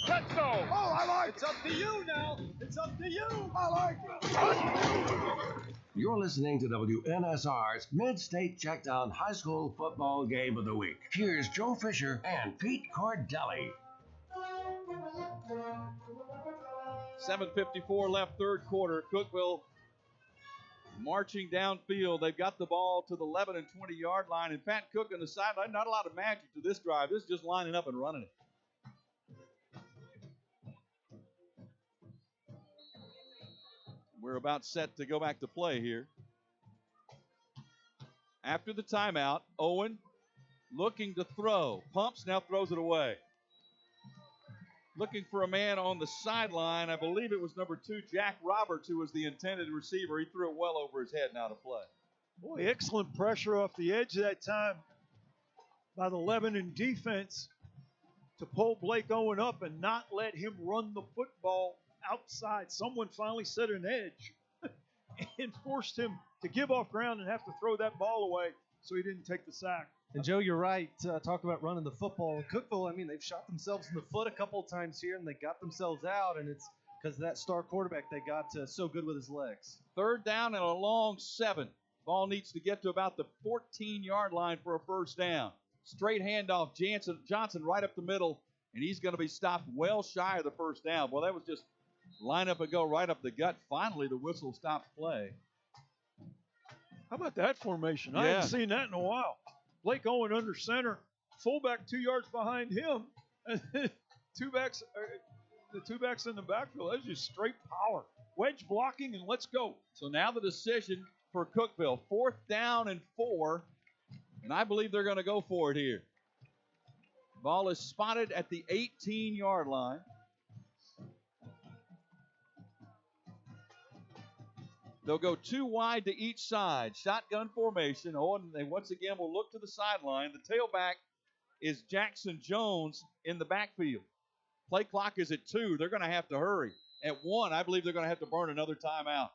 Let's go. Oh, I like It's up to you now. It's up to you. I like You're listening to WNSR's Mid-State Checkdown High School Football Game of the Week. Here's Joe Fisher and Pete Cordelli. 7:54 left, third quarter. Cookeville marching downfield. They've got the ball to the 11 and 20-yard line. And Pat Cook on the sideline, not a lot of magic to this drive. This is just lining up and running it. We're about set to go back to play here. After the timeout, Owen looking to throw. Pumps, now throws it away. Looking for a man on the sideline. I believe it was number 2, Jack Roberts, who was the intended receiver. He threw it well over his head now to play. Boy, excellent pressure off the edge of that time by the Lebanon defense to pull Blake Owen up and not let him run the football outside. Someone finally set an edge and forced him to give off ground and have to throw that ball away so he didn't take the sack. And Joe, you're right. Talk about running the football. In Cookeville, I mean, they've shot themselves in the foot a couple of times here, and they got themselves out, and it's because that star quarterback they got so good with his legs. Third down and a long 7. Ball needs to get to about the 14-yard line for a first down. Straight handoff, Johnson right up the middle, and he's going to be stopped well shy of the first down. Well, that was just line up and go right up the gut. Finally, the whistle stops play. How about that formation? I haven't seen that in a while. Blake Owen under center, fullback 2 yards behind him, and the two backs in the backfield. That's just straight power. Wedge blocking, and let's go. So now the decision for Cookeville, 4th down and 4, and I believe they're going to go for it here. Ball is spotted at the 18-yard line. They'll go 2 wide to each side. Shotgun formation. Owen, they once again will look to the sideline. The tailback is Jackson Jones in the backfield. Play clock is at 2. They're going to have to hurry. At 1, I believe they're going to have to burn another timeout.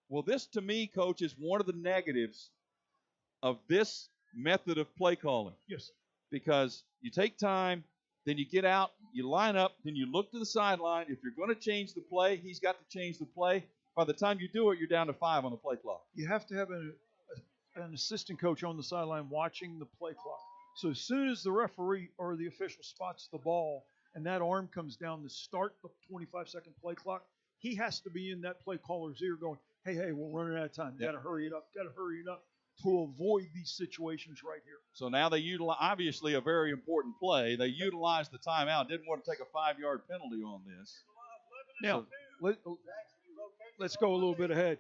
Well, this, to me, Coach, is one of the negatives of this method of play calling. Yes. Because you take time, then you get out, you line up, then you look to the sideline. If you're going to change the play, he's got to change the play. By the time you do it, you're down to 5 on the play clock. You have to have an assistant coach on the sideline watching the play clock. So as soon as the referee or the official spots the ball and that arm comes down to start the 25-second play clock, he has to be in that play caller's ear going, hey, we're running out of time. Got to hurry it up to avoid these situations right here. So now they utilize, obviously a very important play. They utilized the timeout, didn't want to take a 5-yard penalty on this. Now, let's go a little bit ahead.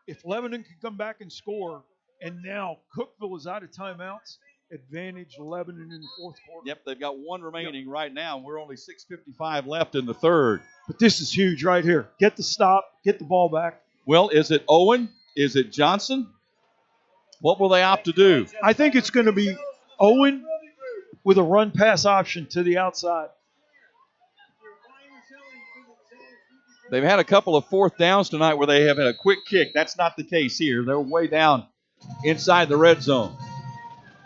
If Lebanon can come back and score, and now Cookeville is out of timeouts, advantage Lebanon in the fourth quarter. Yep, they've got 1 remaining right now. We're only 6:55 left in the third. But this is huge right here. Get the stop, get the ball back. Well, is it Owen? Is it Johnson? What will they opt to do? I think it's going to be Owen with a run-pass option to the outside. They've had a couple of 4th downs tonight where they have had a quick kick. That's not the case here. They're way down inside the red zone.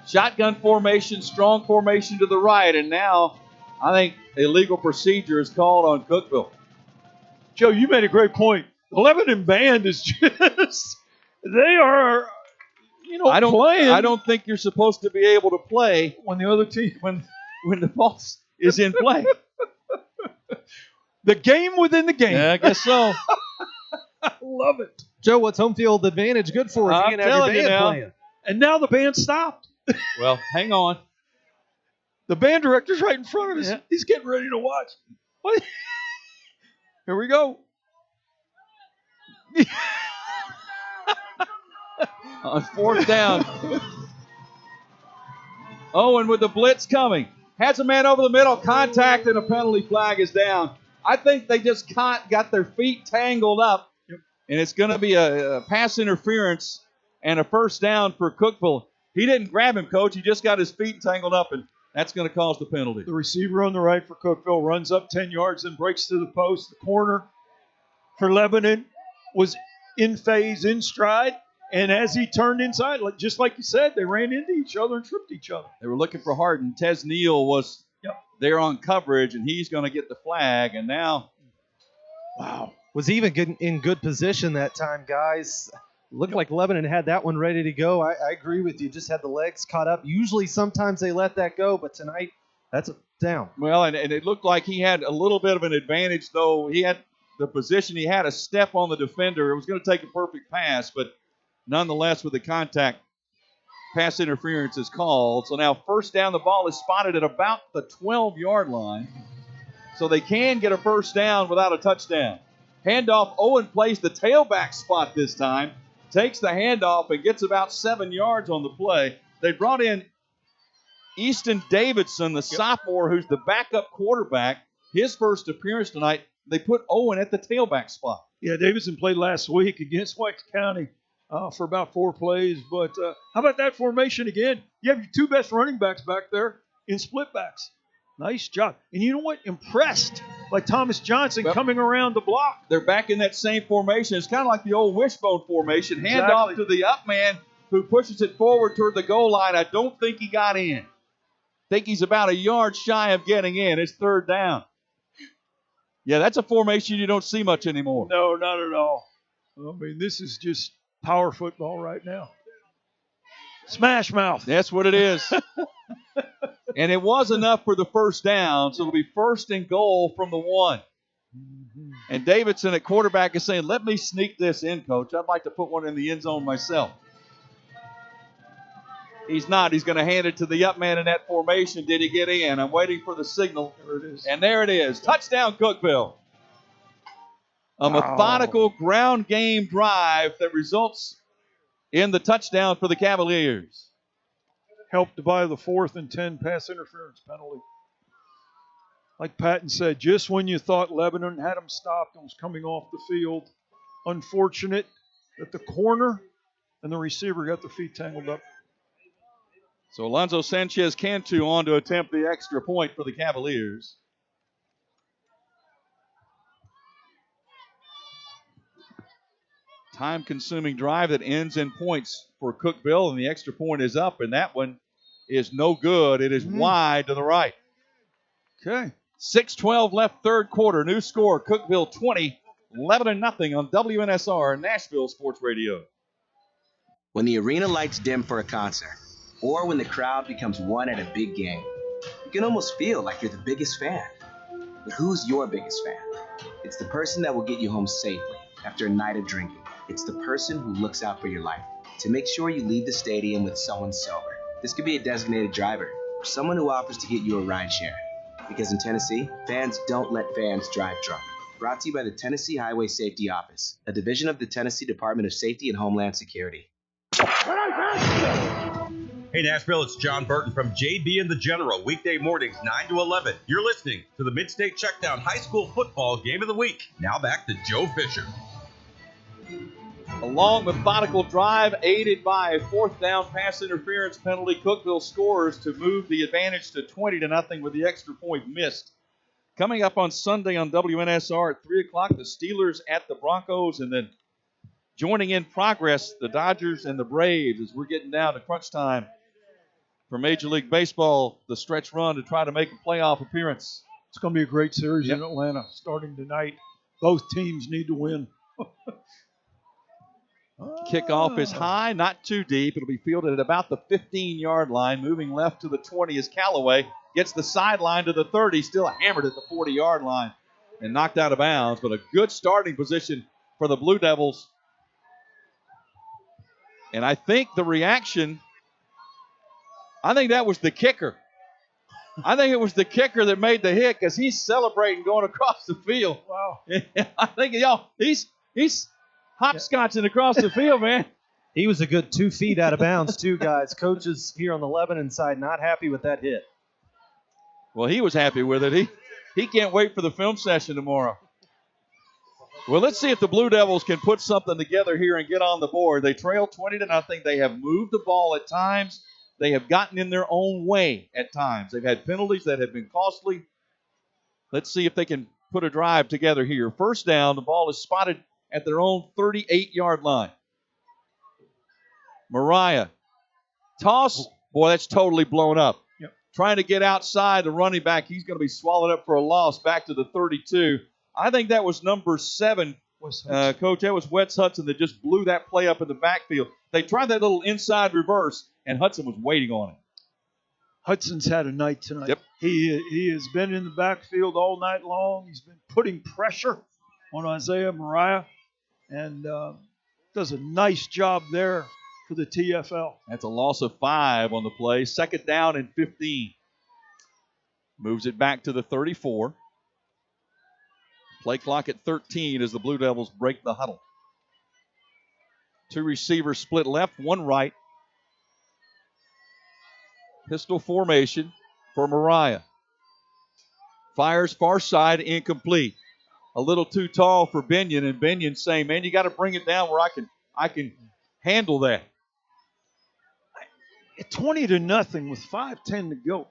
Shotgun formation, strong formation to the right, and now I think illegal procedure is called on Cookeville. Joe, you made a great point. The Lebanon band is just, they are, playing. I don't think you're supposed to be able to play when the other team, when the ball is in play. The game within the game. Yeah, I guess so. I love it. Joe, what's home field advantage good for if you can have your band playing? And now the band stopped. Well, hang on. The band director's right in front of us. Yeah. He's getting ready to watch. What? Here we go. On 4th down. Owen with the blitz coming. has a man over the middle, contact, and a penalty flag is down. I think they just got their feet tangled up, and it's going to be a pass interference and a first down for Cookeville. He didn't grab him, Coach. He just got his feet tangled up, and that's going to cause the penalty. The receiver on the right for Cookeville runs up 10 yards, then breaks to the post. The corner for Lebanon was in phase, in stride, and as he turned inside, just like you said, they ran into each other and tripped each other. They were looking for Harden. Tez Neal was there on coverage, and he's going to get the flag, and now, wow. Was even in good position that time, guys. Looked like Lebanon had that one ready to go. I agree with you. Just had the legs caught up. Usually, sometimes they let that go, but tonight, that's a down. Well, and it looked like he had a little bit of an advantage, though. He had the position. He had a step on the defender. It was going to take a perfect pass, but nonetheless, with the contact, pass interference is called. So now first down, the ball is spotted at about the 12-yard line. So they can get a first down without a touchdown. Handoff, Owen plays the tailback spot this time. Takes the handoff and gets about 7 yards on the play. They brought in Easton Davidson, the sophomore, who's the backup quarterback. His first appearance tonight. They put Owen at the tailback spot. Yeah, Davidson played last week against White County for about 4 plays. But how about that formation again? You have your two best running backs back there in split backs. Nice job. And you know what? Impressed by Thomas Johnson coming around the block. They're back in that same formation. It's kind of like the old wishbone formation. Handoff to the up man who pushes it forward toward the goal line. I don't think he got in. Think he's about a yard shy of getting in. It's third down. Yeah, that's a formation you don't see much anymore. No, not at all. I mean, this is just power football right now. Smash mouth. That's what it is. And it was enough for the first down, so it'll be first and goal from the 1. And Davidson at quarterback is saying, let me sneak this in, Coach. I'd like to put one in the end zone myself. He's not. He's going to hand it to the up man in that formation. Did he get in? I'm waiting for the signal. There it is. And there it is. Touchdown, Cookeville. A methodical ground game drive that results in the touchdown for the Cavaliers. Helped by the 4th and 10 pass interference penalty. Like Patton said, just when you thought Lebanon had him stopped and was coming off the field, unfortunate that the corner and the receiver got their feet tangled up. So Alonzo Sanchez Cantu on to attempt the extra point for the Cavaliers. Time-consuming drive that ends in points for Cookeville, and the extra point is up, and that one is no good. It is wide to the right. Okay. 6:12 left, third quarter. New score, Cookeville 20, Lebanon nothing on WNSR Nashville Sports Radio. When the arena lights dim for a concert, or when the crowd becomes one at a big game, you can almost feel like you're the biggest fan. But who's your biggest fan? It's the person that will get you home safely after a night of drinking. It's the person who looks out for your life to make sure you leave the stadium with someone sober. This could be a designated driver or someone who offers to get you a ride share. Because in Tennessee, fans don't let fans drive drunk. Brought to you by the Tennessee Highway Safety Office, a division of the Tennessee Department of Safety and Homeland Security. Hey Nashville, it's John Burton from JB and the General, weekday mornings 9 to 11. You're listening to the MidState Checkdown High School Football Game of the Week. Now back to Joe Fisher. A long, methodical drive aided by a fourth down pass interference penalty. Cookeville scores to move the advantage to 20-0 with the extra point missed. Coming up on Sunday on WNSR at 3 o'clock, the Steelers at the Broncos, and then joining in progress, the Dodgers and the Braves as we're getting down to crunch time for Major League Baseball, the stretch run to try to make a playoff appearance. It's going to be a great series in Atlanta starting tonight. Both teams need to win. Kickoff is high, not too deep. It'll be fielded at about the 15-yard line. Moving left to the 20 is Callaway. Gets the sideline to the 30, still hammered at the 40-yard line and knocked out of bounds. But a good starting position for the Blue Devils. And I think the reaction, I think that was the kicker. I think it was the kicker that made the hit because he's celebrating going across the field. Wow. I think, he's hopscotching across the field, man. He was a good 2 feet out of bounds, too, guys. Coaches here on the Lebanon side not happy with that hit. Well, he was happy with it. He can't wait for the film session tomorrow. Well, let's see if the Blue Devils can put something together here and get on the board. They trail 20-0. They have moved the ball at times. They have gotten in their own way at times. They've had penalties that have been costly. Let's see if they can put a drive together here. First down, the ball is spotted at their own 38-yard line. Mariah. Toss. Boy, that's totally blown up. Yep. Trying to get outside the running back. He's going to be swallowed up for a loss back to the 32. I think that was number 7, Coach. That was Wes Hudson that just blew that play up in the backfield. They tried that little inside reverse, and Hudson was waiting on it. Hudson's had a night tonight. Yep. He has been in the backfield all night long. He's been putting pressure on Isaiah Mariah and does a nice job there for the TFL. That's a loss of 5 on the play. Second down and 15. Moves it back to the 34. Play clock at 13 as the Blue Devils break the huddle. 2 receivers split left, 1 right. Pistol formation for Mariah. Fires far side, incomplete. A little too tall for Binion, and Binion saying, man, you got to bring it down where I can handle that. At 20-0 with 5:10 to go,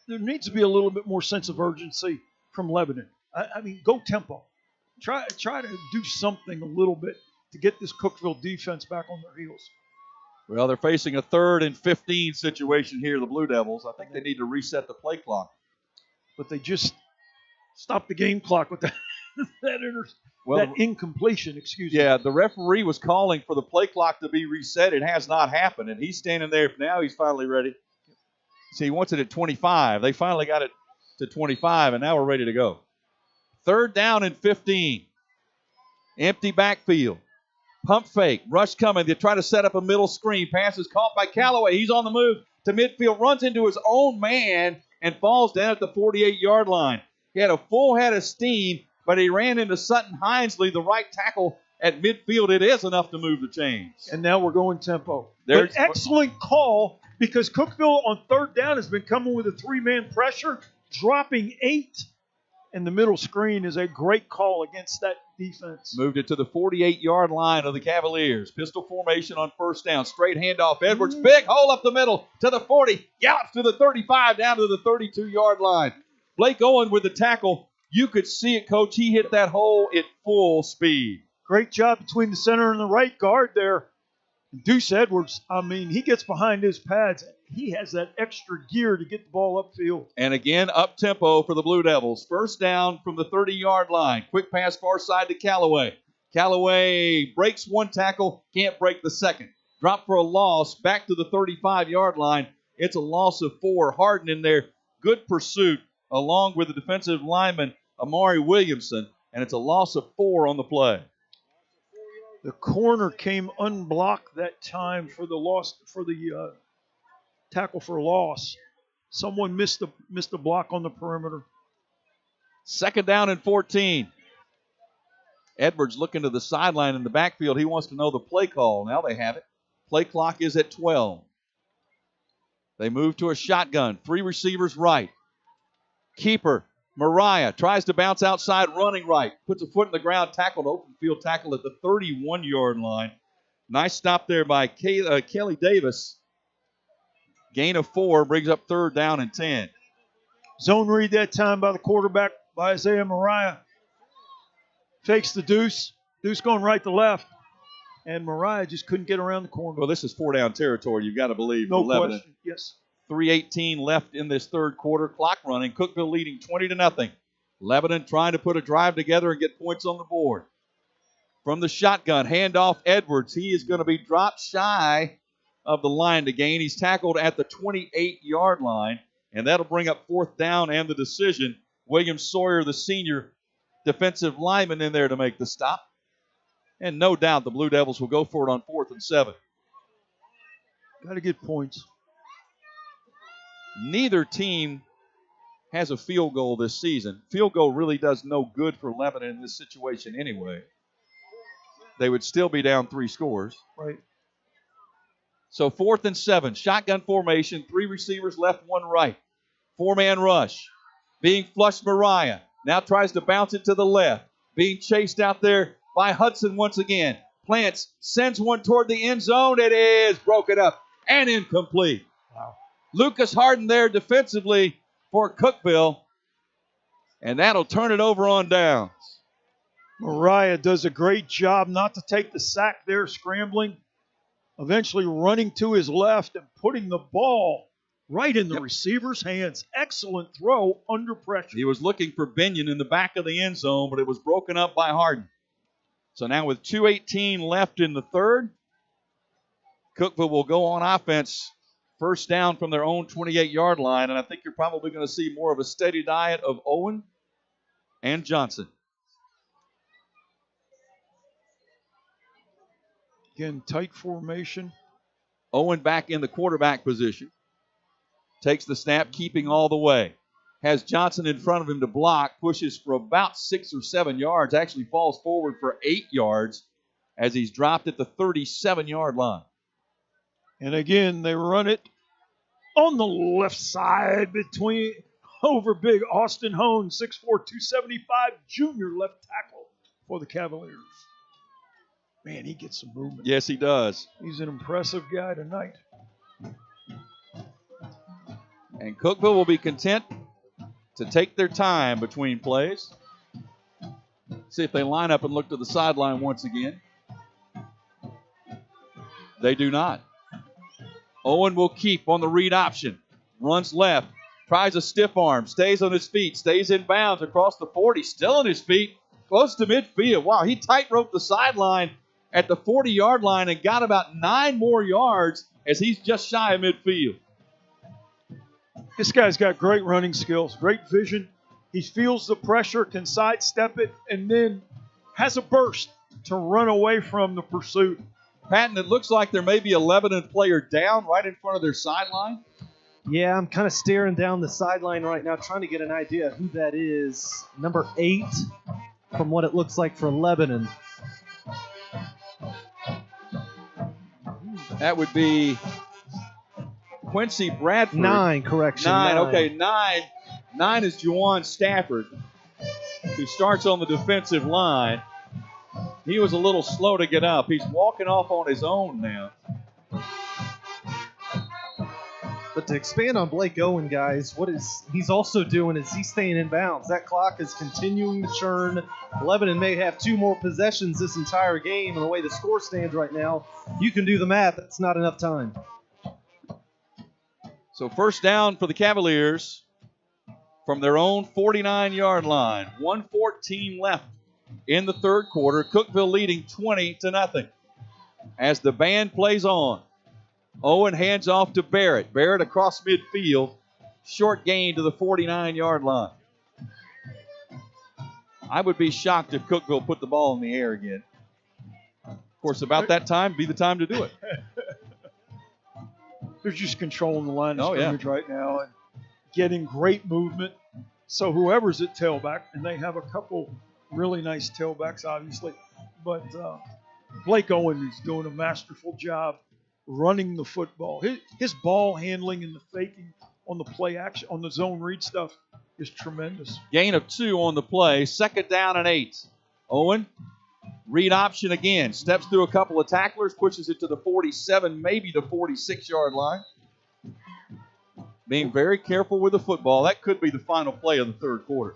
there needs to be a little bit more sense of urgency from Lebanon. I mean, go tempo. Try to do something a little bit to get this Cookeville defense back on their heels. Well, they're facing a 3rd and 15 situation here, the Blue Devils. I think they need to reset the play clock. But they just stopped the game clock with that incompletion, excuse me. Yeah, the referee was calling for the play clock to be reset. It has not happened, and he's standing there. Now he's finally ready. See, he wants it at 25. They finally got it to 25, and now we're ready to go. 3rd down and 15. Empty backfield. Pump fake. Rush coming. They try to set up a middle screen. Pass is caught by Callaway. He's on the move to midfield. Runs into his own man and falls down at the 48-yard line. He had a full head of steam, but he ran into Sutton Hinesley, the right tackle at midfield. It is enough to move the chains. And now we're going tempo. But excellent call because Cookeville on 3rd down has been coming with a 3-man pressure, dropping 8. And the middle screen is a great call against that defense. Moved it to the 48-yard line of the Cavaliers. Pistol formation on 1st down. Straight handoff. Edwards, big hole up the middle to the 40. Gallops to the 35 down to the 32-yard line. Blake Owen with the tackle. You could see it, Coach. He hit that hole at full speed. Great job between the center and the right guard there. Deuce Edwards, I mean, he gets behind his pads. He has that extra gear to get the ball upfield. And again, up tempo for the Blue Devils. 1st down from the 30-yard line. Quick pass far side to Callaway. Callaway breaks 1 tackle, can't break the 2nd. Drop for a loss, back to the 35-yard line. It's a loss of 4. Harden in there. Good pursuit along with the defensive lineman, Amari Williamson. And it's a loss of 4 on the play. The corner came unblocked that time for the tackle for loss. Someone missed the block on the perimeter. 2nd down and 14. Edwards looking to the sideline in the backfield. He wants to know the play call. Now they have it. Play clock is at 12. They move to a shotgun. 3 receivers right. Keeper, Mariah, tries to bounce outside, running right. Puts a foot in the ground, tackled, open field tackle at the 31-yard line. Nice stop there by Kelly Davis. Gain of 4 brings up 3rd down and 10. Zone read that time by the quarterback, by Isaiah Mariah. Fakes the Deuce. Deuce going right to left. And Mariah just couldn't get around the corner. Well, this is 4-down territory, you've got to believe. No for Lebanon. question. Yes. 3:18 left in this 3rd quarter. Clock running. Cookeville leading 20-0. Lebanon trying to put a drive together and get points on the board. From the shotgun, handoff Edwards. He is going to be dropped shy of the line to gain. He's tackled at the 28-yard line, and that'll bring up 4th down and the decision. William Sawyer, the senior defensive lineman, in there to make the stop. And no doubt the Blue Devils will go for it on 4th and 7. Got to get points. Neither team has a field goal this season. Field goal really does no good for Lebanon in this situation anyway. They would still be down 3 scores. Right. So 4th and 7. Shotgun formation. 3 receivers left, 1 right. 4-man rush. being flushed Mariah. Now tries to bounce it to the left. Being chased out there by Hudson once again. Plants, sends one toward the end zone. It is broken up and incomplete. Wow. Lucas Harden there defensively for Cookeville. And that'll turn it over on downs. Mariah does a great job not to take the sack there, scrambling, eventually running to his left and putting the ball right in the receiver's hands. Excellent throw under pressure. He was looking for Binion in the back of the end zone, but it was broken up by Harden. So now with 2:18 left in the third, Cookeville will go on offense, first down from their own 28-yard line, and I think you're probably going to see more of a steady diet of Owen and Johnson. Again, tight formation. Owen back in the quarterback position. Takes the snap, keeping all the way. Has Johnson in front of him to block, pushes for about 6 or 7 yards, actually falls forward for 8 yards as he's dropped at the 37-yard line. And again, they run it on the left side over big Austin Hone, 6'4", 275, junior left tackle for the Cavaliers. Man, he gets some movement. Yes, he does. He's an impressive guy tonight. And Cookeville will be content to take their time between plays. See if they line up and look to the sideline once again. They do not. Owen will keep on the read option. Runs left. Tries a stiff arm. Stays on his feet. Stays in bounds across the 40. Still on his feet. Close to midfield. Wow, he tightrope the sideline at the 40-yard line and got about 9 more yards as he's just shy of midfield. This guy's got great running skills, great vision. He feels the pressure, can sidestep it, and then has a burst to run away from the pursuit. Patton, it looks like there may be a Lebanon player down right in front of their sideline. Yeah, I'm kind of staring down the sideline right now, trying to get an idea of who that is. Number 8, from what it looks like for Lebanon. That would be Quincy Bradford. 9, correction. 9, okay, 9. 9 is Juwan Stafford, who starts on the defensive line. He was a little slow to get up. He's walking off on his own now. But to expand on Blake Owen, guys, what he's also doing is he's staying in bounds. That clock is continuing to churn. Lebanon may have 2 more possessions this entire game, and the way the score stands right now, you can do the math. That's not enough time. So first down for the Cavaliers from their own 49-yard line. 1:14 left in the third quarter. Cookeville leading 20-0 as the band plays on. Owen hands off to Barrett. Barrett across midfield. Short gain to the 49-yard line. I would be shocked if Cookeville put the ball in the air again. Of course, about that time, be the time to do it. They're just controlling the line of scrimmage right now and getting great movement. So whoever's at tailback, and they have a couple really nice tailbacks, obviously, but Blake Owen is doing a masterful job running the football. His ball handling and the faking on the play action, on the zone read stuff is tremendous. Gain of 2 on the play. Second down and 8. Owen, read option again. Steps through a couple of tacklers, pushes it to the 47, maybe the 46-yard line. Being very careful with the football. That could be the final play of the third quarter.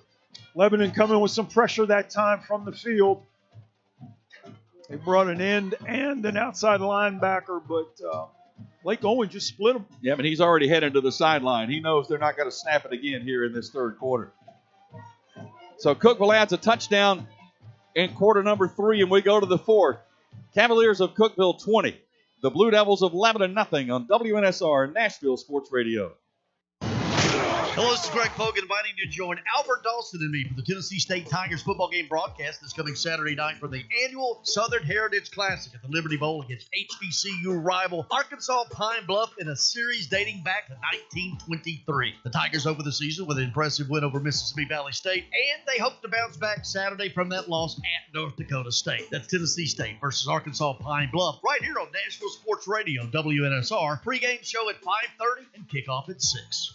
Lebanon coming with some pressure that time from the field. They brought an end and an outside linebacker, but Blake Owen just split them. Yeah, but he's already headed to the sideline. He knows they're not going to snap it again here in this third quarter. So Cookeville adds a touchdown in quarter number 3, and we go to the fourth. Cavaliers of Cookeville 20. The Blue Devils of Lebanon nothing on WNSR Nashville Sports Radio. Hello, this is Greg Pogan inviting you to join Albert Dawson and me for the Tennessee State Tigers football game broadcast this coming Saturday night for the annual Southern Heritage Classic at the Liberty Bowl against HBCU rival Arkansas Pine Bluff in a series dating back to 1923. The Tigers open the season with an impressive win over Mississippi Valley State, and they hope to bounce back Saturday from that loss at North Dakota State. That's Tennessee State versus Arkansas Pine Bluff right here on Nashville Sports Radio, WNSR. Pregame show at 5:30 and kickoff at 6.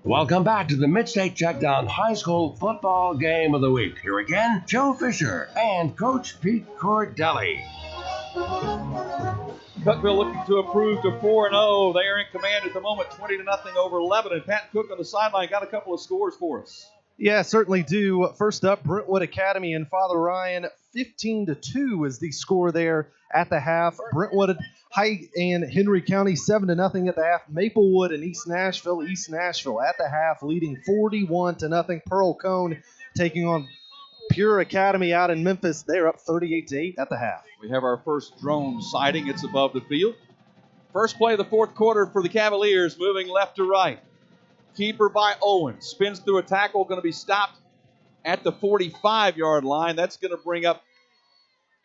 Welcome back to the MidState Checkdown High School Football Game of the Week. Here again, Joe Fisher and Coach Pete Cordelli. Cookeville looking to improve to 4-0. They are in command at the moment, 20-0 over Lebanon. Pat Cook on the sideline got a couple of scores for us. Yeah, certainly do. First up, Brentwood Academy and Father Ryan, 15-2 is the score there at the half. Brentwood High and Henry County, 7-0 at the half. Maplewood and East Nashville at the half, leading 41-0. Pearl Cone taking on Pure Academy out in Memphis. They're up 38-8 at the half. We have our first drone sighting. It's above the field. First play of the fourth quarter for the Cavaliers, moving left to right. Keeper by Owen. Spins through a tackle, going to be stopped at the 45-yard line. That's going to bring up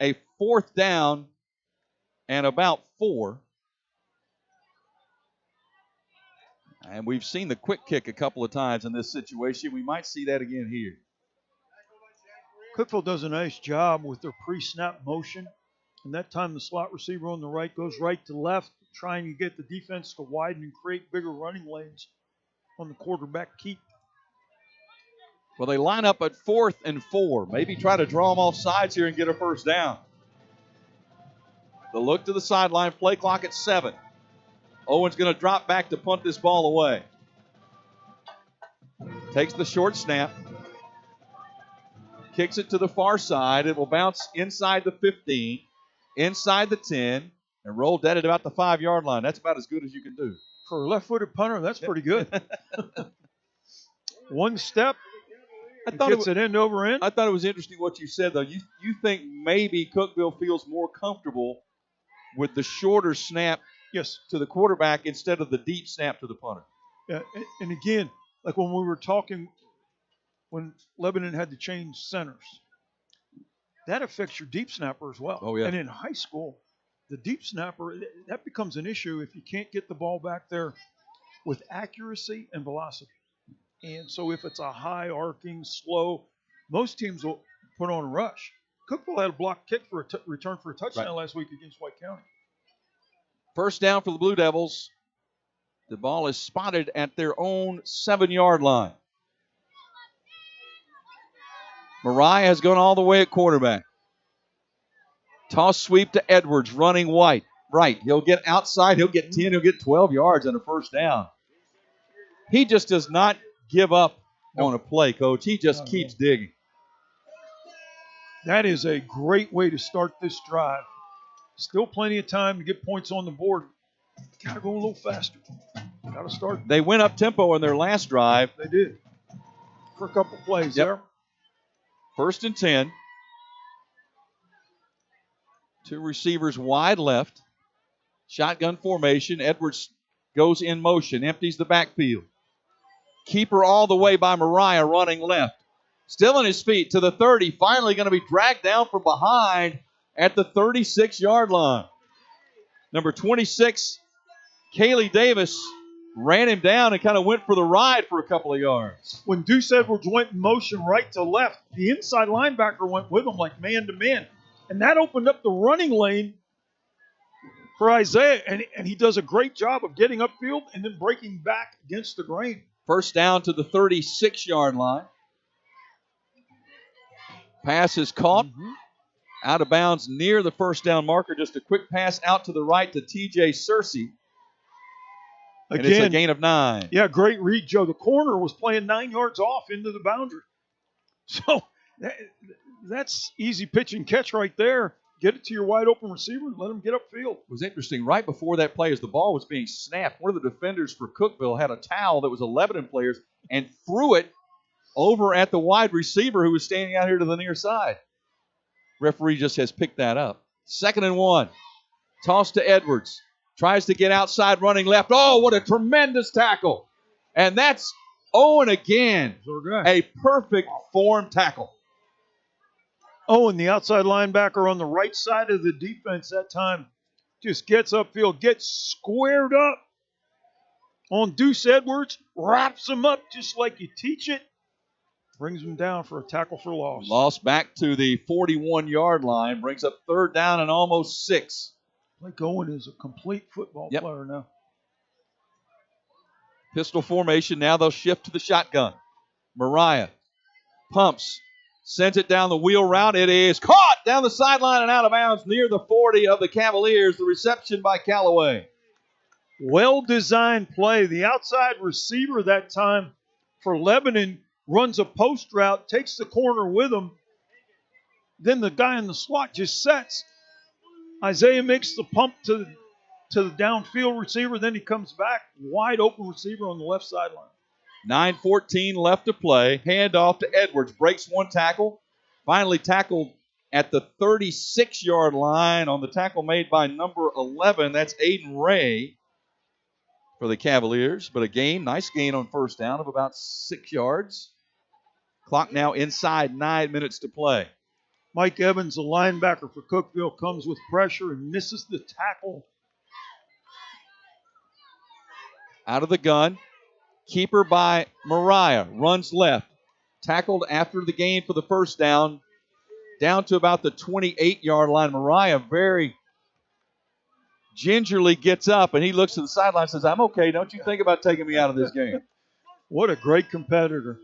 a fourth down and about 4. And we've seen the quick kick a couple of times in this situation. We might see that again here. Cookeville does a nice job with their pre-snap motion. And that time the slot receiver on the right goes right to left, trying to get the defense to widen and create bigger running lanes on the quarterback keep. Well, they line up at 4th and 4. Maybe try to draw them off sides here and get a first down. The look to the sideline, play clock at 7. Owen's going to drop back to punt this ball away. Takes the short snap. Kicks it to the far side. It will bounce inside the 15, inside the 10, and roll dead at about the 5-yard line. That's about as good as you can do. For a left-footed punter, that's pretty good. One step, gets it end over end. I thought it was interesting what you said, though. You think maybe Cookeville feels more comfortable with the shorter snap to the quarterback instead of the deep snap to the punter. Yeah, and again, like when we were talking, when Lebanon had to change centers, that affects your deep snapper as well. Oh, yeah. And in high school, the deep snapper, that becomes an issue if you can't get the ball back there with accuracy and velocity. And so if it's a high arcing, slow, most teams will put on a rush. Cookeville had a block kick for a return for a touchdown last week against White County. First down for the Blue Devils. The ball is spotted at their own 7-yard line. Mariah has gone all the way at quarterback. Toss sweep to Edwards, running right. He'll get outside. He'll get 10. He'll get 12 yards on a first down. He just does not give up on a play, Coach. He just keeps digging. That is a great way to start this drive. Still plenty of time to get points on the board. Got to go a little faster. Got to start. They went up tempo in their last drive. They did. For a couple plays there. First and 10. 2 receivers wide left. Shotgun formation. Edwards goes in motion, empties the backfield. Keeper all the way by Mariah, running left. Still on his feet to the 30. Finally going to be dragged down from behind at the 36-yard line. Number 26, Kaylee Davis, ran him down and kind of went for the ride for a couple of yards. When Deuce Edwards went in motion right to left, the inside linebacker went with him like man-to-man. And that opened up the running lane for Isaiah. And he does a great job of getting upfield and then breaking back against the grain. First down to the 36-yard line. Pass is caught. Out of bounds near the first down marker. Just a quick pass out to the right to T.J. Searcy. And it's a gain of 9. Yeah, great read, Joe. The corner was playing 9 yards off into the boundary. So that's easy pitch and catch right there. Get it to your wide open receiver and let him get upfield. It was interesting. Right before that play, as the ball was being snapped, one of the defenders for Cookeville had a towel that was a Lebanon player's and threw it over at the wide receiver who was standing out here to the near side. Referee just has picked that up. 2nd and 1. Toss to Edwards. Tries to get outside, running left. Oh, what a tremendous tackle. And that's Owen again. A perfect form tackle. Owen, the outside linebacker on the right side of the defense that time, just gets upfield, gets squared up on Deuce Edwards, wraps him up just like you teach it, brings him down for a tackle for loss. Loss back to the 41-yard line, brings up 3rd down and almost 6. Blake Owen is a complete football player now. Pistol formation. Now they'll shift to the shotgun. Mariah pumps, sends it down the wheel route. It is caught down the sideline and out of bounds near the 40 of the Cavaliers. The reception by Callaway. Well-designed play. The outside receiver that time for Lebanon runs a post route, takes the corner with him. Then the guy in the slot just sets. Isaiah makes the pump to the downfield receiver. Then he comes back. Wide open receiver on the left sideline. 9:14 left to play. Handoff to Edwards. Breaks one tackle. Finally tackled at the 36-yard line on the tackle made by number 11. That's Aiden Ray for the Cavaliers. But a gain, nice gain on first down of about 6 yards. Clock now inside 9 minutes to play. Mike Evans, the linebacker for Cookeville, comes with pressure and misses the tackle. Out of the gun. Keeper by Mariah. Runs left. Tackled after the gain for the first down. Down to about the 28-yard line. Mariah very gingerly gets up, and he looks to the sideline and says, I'm okay. Don't you think about taking me out of this game. What a great competitor.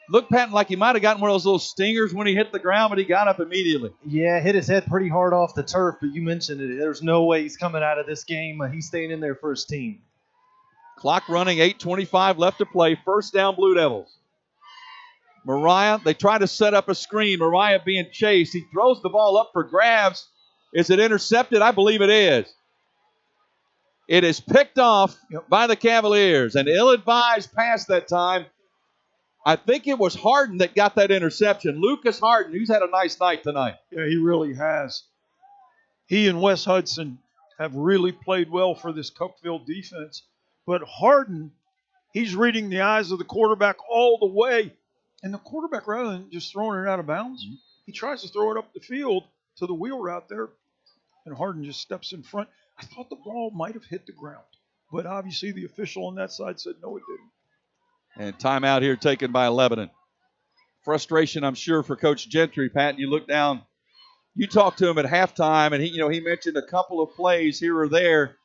Looked, Patton, like he might have gotten one of those little stingers when he hit the ground, but he got up immediately. Yeah, hit his head pretty hard off the turf, but you mentioned it. There's no way he's coming out of this game. He's staying in there for his team. Clock running, 8:25 left to play. First down, Blue Devils. Mariah, they try to set up a screen. Mariah being chased. He throws the ball up for grabs. Is it intercepted? I believe it is. It is picked off by the Cavaliers. An ill-advised pass that time. I think it was Harden that got that interception. Lucas Harden, who's had a nice night tonight. Yeah, he really has. He and Wes Hudson have really played well for this Cookeville defense. But Harden, he's reading the eyes of the quarterback all the way. And the quarterback, rather than just throwing it out of bounds, he tries to throw it up the field to the wheel route there. And Harden just steps in front. I thought the ball might have hit the ground. But obviously the official on that side said no, it didn't. And timeout here taken by Lebanon. Frustration, I'm sure, for Coach Gentry. Pat, you look down. You talked to him at halftime, and he mentioned a couple of plays here or there.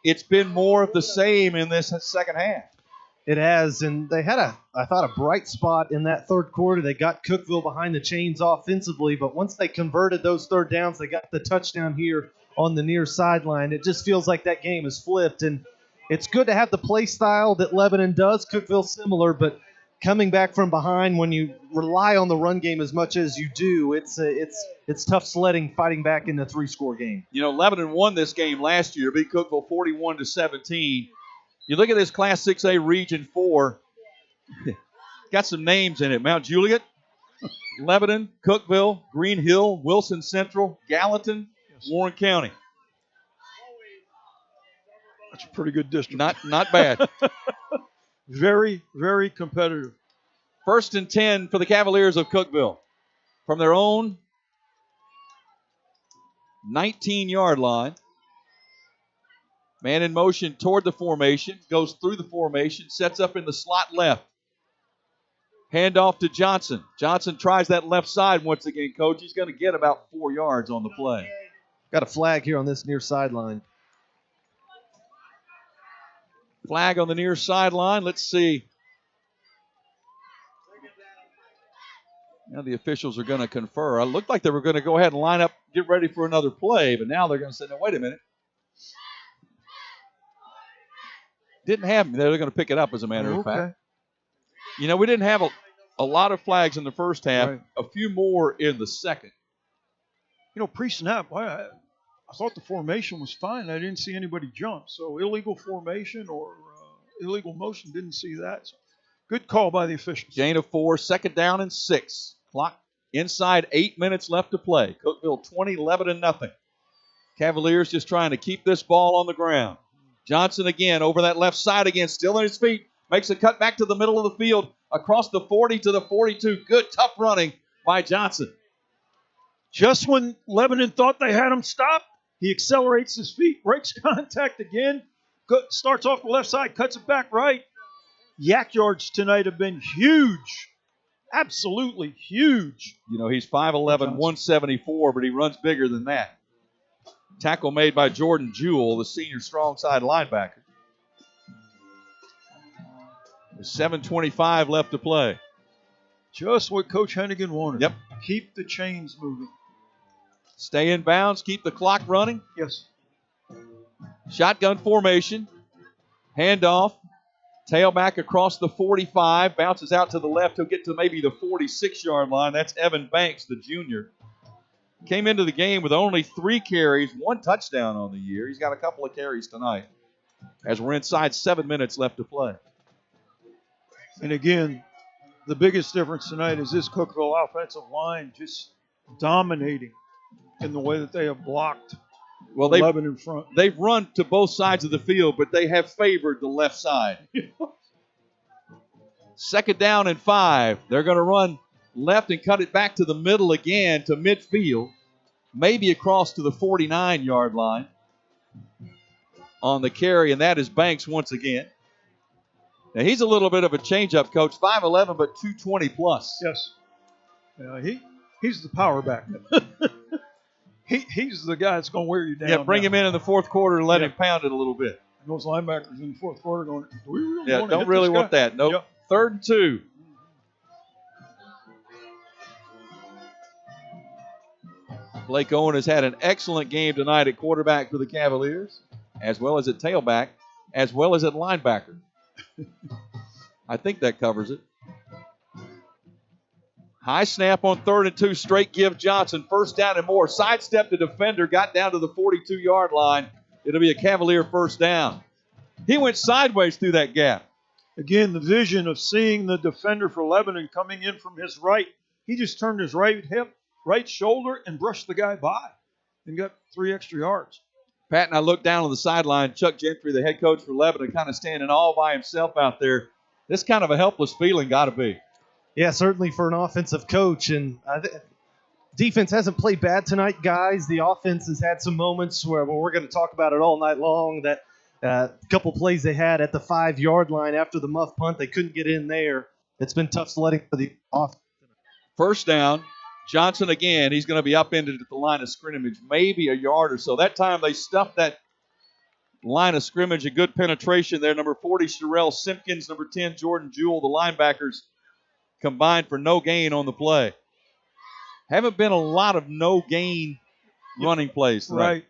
It's been more of the same in this second half. It has, and they had I thought, a bright spot in that third quarter. They got Cookeville behind the chains offensively, but once they converted those third downs, they got the touchdown here on the near sideline. It just feels like that game is flipped, and it's good to have the play style that Lebanon does. Cookeville similar, but coming back from behind when you rely on the run game as much as you do, it's tough sledding fighting back in the three-score game. Lebanon won this game last year, beat Cookeville 41-17. You look at this Class 6A Region 4, got some names in it. Mount Juliet, Lebanon, Cookeville, Green Hill, Wilson Central, Gallatin, Warren County. That's a pretty good district. Not bad. Very, very competitive. 1st and 10 for the Cavaliers of Cookeville. From their own 19-yard line. Man in motion toward the formation. Goes through the formation. Sets up in the slot left. Handoff to Johnson. Johnson tries that left side once again, Coach. He's going to get about 4 yards on the play. Got a flag here on this near sideline. Flag on the near sideline. Let's see. Now the officials are going to confer. It looked like they were going to go ahead and line up, get ready for another play, but now they're going to say, no, wait a minute. Didn't have him. They're going to pick it up, as a matter of fact. We didn't have a lot of flags in the first half, right. A few more in the second. Pre-snap, I thought the formation was fine. I didn't see anybody jump. So illegal formation or illegal motion, didn't see that. So good call by the officials. Gain of 4, 2nd down and 6. Clock inside 8 minutes left to play. Cookeville 20, Lebanon nothing. Cavaliers just trying to keep this ball on the ground. Johnson again over that left side again, still on his feet. Makes a cut back to the middle of the field, across the 40 to the 42. Good, tough running by Johnson. Just when Lebanon thought they had him stopped, he accelerates his feet, breaks contact again, starts off the left side, cuts it back right. Yak yards tonight have been huge. Absolutely huge. He's 5'11", 174, but he runs bigger than that. Tackle made by Jordan Jewell, the senior strong side linebacker. With 7:25 left to play. Just what Coach Hennigan wanted. Yep. Keep the chains moving. Stay in bounds, keep the clock running. Yes. Shotgun formation. Handoff. Tailback across the 45. Bounces out to the left. He'll get to maybe the 46-yard line. That's Evan Banks, the junior. Came into the game with only 3 carries, 1 touchdown on the year. He's got a couple of carries tonight as we're inside 7 minutes left to play. And again, the biggest difference tonight is this Cookeville offensive line just dominating in the way that they have blocked Lebanon in front. They've run to both sides of the field, but they have favored the left side. 2nd down and 5. They're going to run left and cut it back to the middle again to midfield, maybe across to the 49-yard line on the carry, and that is Banks once again. Now, he's a little bit of a change-up coach, 5'11", but 220 plus. Yes. He's the power back. He's the guy that's going to wear you down. Yeah, bring him in the fourth quarter and let him pound it a little bit. And those linebackers in the fourth quarter going, do we really yeah, want to don't really want that. Nope. Yep. 3rd and 2. Blake Owen has had an excellent game tonight at quarterback for the Cavaliers, as well as at tailback, as well as at linebacker. I think that covers it. High snap on 3rd and 2. Straight give Johnson. 1st down and more. Sidestep the defender. Got down to the 42-yard line. It'll be a Cavalier 1st down. He went sideways through that gap. Again, the vision of seeing the defender for Lebanon coming in from his right. He just turned his right hip, right shoulder, and brushed the guy by and got 3 extra yards. Pat and I looked down on the sideline. Chuck Gentry, the head coach for Lebanon, kind of standing all by himself out there. This kind of a helpless feeling got to be. Yeah, certainly for an offensive coach. And defense hasn't played bad tonight, guys. The offense has had some moments where we're going to talk about it all night long. That couple plays they had at the 5-yard line after the muff punt, they couldn't get in there. It's been tough sledding for the offense. 1st down. Johnson again. He's going to be upended at the line of scrimmage, maybe a yard or so. That time they stuffed that line of scrimmage. A good penetration there. Number 40, Sherelle Simpkins. Number 10, Jordan Jewell. The linebackers combined for no gain on the play. Haven't been a lot of no gain running plays tonight. Right.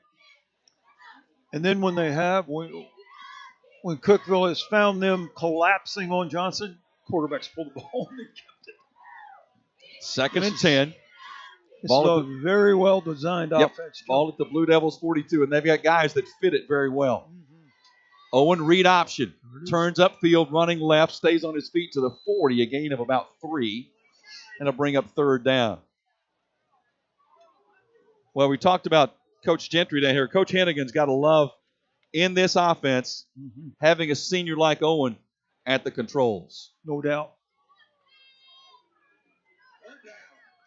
And then when they have, when Cookeville has found them collapsing on Johnson, quarterbacks pull the ball and they kept it. 2nd and 10. It's a very well designed offense. Ball at the Blue Devils 42, and they've got guys that fit it very well. Owen, read option. Turns upfield, running left, stays on his feet to the 40, a gain of about 3, and it'll bring up 3rd down. Well, we talked about Coach Gentry down here. Coach Hennigan's got to love, in this offense, having a senior like Owen at the controls. No doubt.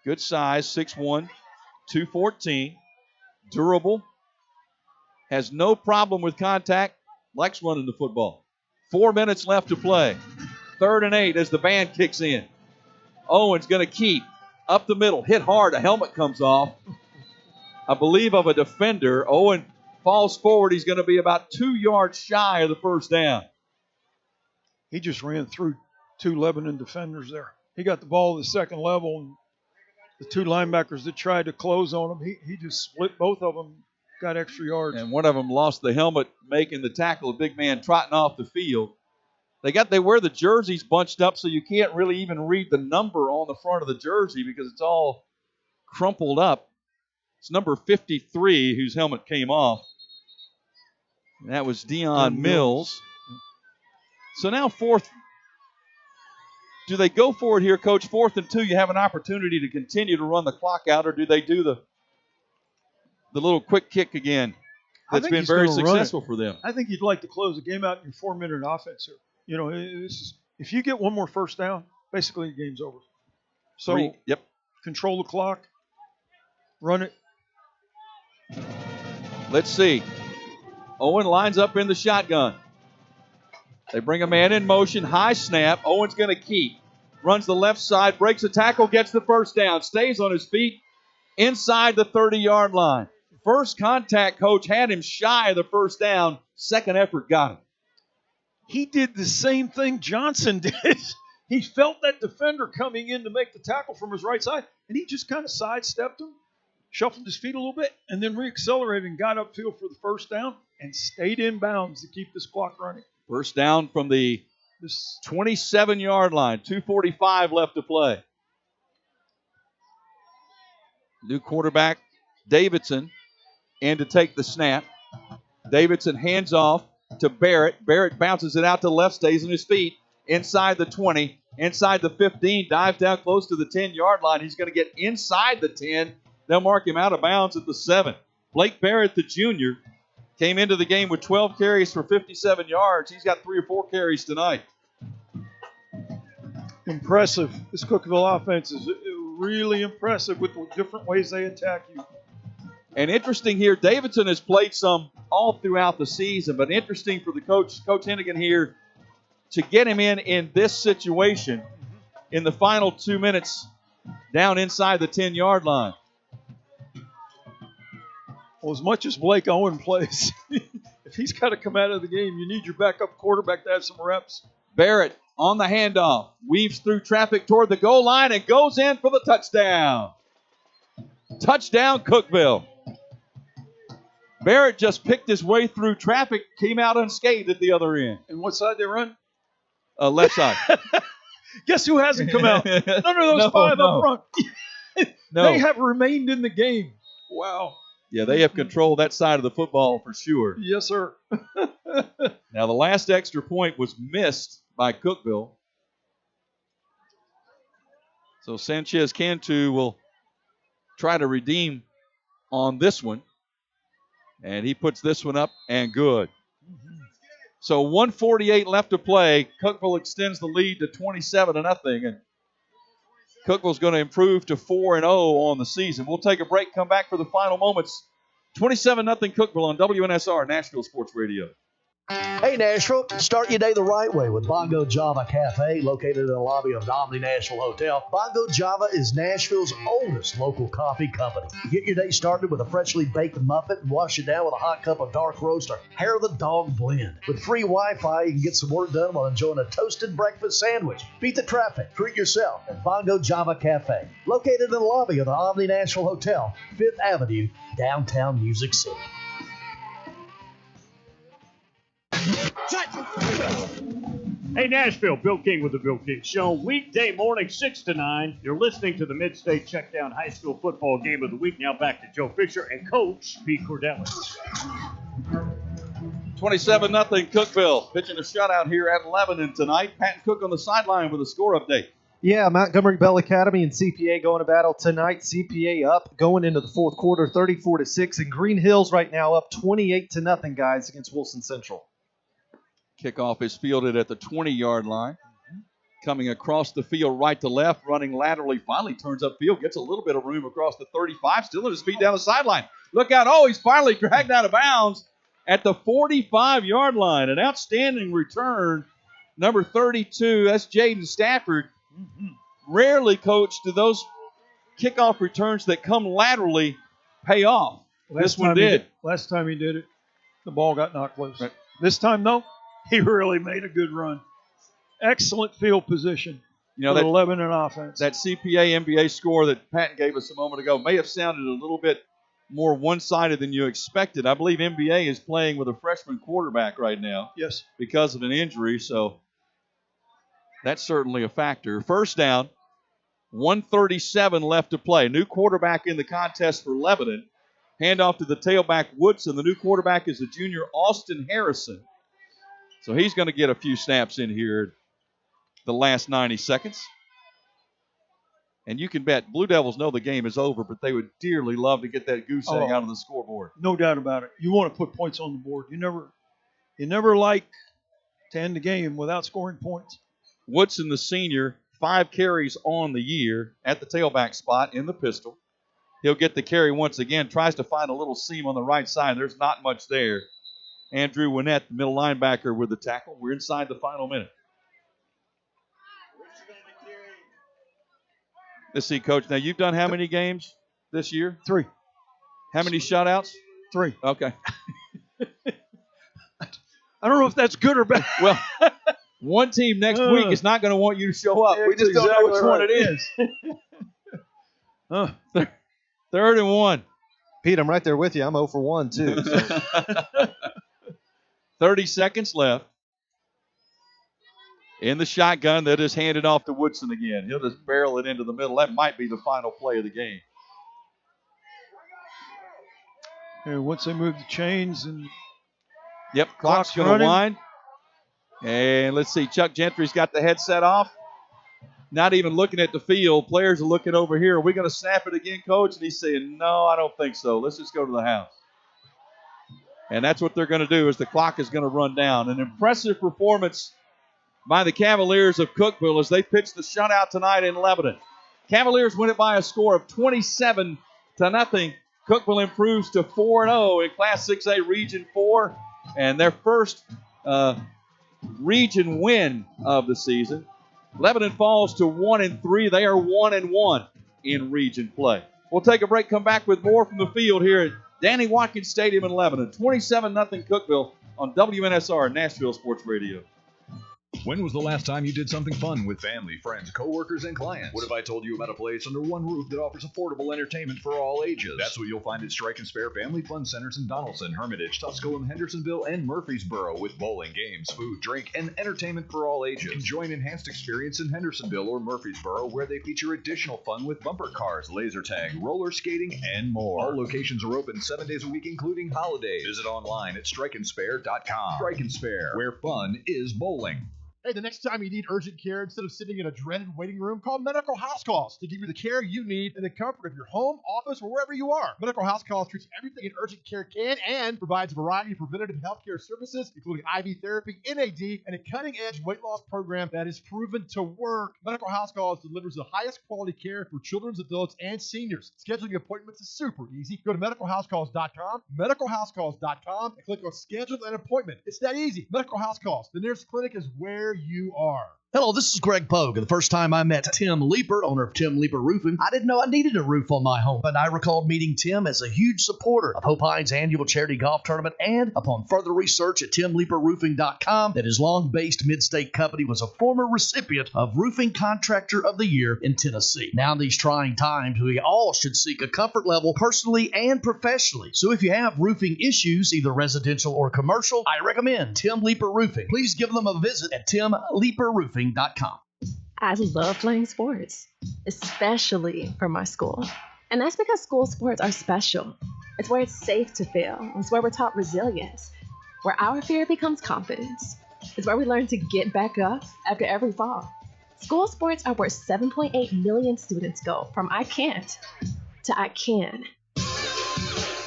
Good size, 6'1", 214, durable, has no problem with contact, likes running the football. 4 minutes left to play. 3rd and 8 as the band kicks in. Owen's going to keep up the middle, hit hard, a helmet comes off. I believe of a defender. Owen falls forward. He's going to be about 2 yards shy of the 1st down. He just ran through 2 Lebanon defenders there. He got the ball at the 2nd level, and the 2 linebackers that tried to close on him, he just split both of them, got extra yards. And one of them lost the helmet making the tackle, a big man trotting off the field. They wear the jerseys bunched up so you can't really even read the number on the front of the jersey because it's all crumpled up. It's number 53 whose helmet came off. And that was Deion Mills. So now 4th. Do they go for it here, Coach? 4th and 2, you have an opportunity to continue to run the clock out, or do they do the little quick kick again? That's been very successful for them. I think you'd like to close the game out in your 4-minute offense here. You know, if you get one more 1st down, basically the game's over. So control the clock, run it. Let's see. Owen lines up in the shotgun. They bring a man in motion, high snap. Owen's going to keep. Runs the left side, breaks a tackle, gets the 1st down, stays on his feet inside the 30-yard line. First contact, coach, had him shy of the first down. Second effort got him. He did the same thing Johnson did. He felt that defender coming in to make the tackle from his right side, and he just kind of sidestepped him, shuffled his feet a little bit, and then reaccelerated and got upfield for the first down and stayed in bounds to keep this clock running. First down from the 27-yard line. 2:45 left to play. New quarterback, Davidson, in to take the snap. Davidson hands off to Barrett. Barrett bounces it out to the left, stays on his feet. Inside the 20, inside the 15, dives down close to the 10-yard line. He's going to get inside the 10. They'll mark him out of bounds at the 7. Blake Barrett, the junior, came into the game with 12 carries for 57 yards. He's got 3 or 4 carries tonight. Impressive. This Cookeville offense is really impressive with the different ways they attack you. And interesting here, Davidson has played some all throughout the season, but interesting for the Coach Hennigan here, to get him in this situation in the final 2 minutes down inside the 10-yard line. Well, as much as Blake Owen plays, if he's got to come out of the game, you need your backup quarterback to have some reps. Barrett on the handoff, weaves through traffic toward the goal line and goes in for the touchdown. Touchdown, Cookeville. Barrett just picked his way through traffic, came out unscathed at the other end. And what side they run? Left side. Guess who hasn't come out? None of those five up front. They have remained in the game. Wow. Yeah, they have controlled that side of the football for sure. Yes, sir. Now, the last extra point was missed by Cookeville. So Sanchez Cantu will try to redeem on this one. And he puts this one up and good. So 1:48 left to play. Cookeville extends the lead to 27-0. And Cookeville's going to improve to 4-0 on the season. We'll take a break, come back for the final moments. 27-0 Cookeville on WNSR, Nashville Sports Radio. Hey Nashville, start your day the right way with Bongo Java Cafe, located in the lobby of the Omni Nashville Hotel. Bongo Java is Nashville's oldest local coffee company. Get your day started with a freshly baked muffin and wash it down with a hot cup of dark roast or hair of the dog blend. With free Wi-Fi, you can get some work done while enjoying a toasted breakfast sandwich. Beat the traffic, treat yourself at Bongo Java Cafe, located in the lobby of the Omni Nashville Hotel, 5th Avenue, downtown Music City. Hey Nashville, Bill King with the Bill King Show. Weekday morning, 6 to 9. You're listening to the MidState Checkdown High School Football Game of the Week. Now back to Joe Fisher and Coach Pete Cordelli. 27-0 Cookeville. Pitching a shutout here at Lebanon tonight. Patton Cook on the sideline with a score update. Yeah, Montgomery Bell Academy and CPA going to battle tonight. CPA up going into the fourth quarter, 34-6, and Green Hills right now up 28-0, guys, against Wilson Central. Kickoff is fielded at the 20-yard line. Coming across the field right to left, running laterally, finally turns upfield, gets a little bit of room across the 35, still at his feet down the sideline. Look out, oh, he's finally dragged out of bounds at the 45-yard line. An outstanding return, number 32, that's Jaden Stafford. Rarely, Coach, do those kickoff returns that come laterally pay off. This one did. Last time he did it, the ball got knocked loose. Right. This time, though, he really made a good run. Excellent field position for the Lebanon offense. That CPA NBA score that Patton gave us a moment ago may have sounded a little bit more one-sided than you expected. I believe NBA is playing with a freshman quarterback right now. Yes. Because of an injury, so that's certainly a factor. First down, 1:37 left to play. New quarterback in the contest for Lebanon. Handoff to the tailback, Woodson. The new quarterback is the junior Austin Harrison. So he's going to get a few snaps in here the last 90 seconds. And you can bet Blue Devils know the game is over, but they would dearly love to get that goose egg out of the scoreboard. No doubt about it. You want to put points on the board. You never like to end the game without scoring points. Woodson, the senior, 5 carries on the year at the tailback spot in the pistol. He'll get the carry once again, tries to find a little seam on the right side. There's not much there. Andrew Winnett, the middle linebacker, with the tackle. We're inside the final minute. Let's see, Coach. Now, you've done how many games this year? 3. How many shutouts? 3. Okay. I don't know if that's good or bad. Well, one team next week is not going to want you to show up. We just don't know which one it is. 3rd and 1. Pete, I'm right there with you. I'm 0 for 1, too. So. 30 seconds left. In the shotgun, they'll just hand it off to Woodson again. He'll just barrel it into the middle. That might be the final play of the game. And once they move the chains and Yep, clock's going to wind. And let's see, Chuck Gentry's got the headset off. Not even looking at the field. Players are looking over here. Are we going to snap it again, Coach? And he's saying, no, I don't think so. Let's just go to the house. And that's what they're going to do is the clock is going to run down. An impressive performance by the Cavaliers of Cookeville as they pitch the shutout tonight in Lebanon. Cavaliers win it by a score of 27-0. Cookeville improves to 4-0 in Class 6A Region 4 and their first region win of the season. Lebanon falls to 1-3. They are 1-1 in region play. We'll take a break, come back with more from the field here at Danny Watkins Stadium in Lebanon. 27-0 Cookeville on WNSR Nashville Sports Radio. When was the last time you did something fun with family, friends, coworkers, and clients? What if I told you about a place under one roof that offers affordable entertainment for all ages? That's what you'll find at Strike and Spare Family Fun Centers in Donaldson, Hermitage, Tusculum, Hendersonville, and Murfreesboro with bowling, games, food, drink, and entertainment for all ages. Enjoy an enhanced experience in Hendersonville or Murfreesboro where they feature additional fun with bumper cars, laser tag, roller skating, and more. All locations are open 7 days a week, including holidays. Visit online at strikeandspare.com. Strike and Spare, where fun is bowling. Hey, the next time you need urgent care, instead of sitting in a dreaded waiting room, call Medical House Calls to give you the care you need in the comfort of your home, office, or wherever you are. Medical House Calls treats everything an urgent care can and provides a variety of preventative healthcare services, including IV therapy, NAD, and a cutting-edge weight loss program that is proven to work. Medical House Calls delivers the highest quality care for children, adults, and seniors. Scheduling appointments is super easy. Go to medicalhousecalls.com, medicalhousecalls.com, and click on Schedule an Appointment. It's that easy. Medical House Calls. The nearest clinic is where you are. Hello, this is Greg Pogue. The first time I met Tim Leeper, owner of Tim Leeper Roofing, I didn't know I needed a roof on my home, but I recalled meeting Tim as a huge supporter of Hope Hines' annual charity golf tournament, and upon further research at timleeperroofing.com, that his long-based MidState company was a former recipient of Roofing Contractor of the Year in Tennessee. Now in these trying times, we all should seek a comfort level personally and professionally. So if you have roofing issues, either residential or commercial, I recommend Tim Leeper Roofing. Please give them a visit at timleeperroofing.com. I love playing sports, especially for my school. And that's because school sports are special. It's where it's safe to fail. It's where we're taught resilience, where our fear becomes confidence. It's where we learn to get back up after every fall. School sports are where 7.8 million students go from I can't to I can.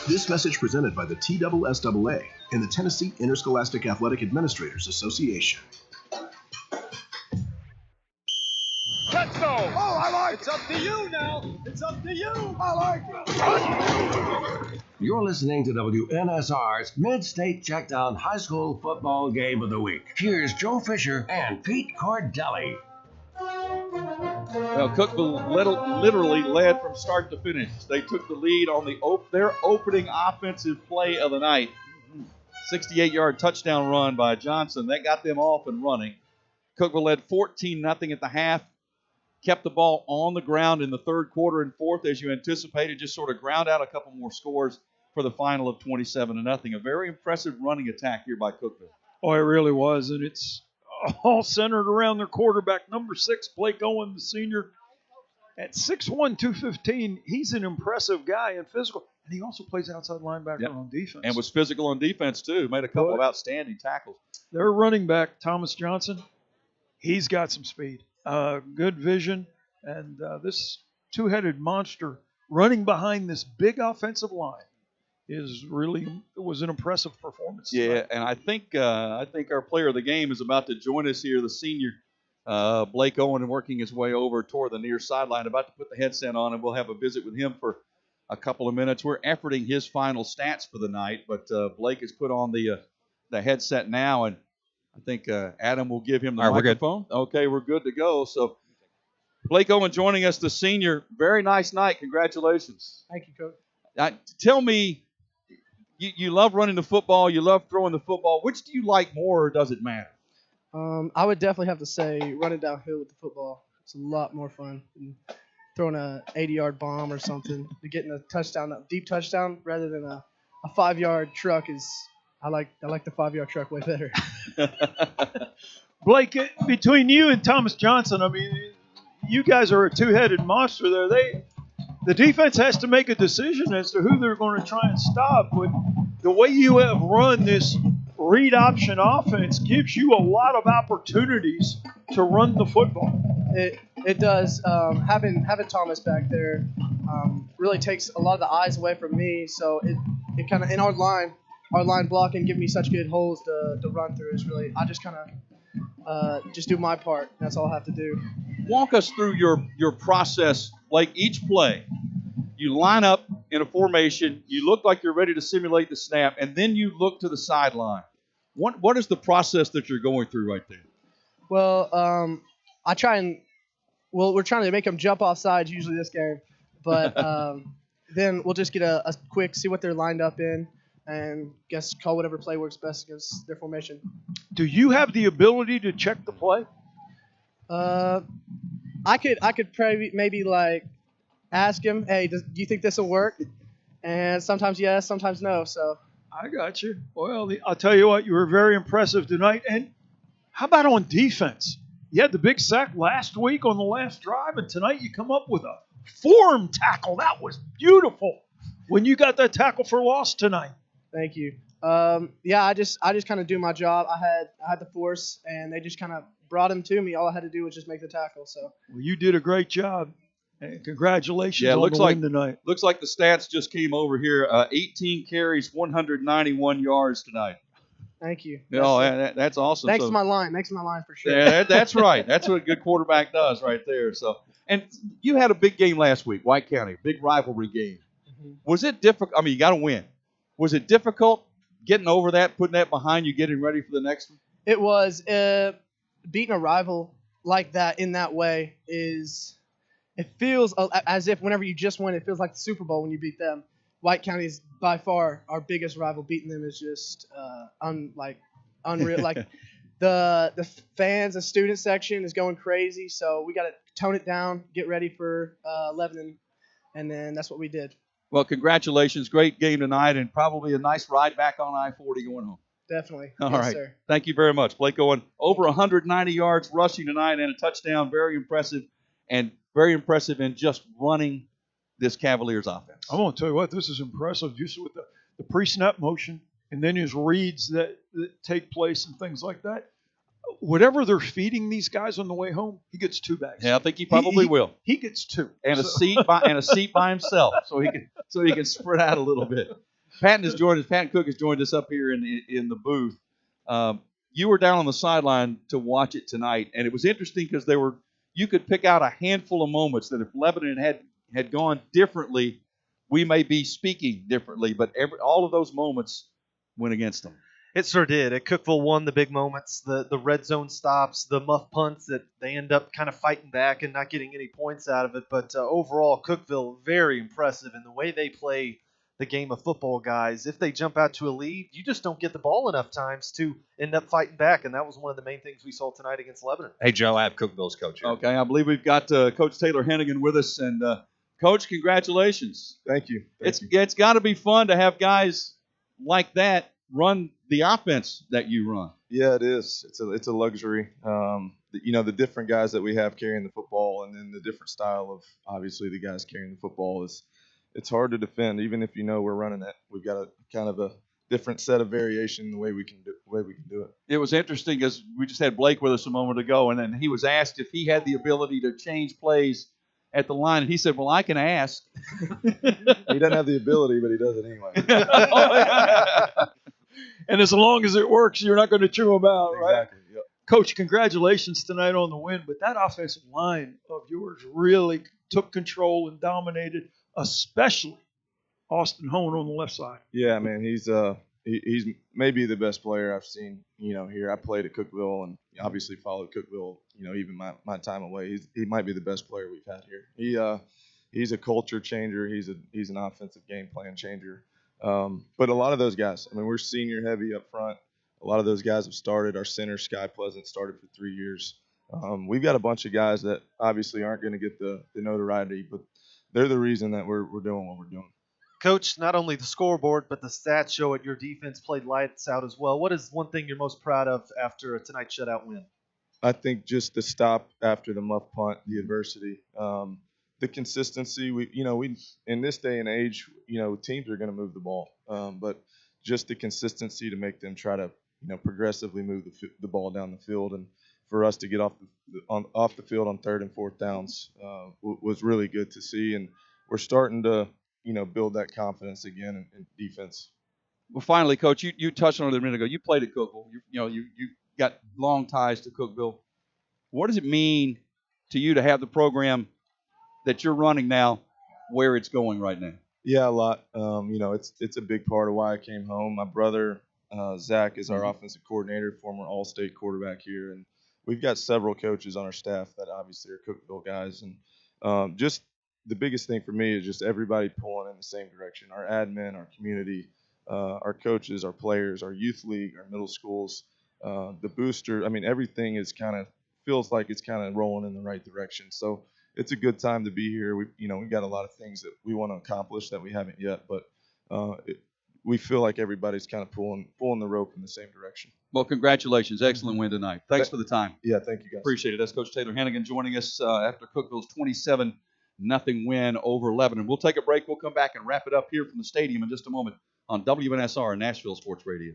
This message presented by the TSSAA and the Tennessee Interscholastic Athletic Administrators Association. Touchdown! Oh, I like It's up to you now. It's up to you. I like it. You're listening to WNSR's Mid-State Checkdown High School Football Game of the Week. Here's Joe Fisher and Pete Cordelli. Well, Cookeville literally led from start to finish. They took the lead on their opening offensive play of the night. 68-yard touchdown run by Johnson. That got them off and running. Cookeville led 14-0 at the half. Kept the ball on the ground in the third quarter and fourth, as you anticipated, just sort of ground out a couple more scores for the final of 27-0. A very impressive running attack here by Cookeville. Oh, it really was, and it's all centered around their quarterback, number 6, Blake Owen, the senior. At 6'1", 215, he's an impressive guy and physical, and he also plays outside linebacker on defense. And was physical on defense, too. Made a couple of outstanding tackles. Their running back, Thomas Johnson, he's got some speed. Good vision, and this two-headed monster running behind this big offensive line was an impressive performance. Yeah, and I think our player of the game is about to join us here, the senior Blake Owen, working his way over toward the near sideline, about to put the headset on, and we'll have a visit with him for a couple of minutes. We're efforting his final stats for the night, but Blake has put on the headset now, and I think Adam will give him the microphone. Okay, we're good to go. So Blake Owen joining us, the senior. Very nice night. Congratulations. Thank you, Coach. Tell me, you love running the football, you love throwing the football. Which do you like more, or does it matter? I would definitely have to say running downhill with the football. It's a lot more fun than throwing a 80-yard bomb or something. Getting a touchdown, a deep touchdown, rather than a 5-yard truck is. I like the 5-yard truck way better. Blake, between you and Thomas Johnson, I mean, you guys are a two-headed monster there. The defense has to make a decision as to who they're going to try and stop. But the way you have run this read option offense gives you a lot of opportunities to run the football. It does. Having Thomas back there really takes a lot of the eyes away from me. So it kind of in our line blocking give me such good holes to run through. Is really I just kind of just do my part. That's all I have to do. Walk us through your process. Like each play, you line up in a formation. You look like you're ready to simulate the snap, and then you look to the sideline. What is the process that you're going through right there? Well, we're trying to make them jump off sides usually this game, but then we'll just get a quick see what they're lined up in, and call whatever play works best against their formation. Do you have the ability to check the play? I could probably maybe like ask him, hey, do you think this will work? And sometimes yes, sometimes no. So I got you. Well, I'll tell you what, you were very impressive tonight. And how about on defense? You had the big sack last week on the last drive, and tonight you come up with a form tackle. That was beautiful. When you got that tackle for loss tonight. Thank you. I just kind of do my job. I had the force, and they just kind of brought him to me. All I had to do was just make the tackle. So. Well, you did a great job, and congratulations on looks the like win tonight. Looks like the stats just came over here. 18 carries, 191 yards tonight. Thank you. That's awesome. Next to my line for sure. Yeah, that's right. That's what a good quarterback does right there. So, and you had a big game last week, White County, big rivalry game. Mm-hmm. Was it difficult? I mean, you got to win. Was it difficult getting over that, putting that behind you, getting ready for the next one? It was. Beating a rival like that in that way it feels as if whenever you just win, it feels like the Super Bowl when you beat them. White County is by far our biggest rival. Beating them is just unreal. Like the fans, the student section is going crazy. So we got to tone it down, get ready for Lebanon, and then that's what we did. Well, congratulations. Great game tonight, and probably a nice ride back on I-40 going home. Definitely. All yes, right. Sir. Thank you very much. Blake going over 190 yards rushing tonight and a touchdown. Very impressive in just running this Cavaliers offense. I'm going to tell you what, this is impressive just with the pre-snap motion and then his reads that take place and things like that. Whatever they're feeding these guys on the way home, he gets 2 bags. Yeah, I think he probably will. He gets 2. And a seat by himself so he can spread out a little bit. Patton Cook has joined us up here in the booth. You were down on the sideline to watch it tonight, and it was interesting because you could pick out a handful of moments that if Lebanon had gone differently, we may be speaking differently. But all of those moments went against them. It sure did. Cookeville won the big moments, the red zone stops, the muff punts that they end up kind of fighting back and not getting any points out of it. But overall, Cookeville, very impressive in the way they play the game of football, guys. If they jump out to a lead, you just don't get the ball enough times to end up fighting back, and that was one of the main things we saw tonight against Lebanon. Hey, Joe, I have Cookeville's coach here. Okay, I believe we've got Coach Taylor Hennigan with us, and Coach, congratulations. Thank you. It's got to be fun to have guys like that run the offense that you run. Yeah, it is. It's a luxury. The different guys that we have carrying the football, and then the different style of obviously the guys carrying the football it's hard to defend, even if you know we're running it. We've got a kind of a different set of variation in the way we can do it. It was interesting because we just had Blake with us a moment ago, and then he was asked if he had the ability to change plays at the line, and he said, "Well, I can ask." He doesn't have the ability, but he does it anyway. And as long as it works, you're not going to chew them out, right? Exactly. Yep. Coach, congratulations tonight on the win, but that offensive line of yours really took control and dominated, especially Austin Hone on the left side. Yeah, man, he's maybe the best player I've seen, here. I played at Cookeville and obviously followed Cookeville, even my time away. He might be the best player we've had here. he's a culture changer. He's an offensive game plan changer. But a lot of those guys, I mean, we're senior heavy up front. A lot of those guys have started. Our center, Sky Pleasant, started for 3 years. We've got a bunch of guys that obviously aren't going to get the notoriety, but they're the reason that we're doing what we're doing. Coach, not only the scoreboard, but the stats show it. Your defense played lights out as well. What is one thing you're most proud of after tonight's shutout win? I think just the stop after the muff punt, the adversity, the consistency. We in this day and age, teams are going to move the ball, but just the consistency to make them try to progressively move the ball down the field, and for us to get off the field on 3rd and 4th downs was really good to see, and we're starting to build that confidence again in defense. Well, finally, Coach, you touched on it a minute ago. You played at Cookeville. You got long ties to Cookeville. What does it mean to you to have the program that you're running now where it's going right now? Yeah, a lot. It's a big part of why I came home. My brother, Zach, is our offensive coordinator, former All-State quarterback here, and we've got several coaches on our staff that obviously are Cookeville guys. And just the biggest thing for me is just everybody pulling in the same direction. Our admin, our community, our coaches, our players, our youth league, our middle schools, the booster. I mean, everything is feels like it's kind of rolling in the right direction. So it's a good time to be here. We've got a lot of things that we want to accomplish that we haven't yet, but we feel like everybody's kind of pulling the rope in the same direction. Well, congratulations. Excellent win tonight. Thanks for the time. Yeah, thank you, guys. Appreciate it. That's Coach Taylor Hannigan joining us after Cookeville's 27-0 win over Lebanon. We'll take a break. We'll come back and wrap it up here from the stadium in just a moment on WNSR Nashville Sports Radio.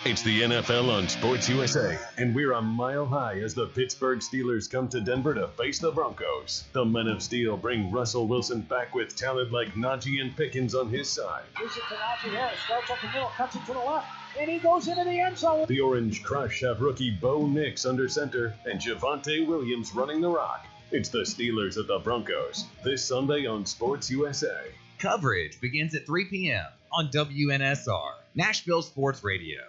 It's the NFL on Sports USA, and we're a mile high as the Pittsburgh Steelers come to Denver to face the Broncos. The Men of Steel bring Russell Wilson back with talent like Najee and Pickens on his side. Gives it to Najee Harris, starts up the middle, cuts it to the left, and he goes into the end zone. The Orange Crush have rookie Bo Nix under center and Javonte Williams running the rock. It's the Steelers at the Broncos, this Sunday on Sports USA. Coverage begins at 3 p.m. on WNSR, Nashville Sports Radio.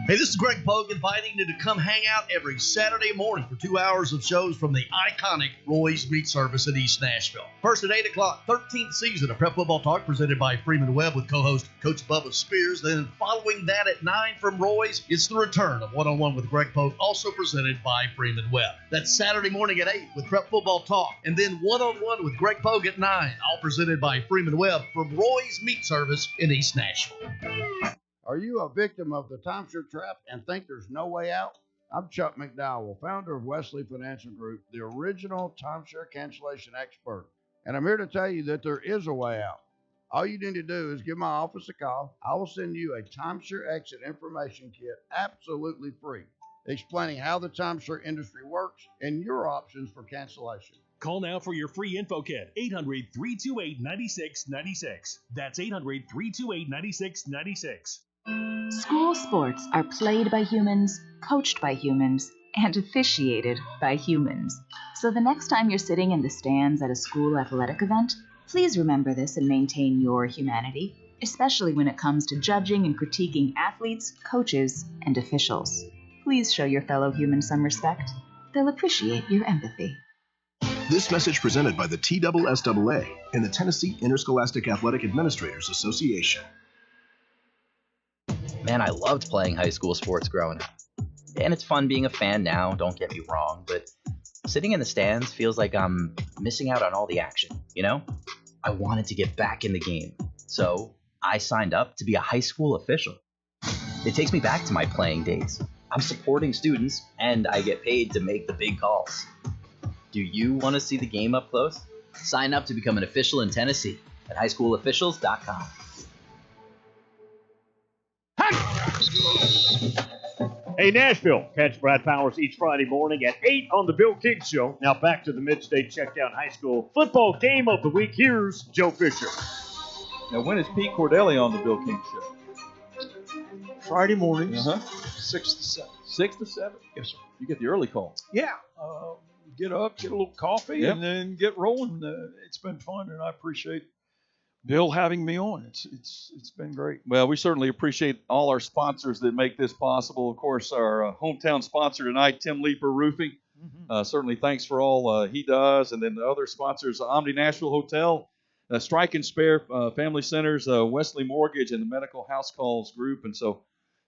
Hey, this is Greg Pogue inviting you to come hang out every Saturday morning for 2 hours of shows from the iconic Roy's Meat Service in East Nashville. First at 8 o'clock, 13th season of Prep Football Talk presented by Freeman Webb with co-host Coach Bubba Spears. Then following that at 9 from Roy's, it's the return of One-on-One with Greg Pogue, also presented by Freeman Webb. That's Saturday morning at 8 with Prep Football Talk, and then One-on-One with Greg Pogue at 9, all presented by Freeman Webb from Roy's Meat Service in East Nashville. Are you a victim of the timeshare trap and think there's no way out? I'm Chuck McDowell, founder of Wesley Financial Group, the original timeshare cancellation expert. And I'm here to tell you that there is a way out. All you need to do is give my office a call. I will send you a timeshare exit information kit absolutely free, explaining how the timeshare industry works and your options for cancellation. Call now for your free info kit. 800-328-9696. That's 800-328-9696. School sports are played by humans, coached by humans, and officiated by humans. So the next time you're sitting in the stands at a school athletic event, please remember this and maintain your humanity, especially when it comes to judging and critiquing athletes, coaches, and officials. Please show your fellow humans some respect. They'll appreciate your empathy. This message presented by the TSSAA and the Tennessee Interscholastic Athletic Administrators Association. Man, I loved playing high school sports growing up. And it's fun being a fan now, don't get me wrong, but sitting in the stands feels like I'm missing out on all the action, you know? I wanted to get back in the game, so I signed up to be a high school official. It takes me back to my playing days. I'm supporting students, and I get paid to make the big calls. Do you want to see the game up close? Sign up to become an official in Tennessee at highschoolofficials.com. Hey, Nashville. Catch Brad Powers each Friday morning at 8 on The Bill King Show. Now back to the MidState Checkdown High School football game of the week. Here's Joe Fisher. Now, when is Pete Cordelli on The Bill King Show? Friday mornings, 6 to 7. 6 to 7? Yes, sir. You get the early call. Yeah. Get up, get a little coffee, Yep. and then get rolling. It's been fun, and I appreciate Bill having me on. It's been great. Well, we certainly appreciate all our sponsors that make this possible. Of course, our hometown sponsor tonight, Tim Leeper Roofing, Certainly thanks for all he does. And then the other sponsors, Omni Nashville Hotel, Strike and Spare Family Centers, Wesley Mortgage, and the Medical House Calls Group. And so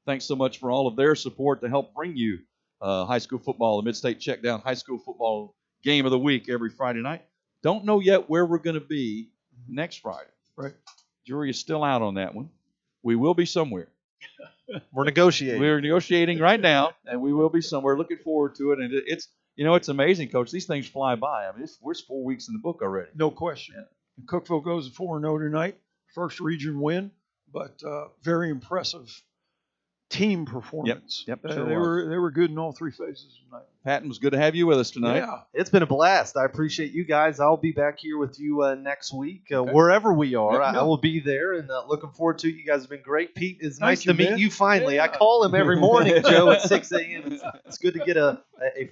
thanks so much for all of their support to help bring you high school football, the MidState Checkdown High School Football Game of the Week every Friday night. Don't know yet where we're going to be next Friday. Right. Jury is still out on that one. We will be somewhere. We're negotiating. We're negotiating right now, and we will be somewhere. Looking forward to it. And it's amazing, Coach. These things fly by. I mean, we're 4 weeks in the book already. No question. Yeah. And Cookeville goes 4-0 tonight. First region win, but very impressive team performance. Yep. They were good in all three phases tonight. Patton, was good to have you with us tonight. Yeah. It's been a blast. I appreciate you guys. I'll be back here with you next week, wherever we are. I will be there, and looking forward to it. You guys have been great. Pete, it's nice to meet you finally. Yeah. I call him every morning, Joe, at 6 a.m. It's good to get a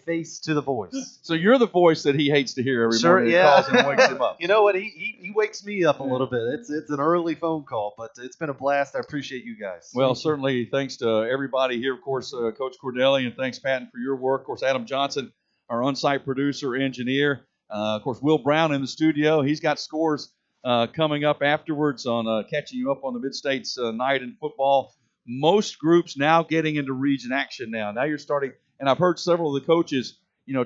face to the voice. So you're the voice that he hates to hear every morning. Yeah. Calls and wakes him up. You know what? He wakes me up a little bit. It's an early phone call, but it's been a blast. I appreciate you guys. Well, certainly thanks to everybody here, of course, Coach Cordelli, and thanks, Patton, for your work. Of course, Adam Johnson, our on-site producer, engineer. Of course, Will Brown in the studio. He's got scores coming up afterwards on catching you up on the Mid-State's night in football. Most groups now getting into region action now. Now you're starting, and I've heard several of the coaches,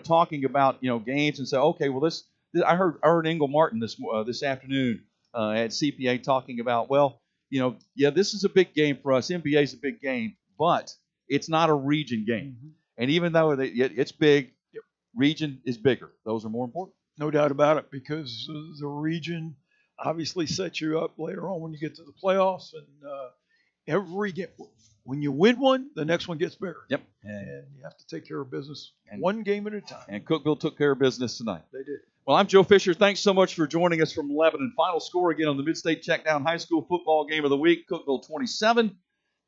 talking about, games and say, okay, well, this I heard Engel Martin this afternoon at CPA talking about, this is a big game for us. NBA is a big game, but it's not a region game. Mm-hmm. And even though it's big, region is bigger. Those are more important. No doubt about it, because the region obviously sets you up later on when you get to the playoffs. And every game, when you win one, the next one gets bigger. Yep. And you have to take care of business one game at a time. And Cookeville took care of business tonight. They did. Well, I'm Joe Fisher. Thanks so much for joining us from Lebanon. Final score again on the MidState Checkdown High School Football Game of the Week. Cookeville 27,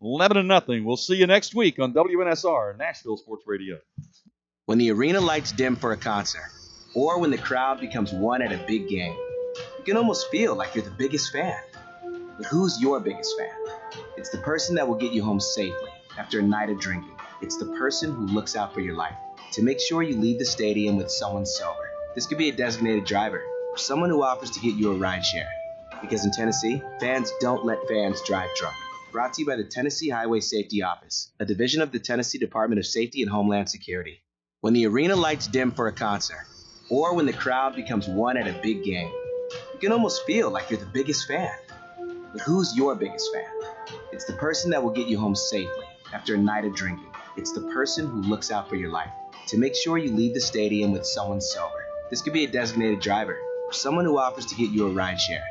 Lebanon nothing. We'll see you next week on WNSR, Nashville Sports Radio. When the arena lights dim for a concert, or when the crowd becomes one at a big game, you can almost feel like you're the biggest fan. But who's your biggest fan? It's the person that will get you home safely after a night of drinking. It's the person who looks out for your life to make sure you leave the stadium with someone sober. This could be a designated driver or someone who offers to get you a ride share. Because in Tennessee, fans don't let fans drive drunk. Brought to you by the Tennessee Highway Safety Office, a division of the Tennessee Department of Safety and Homeland Security. When the arena lights dim for a concert, or when the crowd becomes one at a big game, you can almost feel like you're the biggest fan. But who's your biggest fan? It's the person that will get you home safely after a night of drinking. It's the person who looks out for your life to make sure you leave the stadium with someone sober. This could be a designated driver or someone who offers to get you a ride share.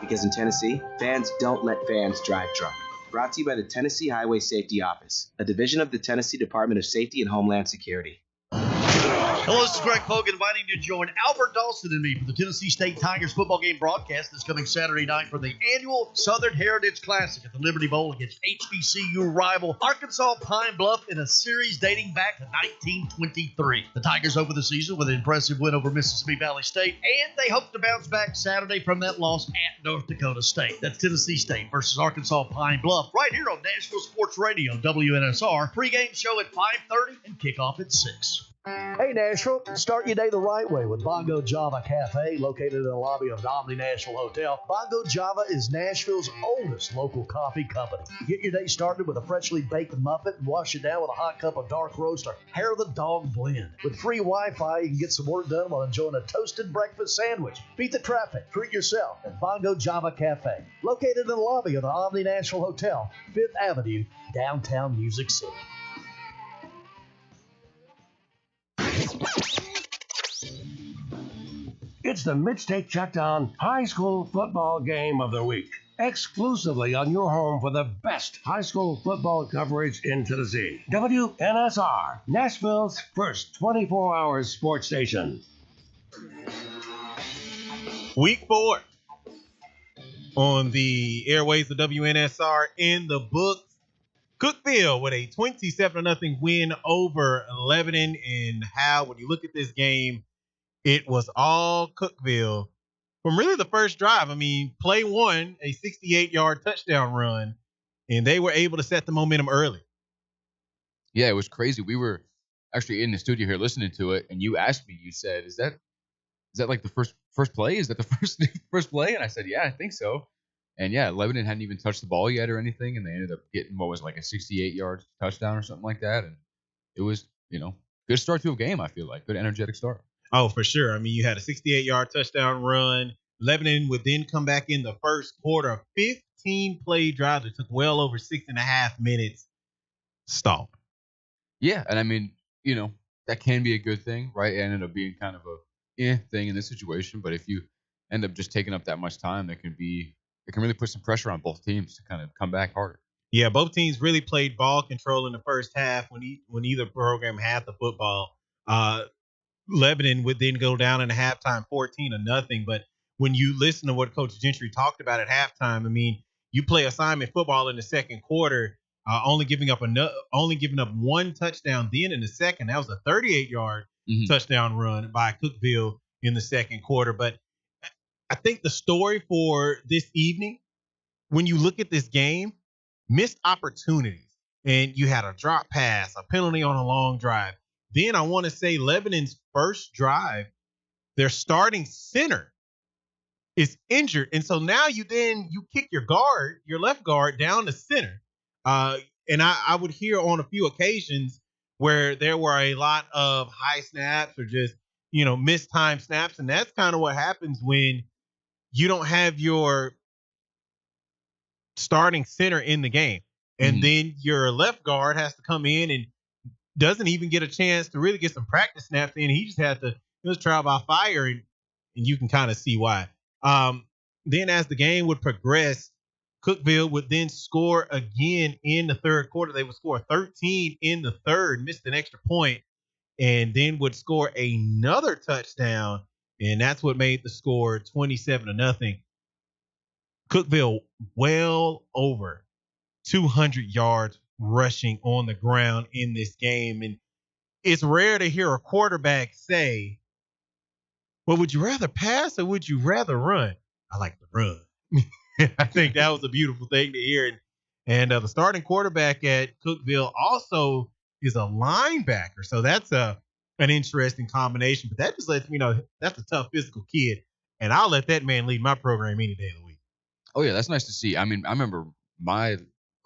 Because in Tennessee, fans don't let fans drive drunk. Brought to you by the Tennessee Highway Safety Office, a division of the Tennessee Department of Safety and Homeland Security. Hello, this is Greg Pogue inviting you to join Albert Dawson and me for the Tennessee State Tigers football game broadcast this coming Saturday night for the annual Southern Heritage Classic at the Liberty Bowl against HBCU rival Arkansas Pine Bluff in a series dating back to 1923. The Tigers open the season with an impressive win over Mississippi Valley State, and they hope to bounce back Saturday from that loss at North Dakota State. That's Tennessee State versus Arkansas Pine Bluff right here on Nashville Sports Radio, WNSR. Pre-game show at 5:30 and kickoff at 6. Hey Nashville, start your day the right way with Bongo Java Cafe, located in the lobby of the Omni Nashville Hotel. Bongo Java is Nashville's oldest local coffee company. Get your day started with a freshly baked muffin and wash it down with a hot cup of dark roast or Hair of the Dog blend. With free Wi-Fi, you can get some work done while enjoying a toasted breakfast sandwich. Beat the traffic, treat yourself at Bongo Java Cafe, located in the lobby of the Omni Nashville Hotel, 5th Avenue, downtown Music City. It's the MidState Checkdown High School Football Game of the Week, exclusively on your home for the best high school football coverage in Tennessee. WNSR, Nashville's first 24-hour sports station. Week 4 on the airways of WNSR in the books. Cookeville with a 27-0 win over Lebanon. And how, when you look at this game, it was all Cookeville from really the first drive. I mean, play one, a 68-yard touchdown run, and they were able to set the momentum early. Yeah, it was crazy. We were actually in the studio here listening to it, and you asked me, you said, is that like the first play? Is that the first play? And I said, yeah, I think so. And yeah, Lebanon hadn't even touched the ball yet or anything, and they ended up getting what was like a 68-yard touchdown or something like that. And it was, good start to a game, I feel like. Good energetic start. Oh, for sure. I mean, you had a 68-yard touchdown run. Lebanon would then come back in the first quarter, a 15-play drive that took well over 6.5 minutes. Stalled. Yeah, and I mean, that can be a good thing, right? It ended up being kind of a thing in this situation, but if you end up just taking up that much time, it can really put some pressure on both teams to kind of come back harder. Yeah, both teams really played ball control in the first half when either program had the football. Lebanon would then go down in the halftime 14-0. But when you listen to what Coach Gentry talked about at halftime, I mean, you play assignment football in the second quarter, only giving up one touchdown. Then in the second, that was a 38-yard touchdown run by Cookeville in the second quarter. But I think the story for this evening, when you look at this game, missed opportunities, and you had a drop pass, a penalty on a long drive. Then I want to say Lebanon's first drive, their starting center is injured. And so now you kick your left guard down to center. And I would hear on a few occasions where there were a lot of high snaps or just, missed time snaps. And that's kind of what happens when you don't have your starting center in the game. And then your left guard has to come in and doesn't even get a chance to really get some practice snaps in. He just had to trial by fire, and you can kind of see why. Then as the game would progress, Cookeville would then score again in the third quarter. They would score 13 in the third, missed an extra point, and then would score another touchdown, and that's what made the score 27-0. Cookeville well over 200 yards rushing on the ground in this game. And it's rare to hear a quarterback say, well, would you rather pass or would you rather run? I like to run. I think that was a beautiful thing to hear. And the starting quarterback at Cookeville also is a linebacker. So that's an interesting combination. But that just lets me know that's a tough physical kid. And I'll let that man lead my program any day of the week. Oh, yeah, that's nice to see. I mean, I remember my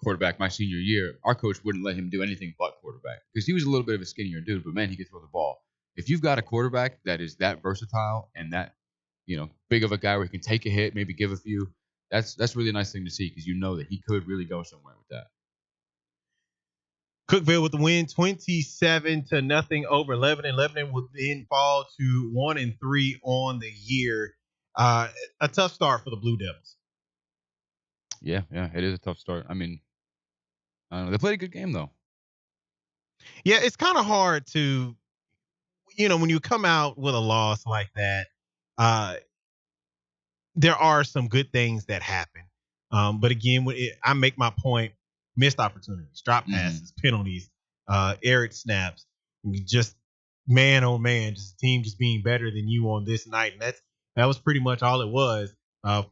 quarterback my senior year, our coach wouldn't let him do anything but quarterback because he was a little bit of a skinnier dude, but man, he could throw the ball. If you've got a quarterback that is that versatile and that, big of a guy where he can take a hit, maybe give a few, that's really a nice thing to see because that he could really go somewhere with that. Cookeville with the win, 27-0 over Lebanon. Lebanon would then fall to 1-3 on the year. A tough start for the Blue Devils. Yeah, it is a tough start. I mean, I don't know. They played a good game, though. Yeah, it's kind of hard to, when you come out with a loss like that, there are some good things that happen. But again, I make my point, missed opportunities, drop passes, penalties, errant snaps, just man, oh man, just a team just being better than you on this night. And that was pretty much all it was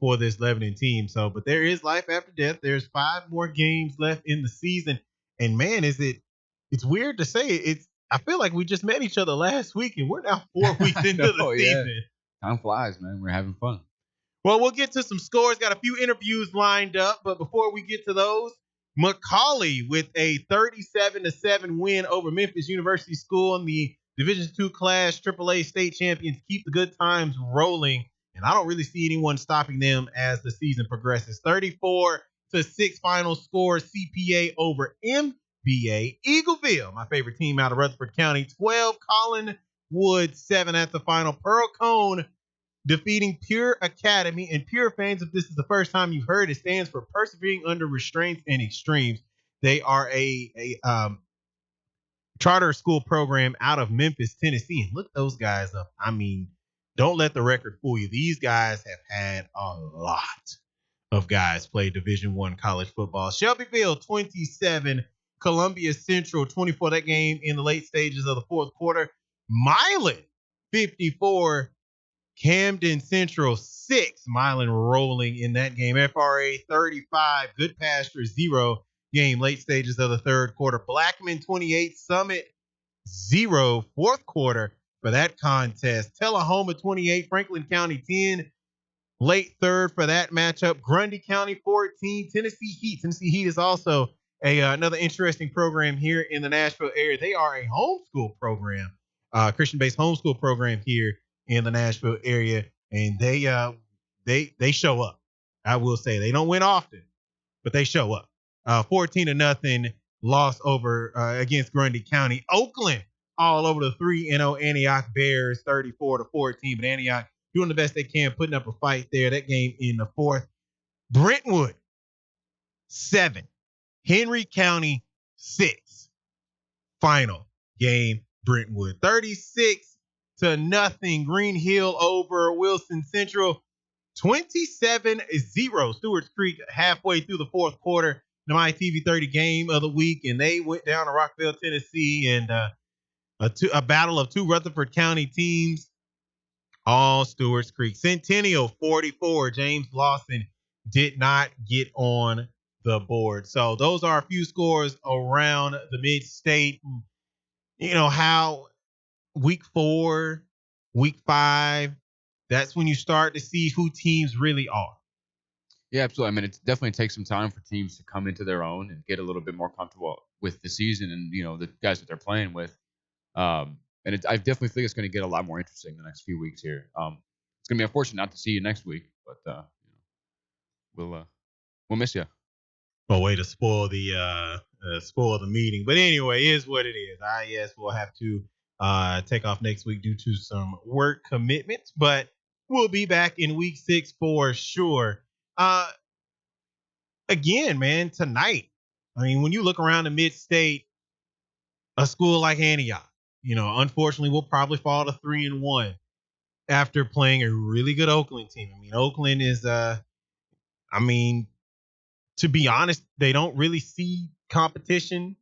for this Lebanon team. So, but there is life after death. There's 5 more games left in the season. And man, it's weird to say I feel like we just met each other last week and we're now 4 weeks into the season. Time flies, man. We're having fun. Well, we'll get to some scores. Got a few interviews lined up, but before we get to those, McCallie with a 37-7 win over Memphis University School in the Division II Class AAA state champions keep the good times rolling, and I don't really see anyone stopping them as the season progresses. 34-6 final score, CPA over MBA. Eagleville, my favorite team out of Rutherford County, 12. Collinwood, 7 at the final. Pearl Cone defeating Pure Academy. And Pure fans, if this is the first time you've heard, it stands for Persevering Under Restraints and Extremes. They are a charter school program out of Memphis, Tennessee. And look those guys up. I mean, don't let the record fool you. These guys have had a lot of guys play Division I college football. Shelbyville, 27. Columbia Central, 24. That game in the late stages of the fourth quarter. Milan, 54. Camden Central, 6. Milan rolling in that game. FRA, 35. Good Pasture, 0. Game late stages of the third quarter. Blackman, 28. Summit, Fourth quarter for that contest. Tullahoma 28, Franklin County 10. Late third for that matchup. Grundy County 14, Tennessee Heat. Tennessee Heat is also another interesting program here in the Nashville area. They are a homeschool program, Christian-based homeschool program here in the Nashville area, and they show up. I will say they don't win often, but they show up. 14-0 loss over against Grundy County. Oakland all over the 3-0 Antioch Bears, 34-14, but Antioch doing the best they can, putting up a fight there. That game in the fourth. Brentwood 7, Henry County 6. Final game, Brentwood 36-0. Green Hill over Wilson Central 27-0. Stewart's Creek halfway through the fourth quarter. The My TV 30 game of the week, and they went down to Rockville, Tennessee, and a battle of two Rutherford County teams. All Stewart's Creek. Centennial 44. James Lawson did not get on the board. So those are a few scores around the Mid-State. You know how week 4, week 5, that's when you start to see who teams really are. Yeah, absolutely. I mean, it definitely takes some time for teams to come into their own and get a little bit more comfortable with the season and, you know, the guys that they're playing with. And I definitely think it's going to get a lot more interesting the next few weeks here. It's going to be unfortunate not to see you next week, but we'll miss you. Well, way to spoil the meeting. But anyway, it is what it is. IES will have to take off next week due to some work commitments, but we'll be back in week 6 for sure. Again, man, tonight, I mean, when you look around the Mid-State, a school like Antioch, you know, unfortunately, we'll probably fall to 3-1 after playing a really good Oakland team. I mean, Oakland is, to be honest, they don't really see competition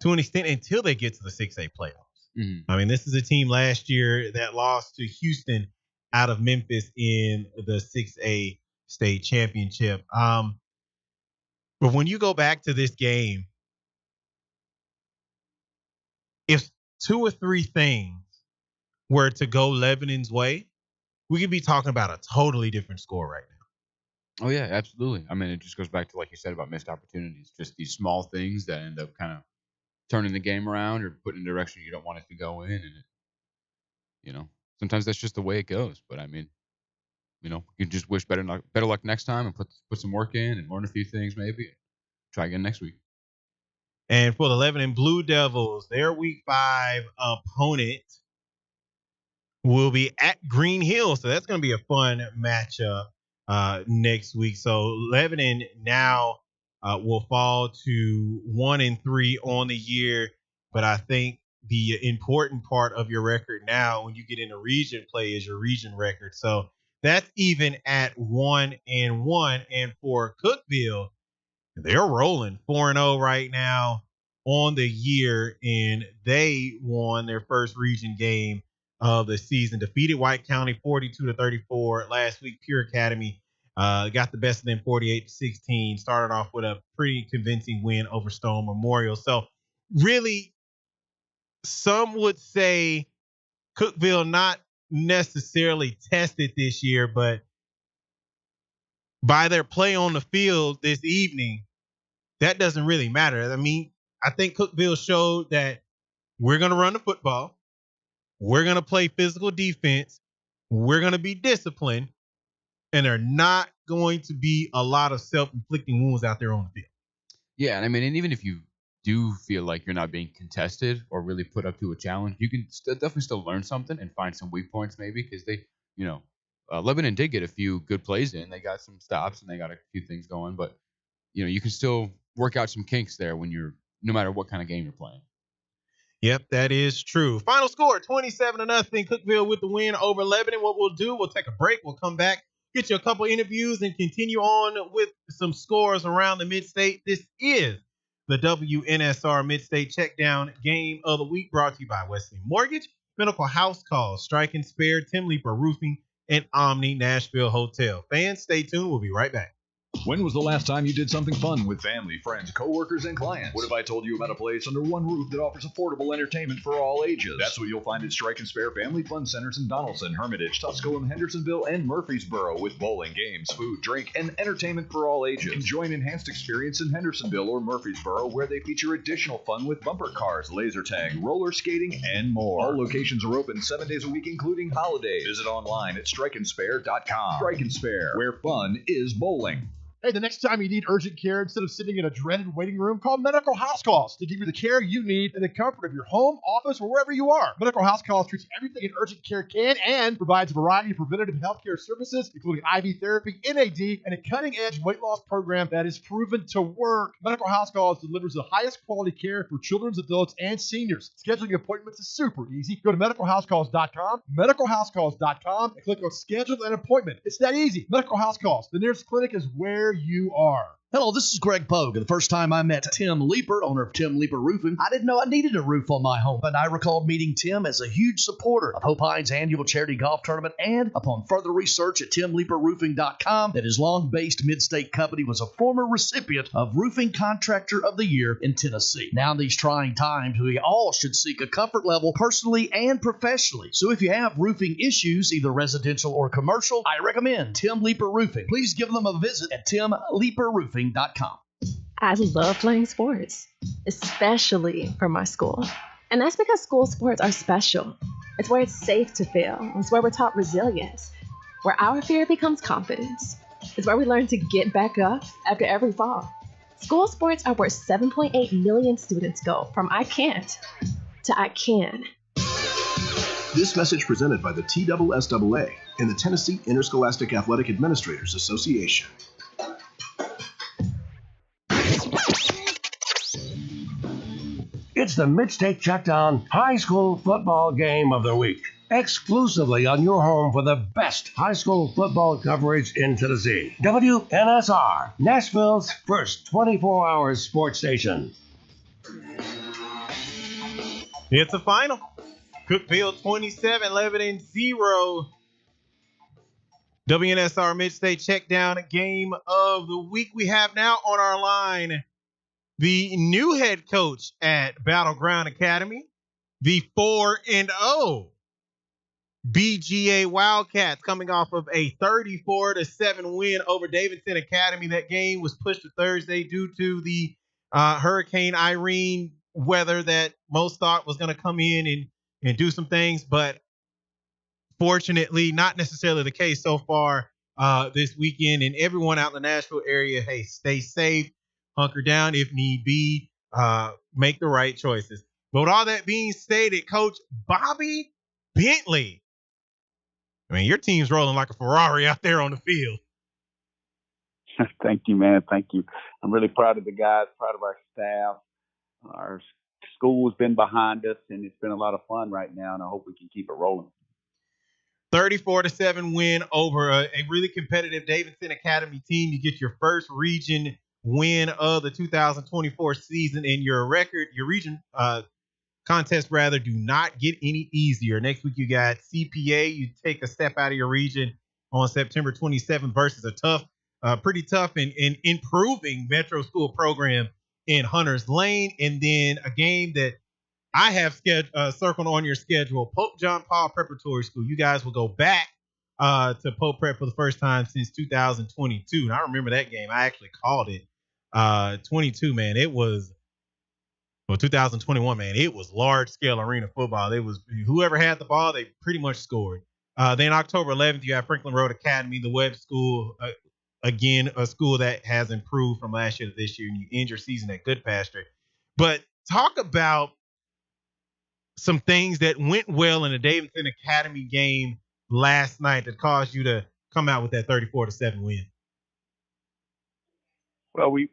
to an extent until they get to the 6A playoffs. Mm-hmm. I mean, this is a team last year that lost to Houston out of Memphis in the 6A state championship. But when you go back to this game, if 2 or 3 things were to go Lebanon's way, we could be talking about a totally different score right now. Oh, yeah, absolutely. I mean, it just goes back to, like you said, about missed opportunities. Just these small things that end up kind of turning the game around or putting in a direction you don't want it to go in. And, sometimes that's just the way it goes. But, I mean, you just wish better luck next time and put some work in and learn a few things maybe. Try again next week. And for the Lebanon Blue Devils, their week 5 opponent will be at Green Hill. So that's going to be a fun matchup next week. So Lebanon now will fall to 1-3 on the year. But I think the important part of your record now when you get into region play is your region record. So that's even at 1-1. And for Cookeville, they're rolling 4-0 right now on the year, and they won their first region game of the season. Defeated White County 42-34 last week. Pure Academy got the best of them 48-16. Started off with a pretty convincing win over Stone Memorial. So really, some would say Cookeville not necessarily tested this year, but by their play on the field this evening, that doesn't really matter. I mean, I think Cookeville showed that we're going to run the football. We're going to play physical defense. We're going to be disciplined. And there are not going to be a lot of self-inflicting wounds out there on the field. Yeah, and I mean, and even if you do feel like you're not being contested or really put up to a challenge, you can definitely still learn something and find some weak points maybe because they, Lebanon did get a few good plays in. They got some stops and they got a few things going, but you can still work out some kinks there when you're, no matter what kind of game you're playing. Yep, that is true. Final score, 27-0. Cookeville with the win over Lebanon. What we'll do, we'll take a break. We'll come back, get you a couple interviews, and continue on with some scores around the Mid-State. This is the WNSR Mid-State Checkdown Game of the Week, brought to you by Wesley Mortgage, Pinnacle House Calls, Strike and Spare, Tim Leeper Roofing, and Omni Nashville Hotel. Fans, stay tuned. We'll be right back. When was the last time you did something fun with family, friends, coworkers, and clients? What if I told you about a place under one roof that offers affordable entertainment for all ages? That's what you'll find at Strike and Spare Family Fun Centers in Donaldson, Hermitage, Tusculum, Hendersonville, and Murfreesboro, with bowling, games, food, drink, and entertainment for all ages. Enjoy an enhanced experience in Hendersonville or Murfreesboro, where they feature additional fun with bumper cars, laser tag, roller skating, and more. All locations are open 7 days a week, including holidays. Visit online at strikeandspare.com. Strike and Spare, where fun is bowling. Hey, the next time you need urgent care, instead of sitting in a dreaded waiting room, call Medical House Calls to give you the care you need in the comfort of your home, office, or wherever you are. Medical House Calls treats everything an urgent care can and provides a variety of preventative healthcare services, including IV therapy, NAD, and a cutting-edge weight loss program that is proven to work. Medical House Calls delivers the highest quality care for children, adults, and seniors. Scheduling appointments is super easy. Go to medicalhousecalls.com, medicalhousecalls.com, and click on Schedule an Appointment. It's that easy. Medical House Calls. The nearest clinic is where you are. Hello, this is Greg Pogue. The first time I met Tim Leeper, owner of Tim Leeper Roofing, I didn't know I needed a roof on my home, but I recalled meeting Tim as a huge supporter of Hope Hines' annual charity golf tournament, and upon further research at timleeperroofing.com, that his long-based MidState company was a former recipient of Roofing Contractor of the Year in Tennessee. Now in these trying times, we all should seek a comfort level personally and professionally. So if you have roofing issues, either residential or commercial, I recommend Tim Leeper Roofing. Please give them a visit at timleeperroofing.com. I love playing sports, especially for my school. And that's because school sports are special. It's where it's safe to fail. It's where we're taught resilience, where our fear becomes confidence. It's where we learn to get back up after every fall. School sports are where 7.8 million students go from I can't to I can. This message presented by the TSSAA and the Tennessee Interscholastic Athletic Administrators Association. It's the MidState Checkdown High School Football Game of the Week, exclusively on your home for the best high school football coverage in Tennessee. WNSR, Nashville's first 24-hour sports station. It's a final. Cookeville 27, Lebanon 0. WNSR MidState Checkdown Game of the Week. We have now on our line the new head coach at Battleground Academy, the 4-0 BGA Wildcats, coming off of a 34-7 win over Davidson Academy. That game was pushed to Thursday due to the Hurricane Irene weather that most thought was going to come in and do some things, but fortunately not necessarily the case so far this weekend. And everyone out in the Nashville area, hey, stay safe. Hunker down if need be, make the right choices. But with all that being stated, Coach Bobby Bentley, I mean, your team's rolling like a Ferrari out there on the field. Thank you, man. Thank you. I'm really proud of the guys, proud of our staff. Our school has been behind us, and it's been a lot of fun right now, and I hope we can keep it rolling. 34-7 win over a really competitive Davidson Academy team. You get your first region win of the 2024 season, and your region contest do not get any easier. Next week you got CPA. You take a step out of your region on September 27th versus pretty tough and improving Metro School program in Hunters Lane, and then a game that I have circled on your schedule, Pope John Paul Preparatory School. You guys will go back to Pope Prep for the first time since 2022, and I remember that game. I actually called it. 22, man, it was 2021, man, it was large scale arena football. It was whoever had the ball, they pretty much scored. Then October 11th, you have Franklin Road Academy, the Webb School, again, a school that has improved from last year to this year, and you end your season at Good Pasture. But talk about some things that went well in the Davidson Academy game last night that caused you to come out with that 34-7 win. Well, we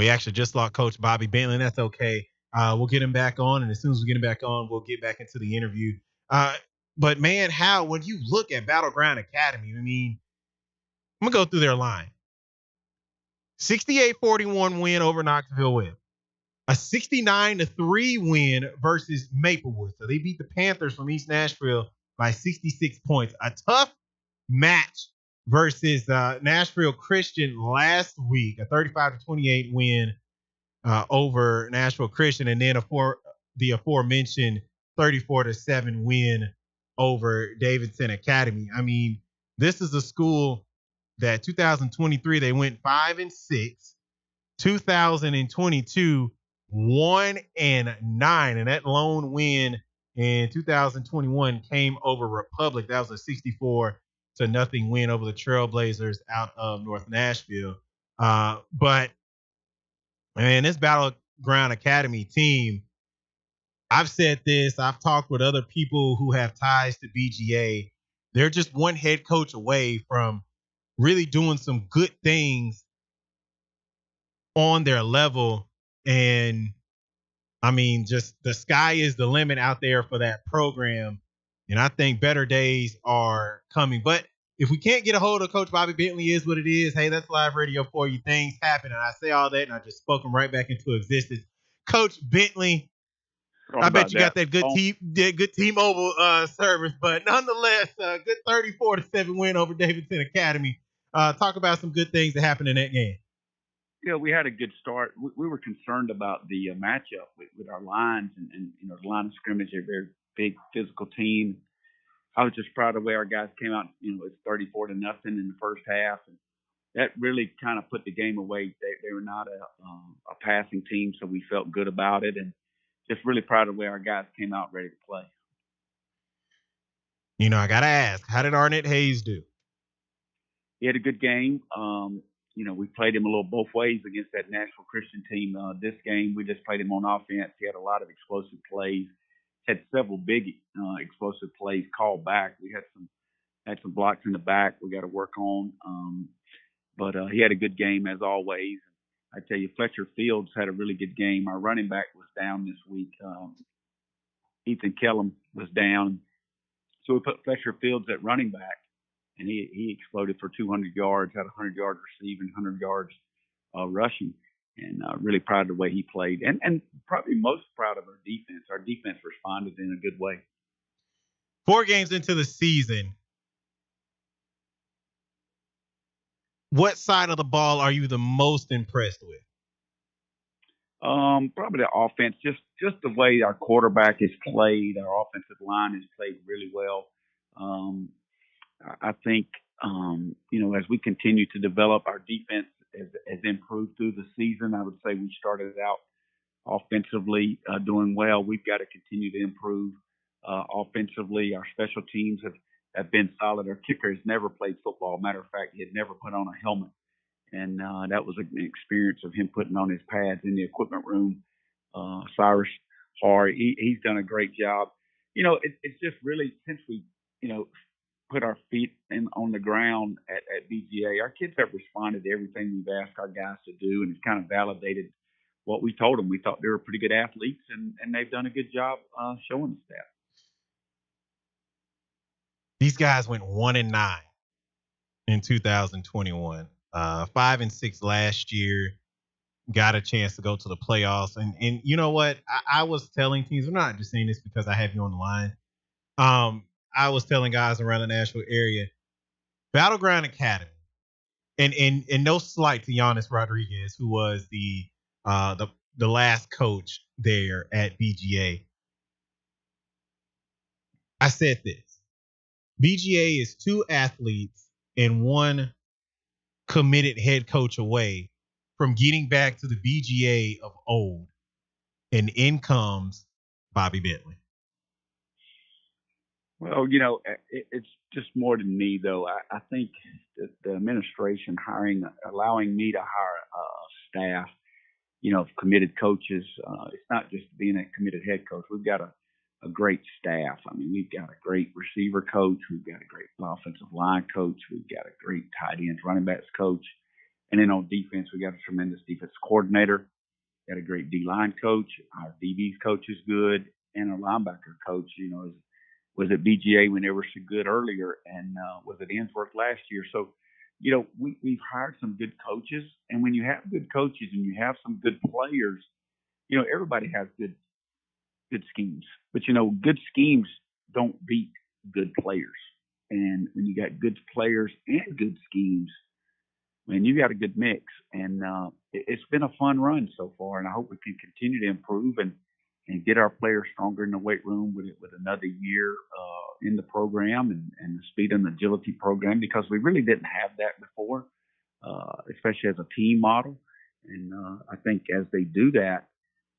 actually just lost Coach Bobby Bentley, and that's okay. We'll get him back on, and as soon as we get him back on, we'll get back into the interview. But, man, when you look at Battleground Academy, I mean, I'm going to go through their line. 68-41 win over Knoxville Webb. A 69-3 win versus Maplewood. So they beat the Panthers from East Nashville by 66 points. A tough match versus Nashville Christian last week, a 35-28 win over Nashville Christian, and then the aforementioned 34-7 win over Davidson Academy. I mean, this is a school that 2023 they went 5-6, 2022 1-9, and that lone win in 2021 came over Republic. That was a 64-0 win over the Trailblazers out of North Nashville. But man, this Battleground Academy team, I've said this, I've talked with other people who have ties to BGA. They're just one head coach away from really doing some good things on their level. And I mean, just the sky is the limit out there for that program. And I think better days are coming. But if we can't get a hold of Coach Bobby Bentley, is what it is. Hey, that's live radio for you. Things happen. And I say all that, and I just spoke them right back into existence. Coach Bentley, I bet you got that good T-Mobile service. But nonetheless, good 34-7 win over Davidson Academy. Talk about some good things that happened in that game. Yeah, we had a good start. We were concerned about the matchup with our lines and the line of scrimmage. They're a very big physical team. I was just proud of the way our guys came out. It's 34-0 in the first half, and that really kind of put the game away. They were not a passing team, so we felt good about it, and just really proud of the way our guys came out ready to play. I gotta ask, how did Arnett Hayes do? He had a good game. We played him a little both ways against that Nashville Christian team. This game, we just played him on offense. He had a lot of explosive plays. Had several big explosive plays called back. We had some blocks in the back we got to work on. But he had a good game as always. I tell you, Fletcher Fields had a really good game. Our running back was down this week. Ethan Kellum was down. So we put Fletcher Fields at running back, and he exploded for 200 yards, had 100 yards receiving, 100 yards rushing. And really proud of the way he played. And probably most proud of our defense. Our defense responded in a good way. 4 games into the season, what side of the ball are you the most impressed with? Probably the offense. Just the way our quarterback is played. Our offensive line has played really well. I think, as we continue to develop, our defense has improved through the season. I would say we started out offensively doing well. We've got to continue to improve offensively. Our special teams have been solid. Our kicker has never played football. Matter of fact, he had never put on a helmet. And that was an experience of him putting on his pads in the equipment room. Cyrus Harr, he's done a great job. It's just really since we, put our feet on the ground at BGA, our kids have responded to everything we've asked our guys to do, and it's kind of validated what we told them. We thought they were pretty good athletes, and they've done a good job showing us that. These guys went 1-9 in 2021, 5-6 last year. Got a chance to go to the playoffs, and you know what? I was telling teams, I'm not just saying this because I have you on the line. I was telling guys around the Nashville area, Battleground Academy, and no slight to Giannis Rodriguez, who was the last coach there at BGA. I said this: BGA is 2 athletes and 1 committed head coach away from getting back to the BGA of old, and in comes Bobby Bentley. Well, it's just more than me, though. I think that the administration allowing me to hire staff, of committed coaches. It's not just being a committed head coach. We've got a great staff. I mean, we've got a great receiver coach. We've got a great offensive line coach. We've got a great tight ends, running backs coach. And then on defense, we got a tremendous defense coordinator. Got a great D-line coach. Our DB's coach is good. And our linebacker coach, was at BGA when they were so good earlier, and was at Ainsworth last year. So, we've hired some good coaches, and when you have good coaches and you have some good players, everybody has good schemes. But good schemes don't beat good players. And when you got good players and good schemes, man, you got a good mix. And it's been a fun run so far, and I hope we can continue to improve and get our players stronger in the weight room with another year in the program and the speed and agility program, because we really didn't have that before, especially as a team model. And I think as they do that,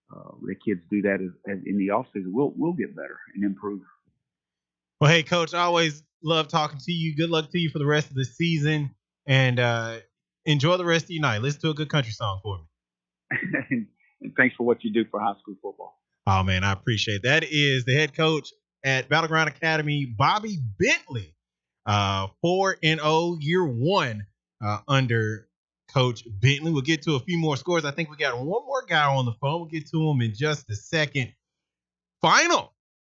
the kids do that as in the offseason, we'll get better and improve. Well, hey, Coach, I always love talking to you. Good luck to you for the rest of the season, and enjoy the rest of your night. Listen to a good country song for me. And thanks for what you do for high school football. Oh, man, I appreciate it. That is the head coach at Battleground Academy, Bobby Bentley, 4-0, year one under Coach Bentley. We'll get to a few more scores. I think we got one more guy on the phone. We'll get to him in just a second. Final.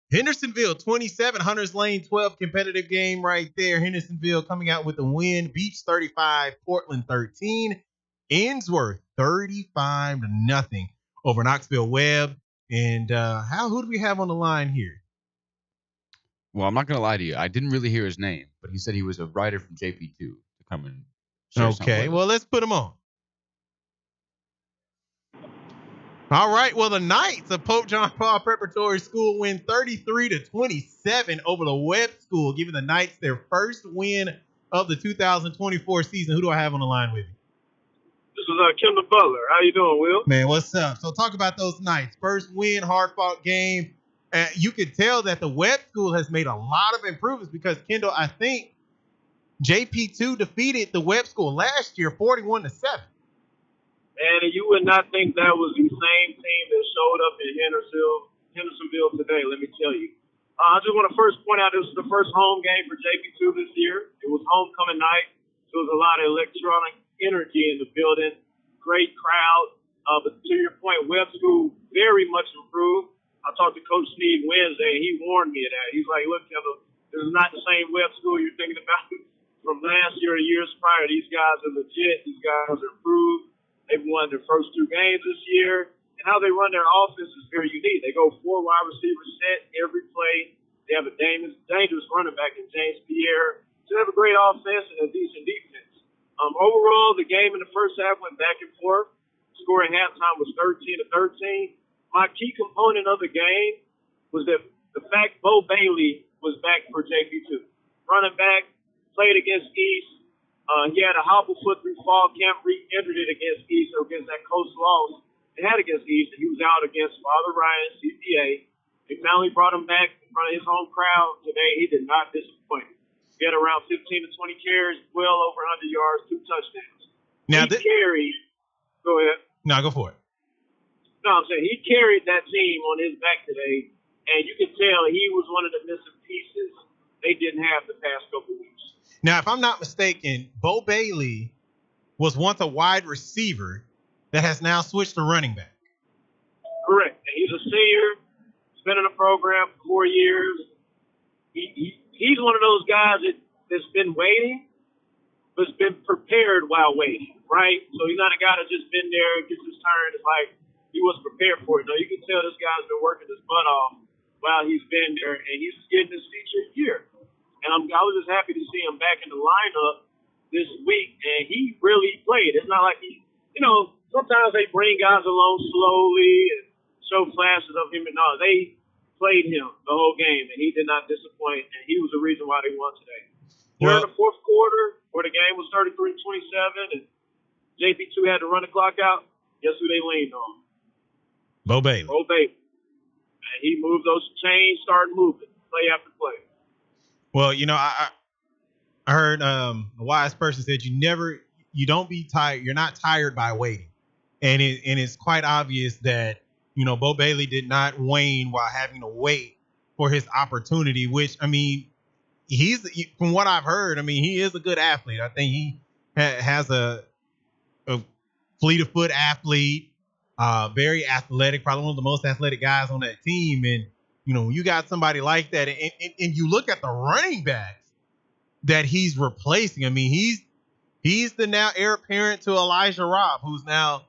Hendersonville 27, Hunters Lane 12, competitive game right there. Hendersonville coming out with a win. Beach 35, Portland 13. Ainsworth 35-0 over Knoxville Webb. And who do we have on the line here? Well, I'm not going to lie to you. I didn't really hear his name, but he said he was a writer from JP2 to come and share something with us. Well, let's put him on. All right. Well, the Knights of Pope John Paul Preparatory School win 33-27 over the Webb School, giving the Knights their first win of the 2024 season. Who do I have on the line with me? This is Kendall Butler. How you doing, Will? Man, what's up? So talk about those Knights. First win, hard-fought game. You could tell that the Webb School has made a lot of improvements because, Kendall, I think JP2 defeated the Webb School last year 41-7. And you would not think that was the same team that showed up in Hendersonville today, let me tell you. I just want to first point out this was the first home game for JP2 this year. It was homecoming night. So there was a lot of electronic energy in the building. Great crowd. But to your point, Webb School very much improved. I talked to Coach Sneed Wednesday, and he warned me of that. He's like, look, Kendall, this is not the same Webb School you're thinking about from last year or years prior. These guys are legit. These guys are improved. They've won their first two games this year. And how they run their offense is very unique. They go 4 wide receiver set every play. They have a dangerous running back in James Pierre. So they have a great offense and a decent defense. Overall, the game in the first half went back and forth. Score at halftime was 13-13. My key component of the game was that the fact Bo Bailey was back for JP2. Running back, played against East. He had a hobble foot through fall camp, re-injured it against East, or against that close loss they had against East, and he was out against Father Ryan, CPA. They finally brought him back in front of his home crowd today. He did not disappoint. He had around 15 to 20 carries, well over 100 yards, 2 touchdowns. Go ahead. No, go for it. No, I'm saying he carried that team on his back today, and you can tell he was one of the missing pieces they didn't have the past couple weeks. Now, if I'm not mistaken, Bo Bailey was once a wide receiver that has now switched to running back. Correct. And he's a senior. He's been in the program for 4 years. He's one of those guys that's been waiting, but's been prepared while waiting, right? So he's not a guy that's just been there and gets his turn. It's like he wasn't prepared for it. No, you can tell this guy's been working his butt off while he's been there, and he's getting his featured year. And I was just happy to see him back in the lineup this week, and he really played. It's not like he, sometimes they bring guys along slowly and show flashes of him, and no, they played him the whole game, and he did not disappoint, and he was the reason why they won today. During the fourth quarter, where the game was 33-27, and JP2 had to run the clock out, guess who they leaned on? Bo Bailey. And he moved those chains, started moving, play after play. Well, I heard a wise person said you don't be tired. You're not tired by waiting. And it's quite obvious that, Bo Bailey did not wane while having to wait for his opportunity, which, from what I've heard, he is a good athlete. I think he has a fleet of foot athlete, very athletic, probably one of the most athletic guys on that team. And, when you got somebody like that and you look at the running backs that he's replacing, he's the now heir apparent to Elijah Robb, who's now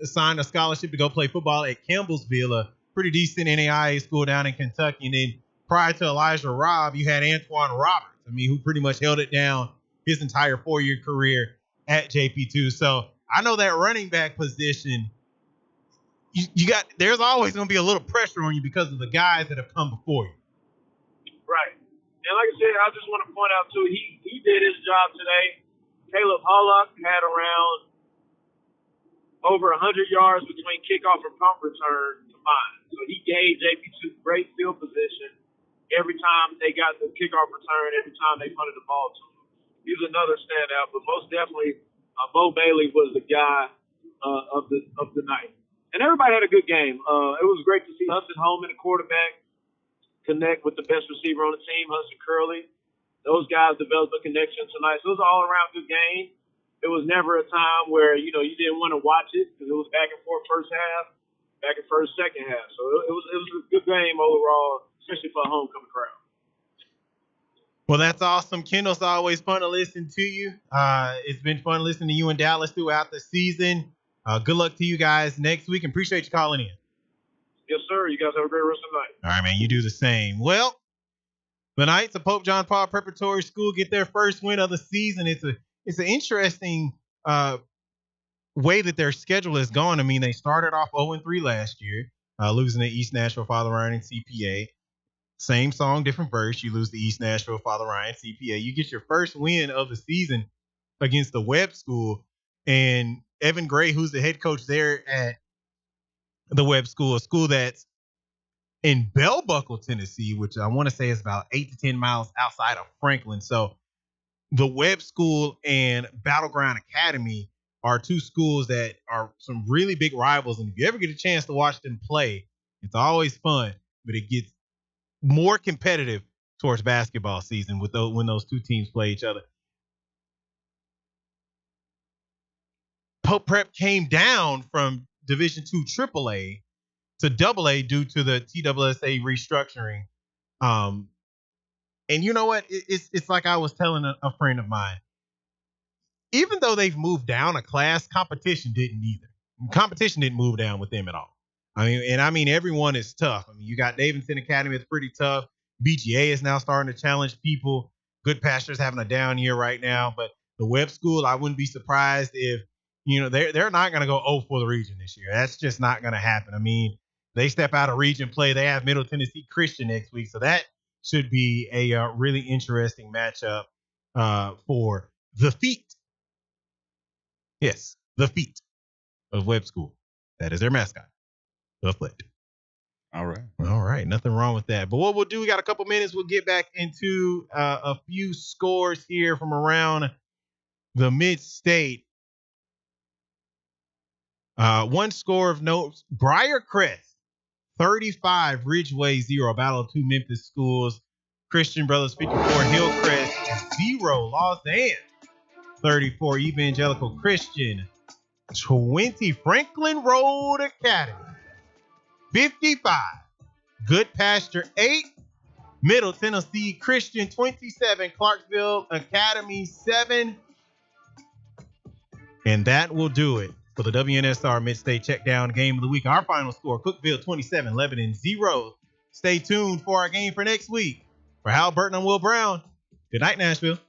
signed a scholarship to go play football at Campbellsville, a pretty decent NAIA school down in Kentucky. And then prior to Elijah Robb, you had Antoine Roberts, I mean, who pretty much held it down his entire 4-year career at JP2. So I know that running back position, there's always going to be a little pressure on you because of the guys that have come before you. Right. And like I said, I just want to point out, too, he did his job today. Caleb Hollock had around over 100 yards between kickoff and punt return combined. So he gave JP2 great field position every time they got the kickoff return, every time they punted the ball to him. He was another standout, but most definitely Bo Bailey was the guy of the night. And everybody had a good game. It was great to see Hudson Holman, the quarterback, connect with the best receiver on the team, Hudson Curley. Those guys developed a connection tonight. So it was an all-around good game. It was never a time where, you didn't want to watch it because it was back and forth first half, back and forth second half. So it was a good game overall, especially for a homecoming crowd. Well, that's awesome. Kendall, it's always fun to listen to you. It's been fun listening to you in Dallas throughout the season. Good luck to you guys next week, and appreciate you calling in. Yes, sir. You guys have a great rest of the night. All right, man. You do the same. Well, the Knights of Pope John Paul Preparatory School get their first win of the season. It's an interesting way that their schedule has gone. I mean, they started off 0-3 last year, losing to East Nashville, Father Ryan, and CPA. Same song, different verse. You lose to East Nashville, Father Ryan, CPA. You get your first win of the season against the Webb School. And Evan Gray, who's the head coach there at the Webb School, a school that's in Bell Buckle, Tennessee, which I want to say is about 8 to 10 miles outside of Franklin. So the Webb School and Battleground Academy are two schools that are some really big rivals. And if you ever get a chance to watch them play, it's always fun, but it gets more competitive towards basketball season when those two teams play each other. Pope Prep came down from Division II AAA to AA due to the TSSA restructuring. And you know what? It's like I was telling a friend of mine. Even though they've moved down a class, competition didn't either. Competition didn't move down with them at all. I mean, everyone is tough. I mean, you got Davidson Academy, it's pretty tough. BGA is now starting to challenge people. Good Pasture's having a down year right now, but the Webb School, I wouldn't be surprised if, they're not going to go 0 for the region this year. That's just not going to happen. I mean, they step out of region play. They have Middle Tennessee Christian next week, so that should be a really interesting matchup for the feet. Yes, the feet of Webb School. That is their mascot. The foot. All right. Nothing wrong with that. But what we'll do, we got a couple minutes. We'll get back into a few scores here from around the Mid-State. One score of note, Briarcrest, 35, Ridgeway 0. Battle of two Memphis schools. Christian Brothers 54, Hillcrest 0. Los Angeles 34, Evangelical Christian 20, Franklin Road Academy 55, Good Pasture 8, Middle Tennessee Christian 27, Clarksville Academy 7. And that will do it for the WNSR Mid-State Checkdown Game of the Week. Our final score, Cookeville 27, Lebanon 0. Stay tuned for our game for next week. For Hal Burton and Will Brown, good night, Nashville.